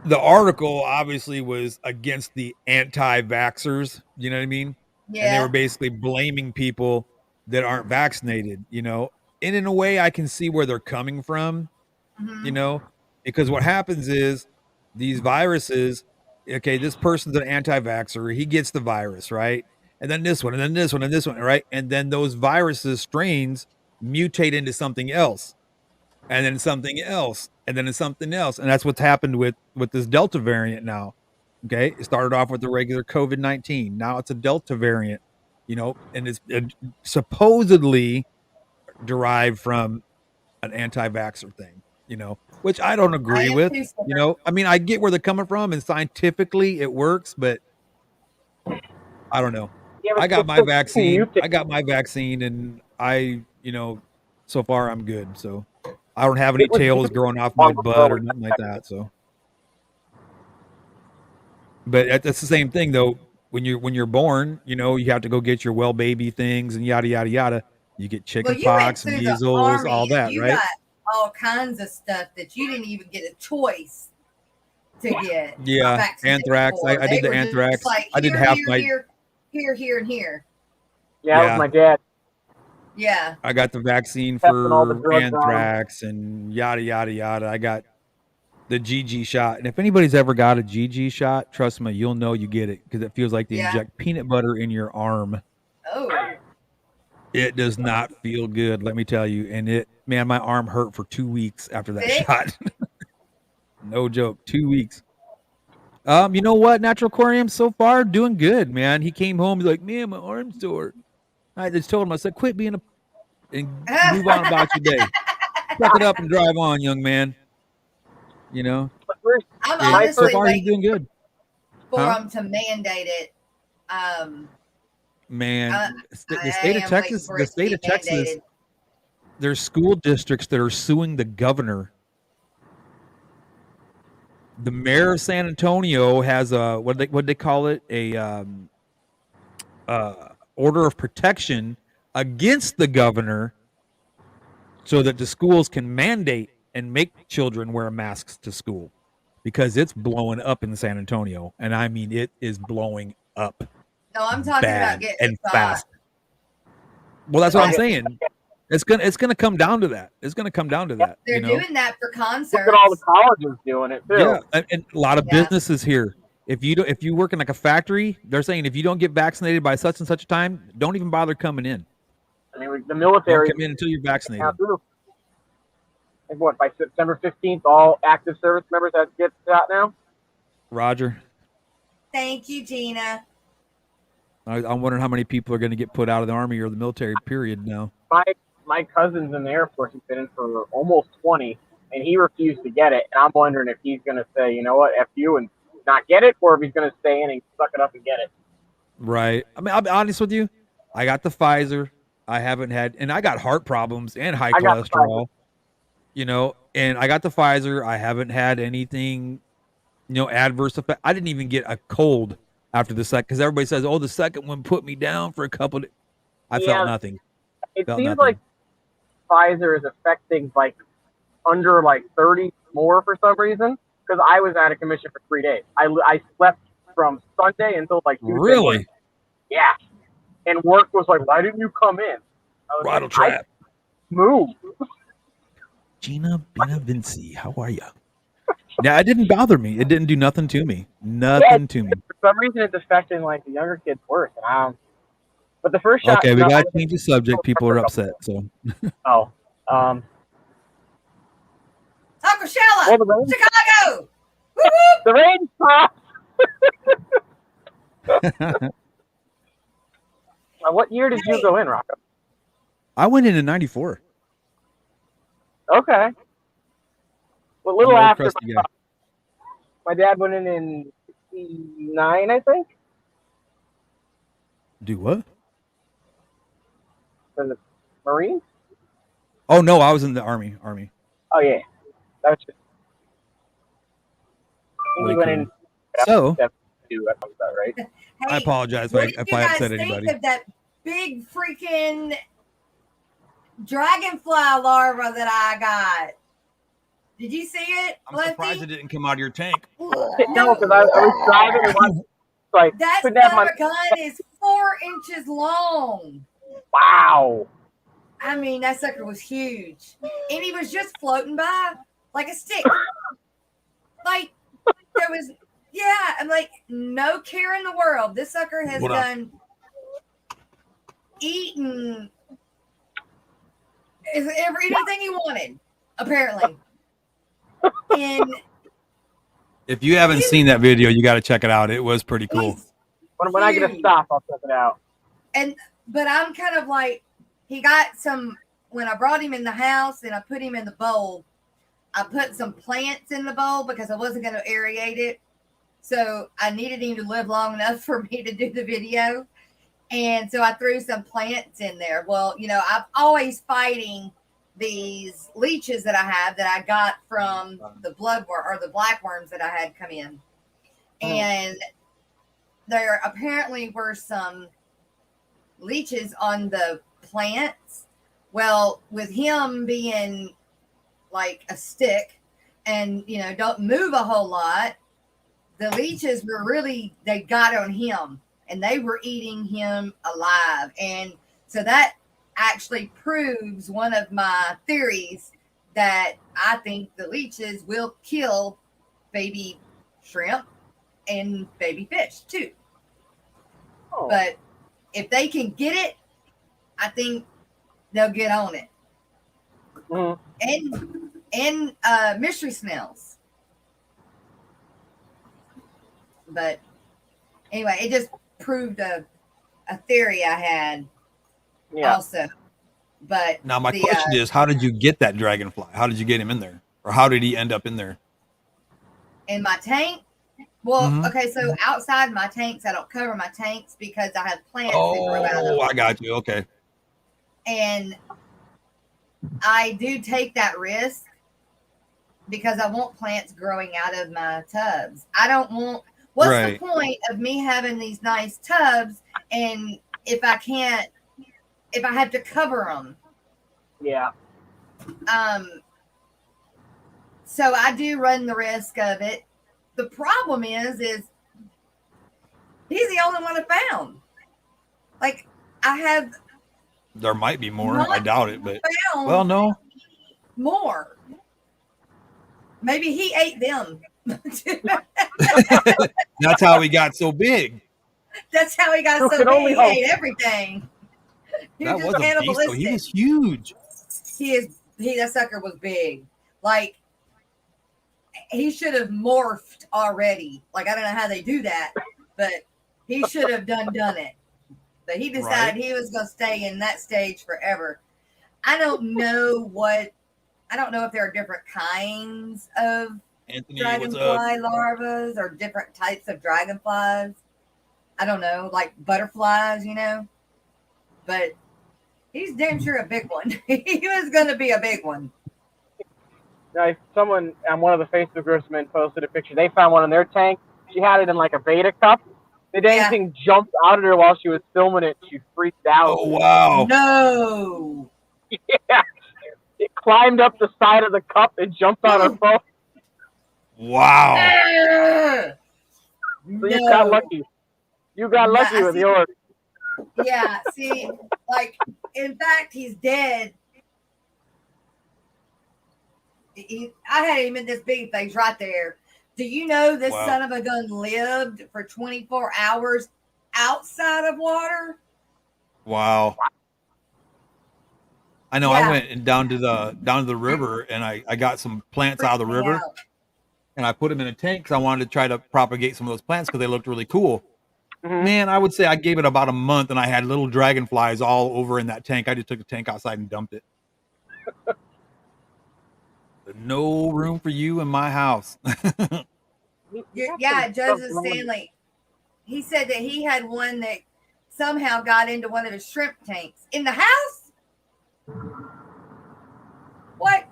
the article obviously was against the anti-vaxxers, you know what I mean? Yeah. And they were basically blaming people that aren't vaccinated, and in a way, I can see where they're coming from. Mhm. You know, because what happens is these viruses. Okay, this person's an anti-vaxxer. He gets the virus, right? And then this one, and then this one, and this one, right? And then those viruses strains mutate into something else, and then something else, and then something else, and that's what's happened with this Delta variant now. Okay, it started off with the regular COVID-19. Now it's a Delta variant, you know, and it's supposedly derived from an anti-vaxxer thing, you know, which I don't I agree am with. too, Silver. You know, I mean, I get where they're coming from, and scientifically it works, but I don't know. Yeah, but I got it's my still vaccine. mutate. I got my vaccine, and you know, so far I'm good. So I don't have any It was tails muted growing off my long before butt or we nothing like that. So, but that's the same thing though. When you're born, you know, you have to go get your well baby things and yada yada yada. You get Well, chicken you went pox, through the measles, all army and that, you right? got all kinds of stuff that you didn't even get a choice to get Yeah, vaccinated anthrax. for. I They did the were just anthrax. like I did here, half here, my. here, here, here, and here. Yeah, that was Yeah, my dad Yeah. I got the vaccine testing all the for drugs on him. anthrax and yada yada yada. I got the GG shot, and if anybody's ever got a GG shot, trust me, you'll know you get it because it feels like they Yeah. inject peanut butter in your arm. Oh. It does not feel good, let me tell you. And man, my arm hurt for 2 weeks after that See? shot. No joke, 2 weeks. You know what? Natural Aquarium so far doing good, man. He came home, he's like, man, my arm's sore. I just told him, I said, quit being and move on about your day. Suck it up and drive on, young man. You know, But first, I'm and so honestly far he's waiting doing good. for Huh? them to mandate it. Man, the I state of am waiting Texas, for the it to state be of Texas, mandated. there's school districts that are suing the governor. The mayor of San Antonio has a what they call it, a order of protection against the governor so that the schools can mandate and make children wear masks to school because it's blowing up in San Antonio, and I mean it is blowing up No, I'm talking about bad getting and a shot. fast. Well, that's what I'm That's- saying. It's gonna come down to that. It's gonna come down to that. They're You know? doing that for concerts. look at all the colleges doing it too. Yeah, and a lot of Yeah. businesses here. If you work in like a factory, they're saying if you don't get vaccinated by such and such a time, don't even bother coming in. I mean, the Don't military come in until you're vaccinated. now too. And what, by September 15th, all active service members have to get shot now? Roger. Thank you, Gina. I'm wondering how many people are going to get put out of the army or the military. Period. Now. My cousin's in the Air Force. He's been in for almost 20, and he refused to get it. And I'm wondering if he's going to say, you know what, F you, and not get it, or if he's going to stay in and suck it up and get it. Right. I mean, I'll be honest with you. I got the Pfizer. I haven't had, and I got heart problems and high I got the cholesterol. You know, and I got the Pfizer. I haven't had anything, adverse effect. I didn't even get a cold after the second because everybody says, "Oh, the second one put me down for a couple." I felt nothing. It Felt seems nothing. like Pfizer is affecting like under like 30 more for some reason. Because I was out of commission for 3 days. I slept from Sunday until like Tuesday. Really? Morning. Yeah. And work was like, why didn't you come in? I was Bridal like, trap. Move. Gina Benavinci, how are you? Yeah, it didn't bother me. It didn't do nothing to me. Nothing to me. For some reason, it's affecting like the younger kids worse. And but the first shot. Okay, we got to change the subject. People are upset. So. Oh. Taco Shella, Well, the rain, Chicago. the rain stopped. What year did you go in, Rocko? I went in 94. Okay. Well, a little I'm an old after crusty guy. my dad went in 69, I think. Do what? For the Marines? Oh no, I was in the Army. Oh yeah. That was just I think Way he went cool. in So, 72, that sounds about right. I apologize What if did you I guys upset think anybody. of that big freaking dragonfly larva that I got? Did you see it? I'm surprised it didn't come out of your tank. No, because I was driving and watching, like That couldn't have son my of a gun is 4 inches long. wow. I mean, that sucker was huge. And he was just floating by like a stick. Like, there was, yeah, I'm like, no care in the world. This sucker has eaten anything he wanted, apparently. And if you haven't seen that video, you got to check it out. It was pretty cool. When I get a stop, I'll check it out. But I'm kind of like, he got some, when I brought him in the house and I put him in the bowl, I put some plants in the bowl because I wasn't going to aerate it. So I needed him to live long enough for me to do the video. And so I threw some plants in there. Well, you know, I'm always fighting these leeches that I have that I got from the bloodworm or the black worms that I had come in. And there apparently were some leeches on the plants. Well, with him being like a stick and, you know, don't move a whole lot, the leeches were really, they got on him and they were eating him alive. And so that actually proves one of my theories that I think the leeches will kill baby shrimp and baby fish too. But if they can get it, I think they'll get on it. And mystery snails. But anyway, it just proved a theory I had also. But now my question is, how did you get that dragonfly? How did you get him in there? Or how did he end up in there? In my tank? Well, okay, so outside my tanks, I don't cover my tanks because I have plants that grow out of them. I got you. Okay. And I do take that risk because I want plants growing out of my tubs. I don't want, what's the point of me having these nice tubs and if I have to cover them? Yeah. So I do run the risk of it. The problem is he's the only one I found. Like, I have. There might be more. I doubt it, but well, no. More. Maybe he ate them. That's how he got so big. That's how he got so big. He ate everything. That was a beast, though. He was huge. That sucker was big. Like, he should have morphed already. Like, I don't know how they do that, but he should have done it. But he decided he was going to stay in that stage forever. I don't know if there are different kinds of dragonfly larvas or different types of dragonflies. I don't know, like butterflies, you know. But he's damn sure a big one. He was going to be a big one. Now, someone on one of the Facebook groups posted a picture. They found one in their tank. She had it in like a Veda cup. The dang thing jumped out at her while she was filming it. She freaked out. Oh, wow. No. Yeah. It climbed up the side of the cup and jumped on her phone. Wow. So you got lucky. You got lucky with yours. Yeah, see, like, in fact, he's dead. I had him in this big face right there. Do you know this son of a gun lived for 24 hours outside of water? Wow. I know. I went down to the river and I got some plants out of the river and I put them in a tank because I wanted to try to propagate some of those plants because they looked really cool. Man, I would say I gave it about a month and I had little dragonflies all over in that tank. I just took the tank outside and dumped it. No room for you in my house. Yeah, Joseph Stanley. He said that he had one that somehow got into one of his shrimp tanks in the house. What?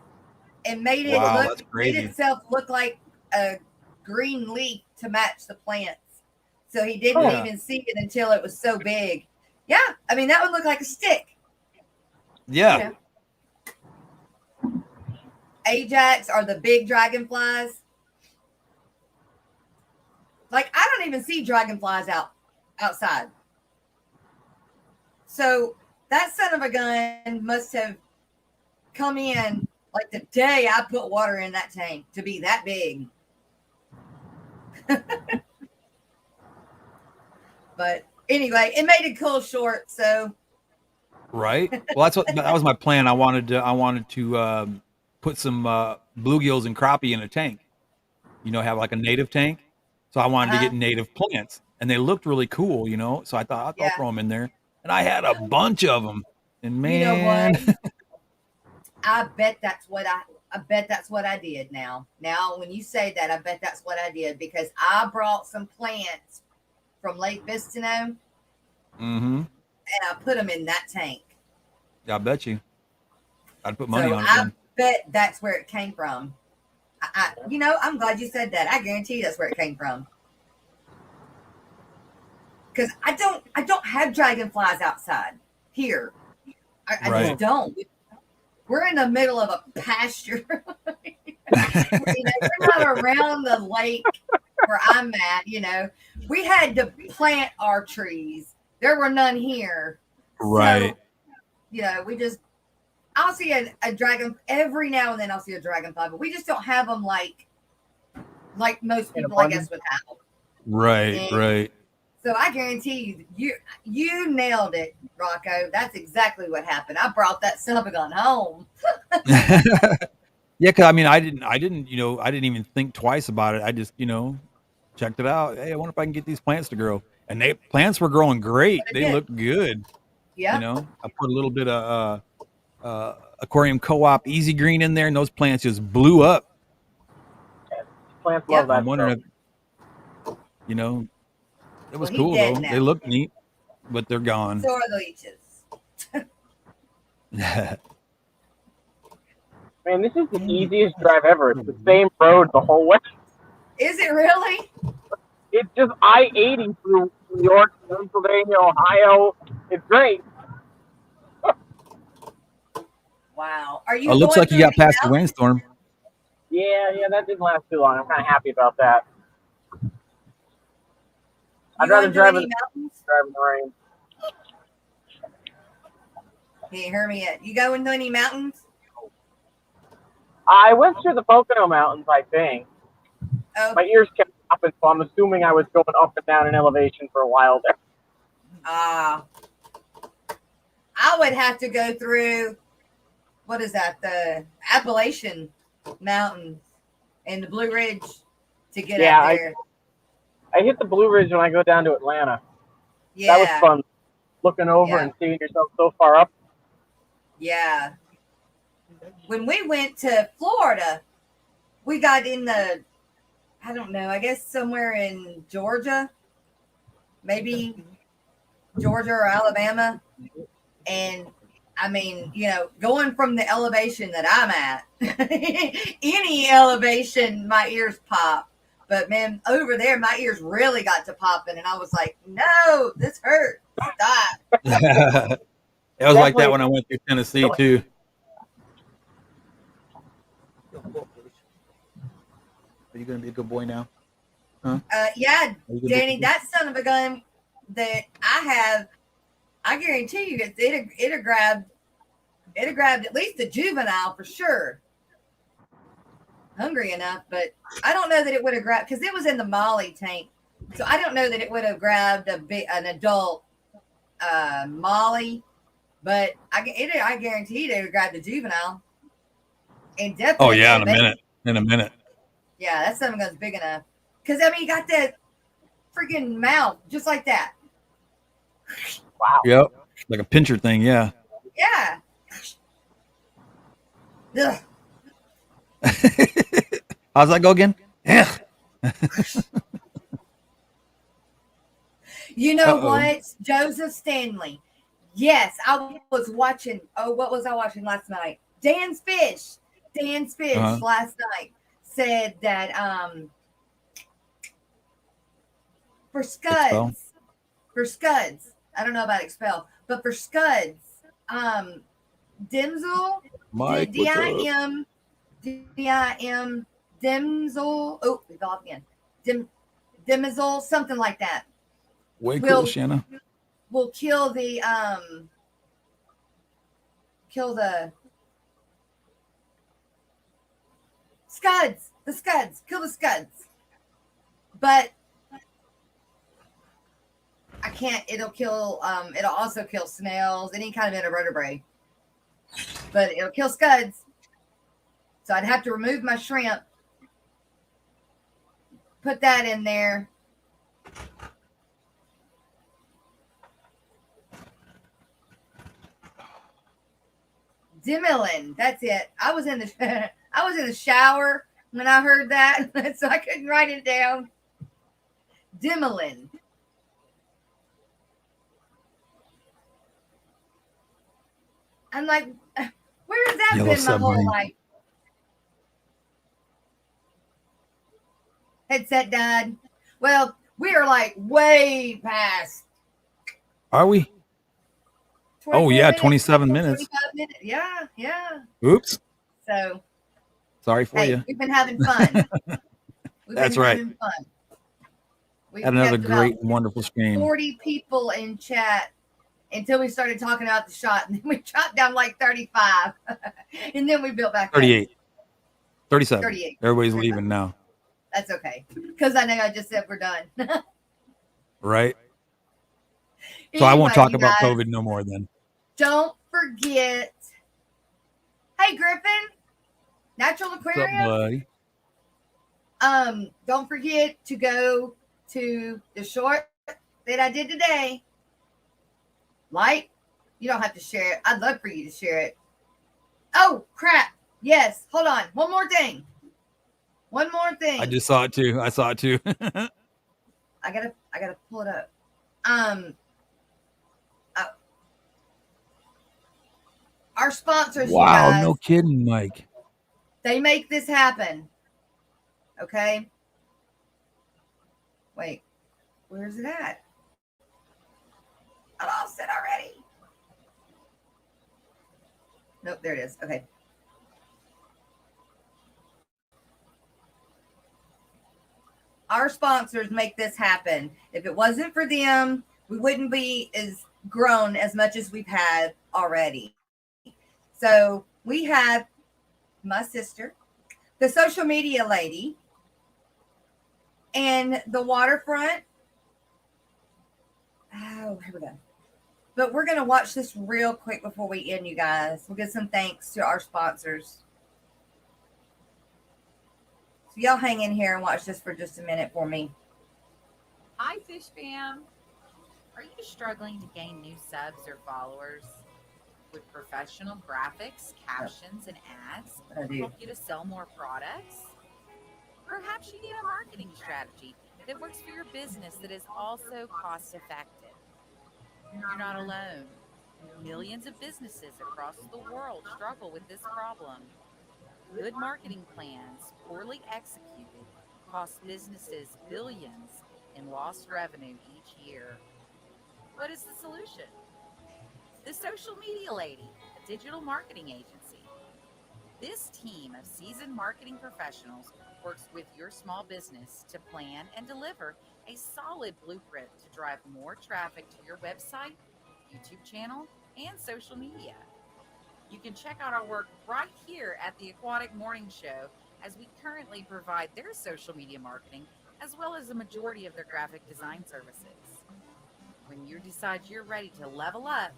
And made itself look like a green leaf to match the plants. So he didn't even see it until it was so big. Yeah, I mean that would look like a stick. Yeah. You know? Ajax are the big dragonflies. Like, I don't even see dragonflies outside. So that son of a gun must have come in like the day I put water in that tank to be that big. But anyway, it made a cool short. So Right. Well, that was my plan. I wanted to put some bluegills and crappie in a tank. Have like a native tank. So I wanted to get native plants, and they looked really cool. So I thought I'll throw them in there, and I had a bunch of them. And man, you know what? I bet that's what I did. Now when you say that, I bet that's what I did, because I brought some plants from Lake Vistino, and I put them in that tank. I bet you. I'd put money on it. I bet that's where it came from. I'm glad you said that. I guarantee that's where it came from. Because I don't have dragonflies outside here. I just don't. We're in the middle of a pasture. We're not around the lake where I'm at. We had to plant our trees. There were none here. Right. So, I'll see a dragon every now and then. I'll see a dragonfly, but we just don't have them like most people, I guess, would have them. Right. Right. So I guarantee you nailed it, Rocko. That's exactly what happened. I brought that son of a gun home. Yeah, because I didn't even think twice about it. I just, checked it out. Hey, I wonder if I can get these plants to grow. And plants were growing great. They looked good. Yeah. I put a little bit of Aquarium Co-op Easy Green in there, and those plants just blew up. Plants love that. I'm wondering if, it was cool though. Now. They look neat, but they're gone. So are the leeches. Man, this is the easiest drive ever. It's the same road the whole way. Is it really? It's just I-80 through New York, Pennsylvania, Ohio. It's great. Wow. Are you? It looks like you got past the windstorm. Yeah, that didn't last too long. I'm kind of happy about that. I'd rather drive in the rain. Can you hear me yet? You go into any mountains? I went through the Pocono Mountains, I think. Oh. My ears kept popping, so I'm assuming I was going up and down in elevation for a while there. I would have to go through, what is that, the Appalachian Mountains and the Blue Ridge to get up there. I hit the Blue Ridge when I go down to Atlanta. Yeah. That was fun, looking over and seeing yourself so far up. Yeah. When we went to Florida, we got in the, I don't know, I guess somewhere in Georgia, maybe Georgia or Alabama. And going from the elevation that I'm at, any elevation, my ears pop. But man, over there, my ears really got to popping. And I was like, no, this hurts. Stop. It was like that when I went through Tennessee too. Are you going to be a good boy now? Huh? Yeah, Danny, that son of a gun that I have, I guarantee you it'd have grabbed at least a juvenile for sure. Hungry enough, but I don't know that it would have grabbed, because it was in the Molly tank. So I don't know that it would have grabbed an adult Molly, but I guarantee it would have grabbed a juvenile. And definitely. Oh yeah, in a minute. Yeah, that son of a gun's big enough. Because you got that freaking mouth just like that. Wow. Yep, like a pincher thing. Yeah. Yeah. Ugh. How's that go again? Yeah. You know what? Joseph Stanley. Yes, I was watching. Oh, what was I watching last night? Dan's Fish last night said that for scuds, I don't know about expel, but for scuds, Dimsel, D-I-M, Dimsel. Oh, we got again. Dimsel, something like that. Way cool, Shanna. Will kill the kill the scuds. The scuds. Kill the scuds. But I can't. It'll kill. It'll also kill snails, any kind of invertebrate. But it'll kill scuds. So I'd have to remove my shrimp, put that in there. Dimmelin, that's it. I was in the shower when I heard that, so I couldn't write it down. Dimmelin. I'm like, where has that Yellow been my whole submarine. life? Headset died. Well, we are like way past. Are we? 24 yeah, minutes, 27 minutes. 25 minutes. Yeah. Oops. So, Sorry for hey, you. we've been having fun. That's right. Having fun. We've Had another kept great about and wonderful stream. 40 people in chat until we started talking about the shot, and then we dropped down like 35, and then we built back up. 38. 37. 38. Everybody's leaving now. That's okay, because I know I just said we're done. Right? So I won't talk you about guys, COVID no more then. Don't forget. Hey, Griffin, Natural What's up, Aquarium. buddy? Don't forget to go to the short that I did today. Like, you don't have to share it. I'd love for you to share it. Oh, crap. Yes. Hold on. One more thing. I just saw it too. I saw it too. I gotta pull it up. Our sponsors, Wow, you guys, no kidding, Mike. they make this happen. Okay. Wait, where's it at? I lost it already. Nope, there it is. Okay. Our sponsors make this happen. If it wasn't for them, we wouldn't be as grown as much as we've had already. So we have my sister, the social media lady, and the waterfront. Oh, here we go. But we're going to watch this real quick before we end, you guys. We'll give some thanks to our sponsors. So y'all hang in here and watch this for just a minute for me. Hi, Fish Fam. Are you struggling to gain new subs or followers? With professional graphics, captions, and ads I do. help you to sell more products? Perhaps you need a marketing strategy that works for your business that is also cost effective. You're not alone. Millions of businesses across the world struggle with this problem. Good marketing plans, poorly executed, cost businesses billions in lost revenue each year. What is the solution? The Social Media Lady, a digital marketing agency. This team of seasoned marketing professionals works with your small business to plan and deliver a solid blueprint to drive more traffic to your website, YouTube channel, and social media. You can check out our work right here at the Aquatic Morning Show, as we currently provide their social media marketing as well as the majority of their graphic design services. When you decide you're ready to level up,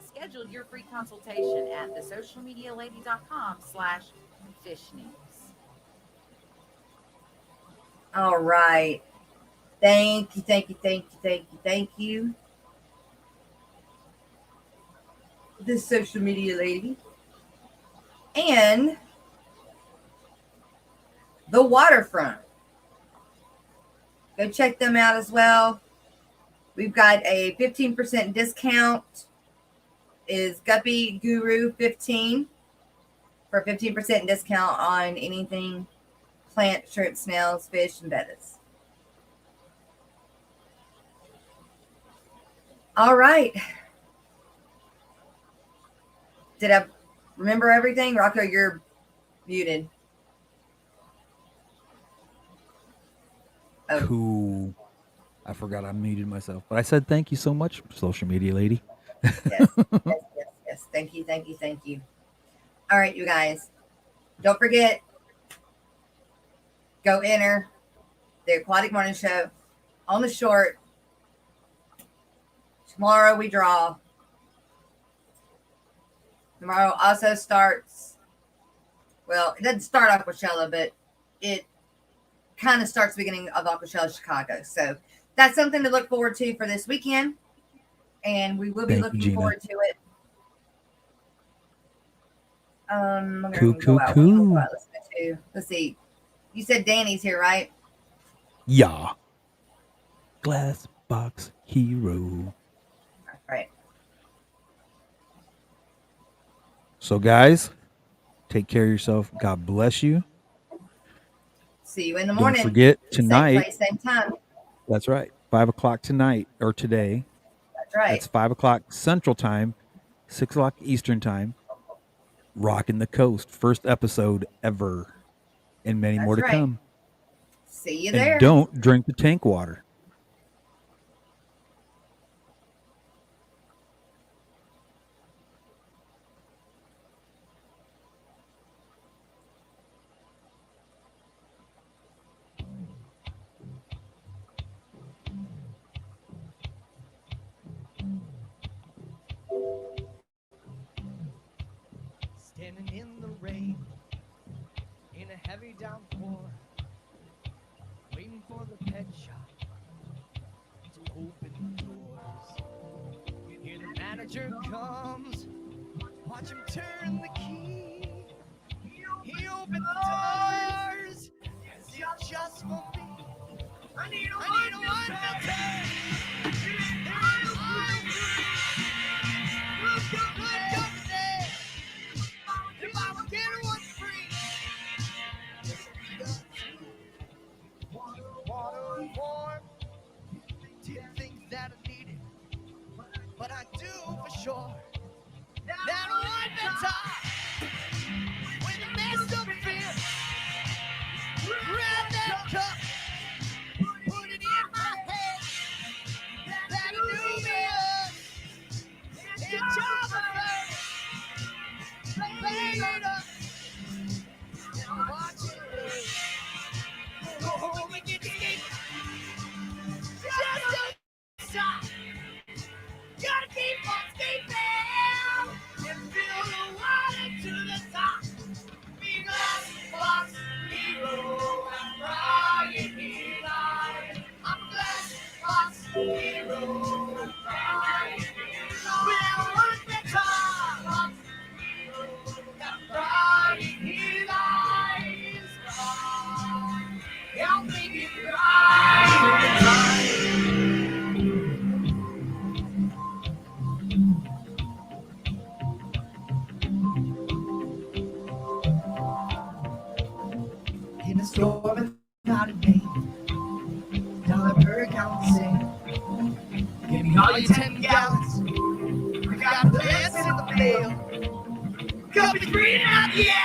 schedule your free consultation at thesocialmedialady.com/fishnews. All right. Thank you. This social media lady. And the waterfront. Go check them out as well. We've got a 15% discount. Is Guppy Guru 15 for a 15% discount on anything plant, shrimp, snails, fish, and bettas. All right. Did I remember everything? Rocko, you're muted. Oh. Cool. I forgot I muted myself, but I said thank you so much, social media lady. Yes. Yes, thank you, thank you, thank you. All right, you guys, don't forget, go enter the Aquatic Morning Show on the short. Tomorrow we draw. Tomorrow also starts, well, it doesn't start Aquashella, but it kind of starts the beginning of Aquashella Chicago. So that's something to look forward to for this weekend. And we will be looking forward to it. Let's see. You said Danny's here, right? Yeah. Glass box hero. Right. So, guys, take care of yourself. God bless you. See you in the morning. Don't forget tonight. Same place, same time. That's right. 5 o'clock tonight or today. That's right. That's 5 o'clock Central Time, 6 o'clock Eastern Time. Rocking the Coast. First episode ever. And many more to come. See you there. And don't drink the tank water. Standing in the rain, in a heavy downpour, waiting for the pet shop to open the doors. Here the manager comes, watch him turn the key. He opened the doors, is it just for me? I need a one filter. If I would get one free, water and warm, did things that I needed, but I do for sure that one time when the mess up fear, grab that cup, put it in my head, that knew me up, and job bang it up, and watch it rain. Go home and get escape. Just don't stop. Gotta keep on escaping and fill the water to the top. Be glass box hero, I'm crying here live. I'm a glass box hero, I'm crying here live. Well, one the top. Crying here lies. I'll make it in a storm without a name, dollar per count sing. Give me all your 10 gallons. We got plants in the mail. Cup is breathing out the air.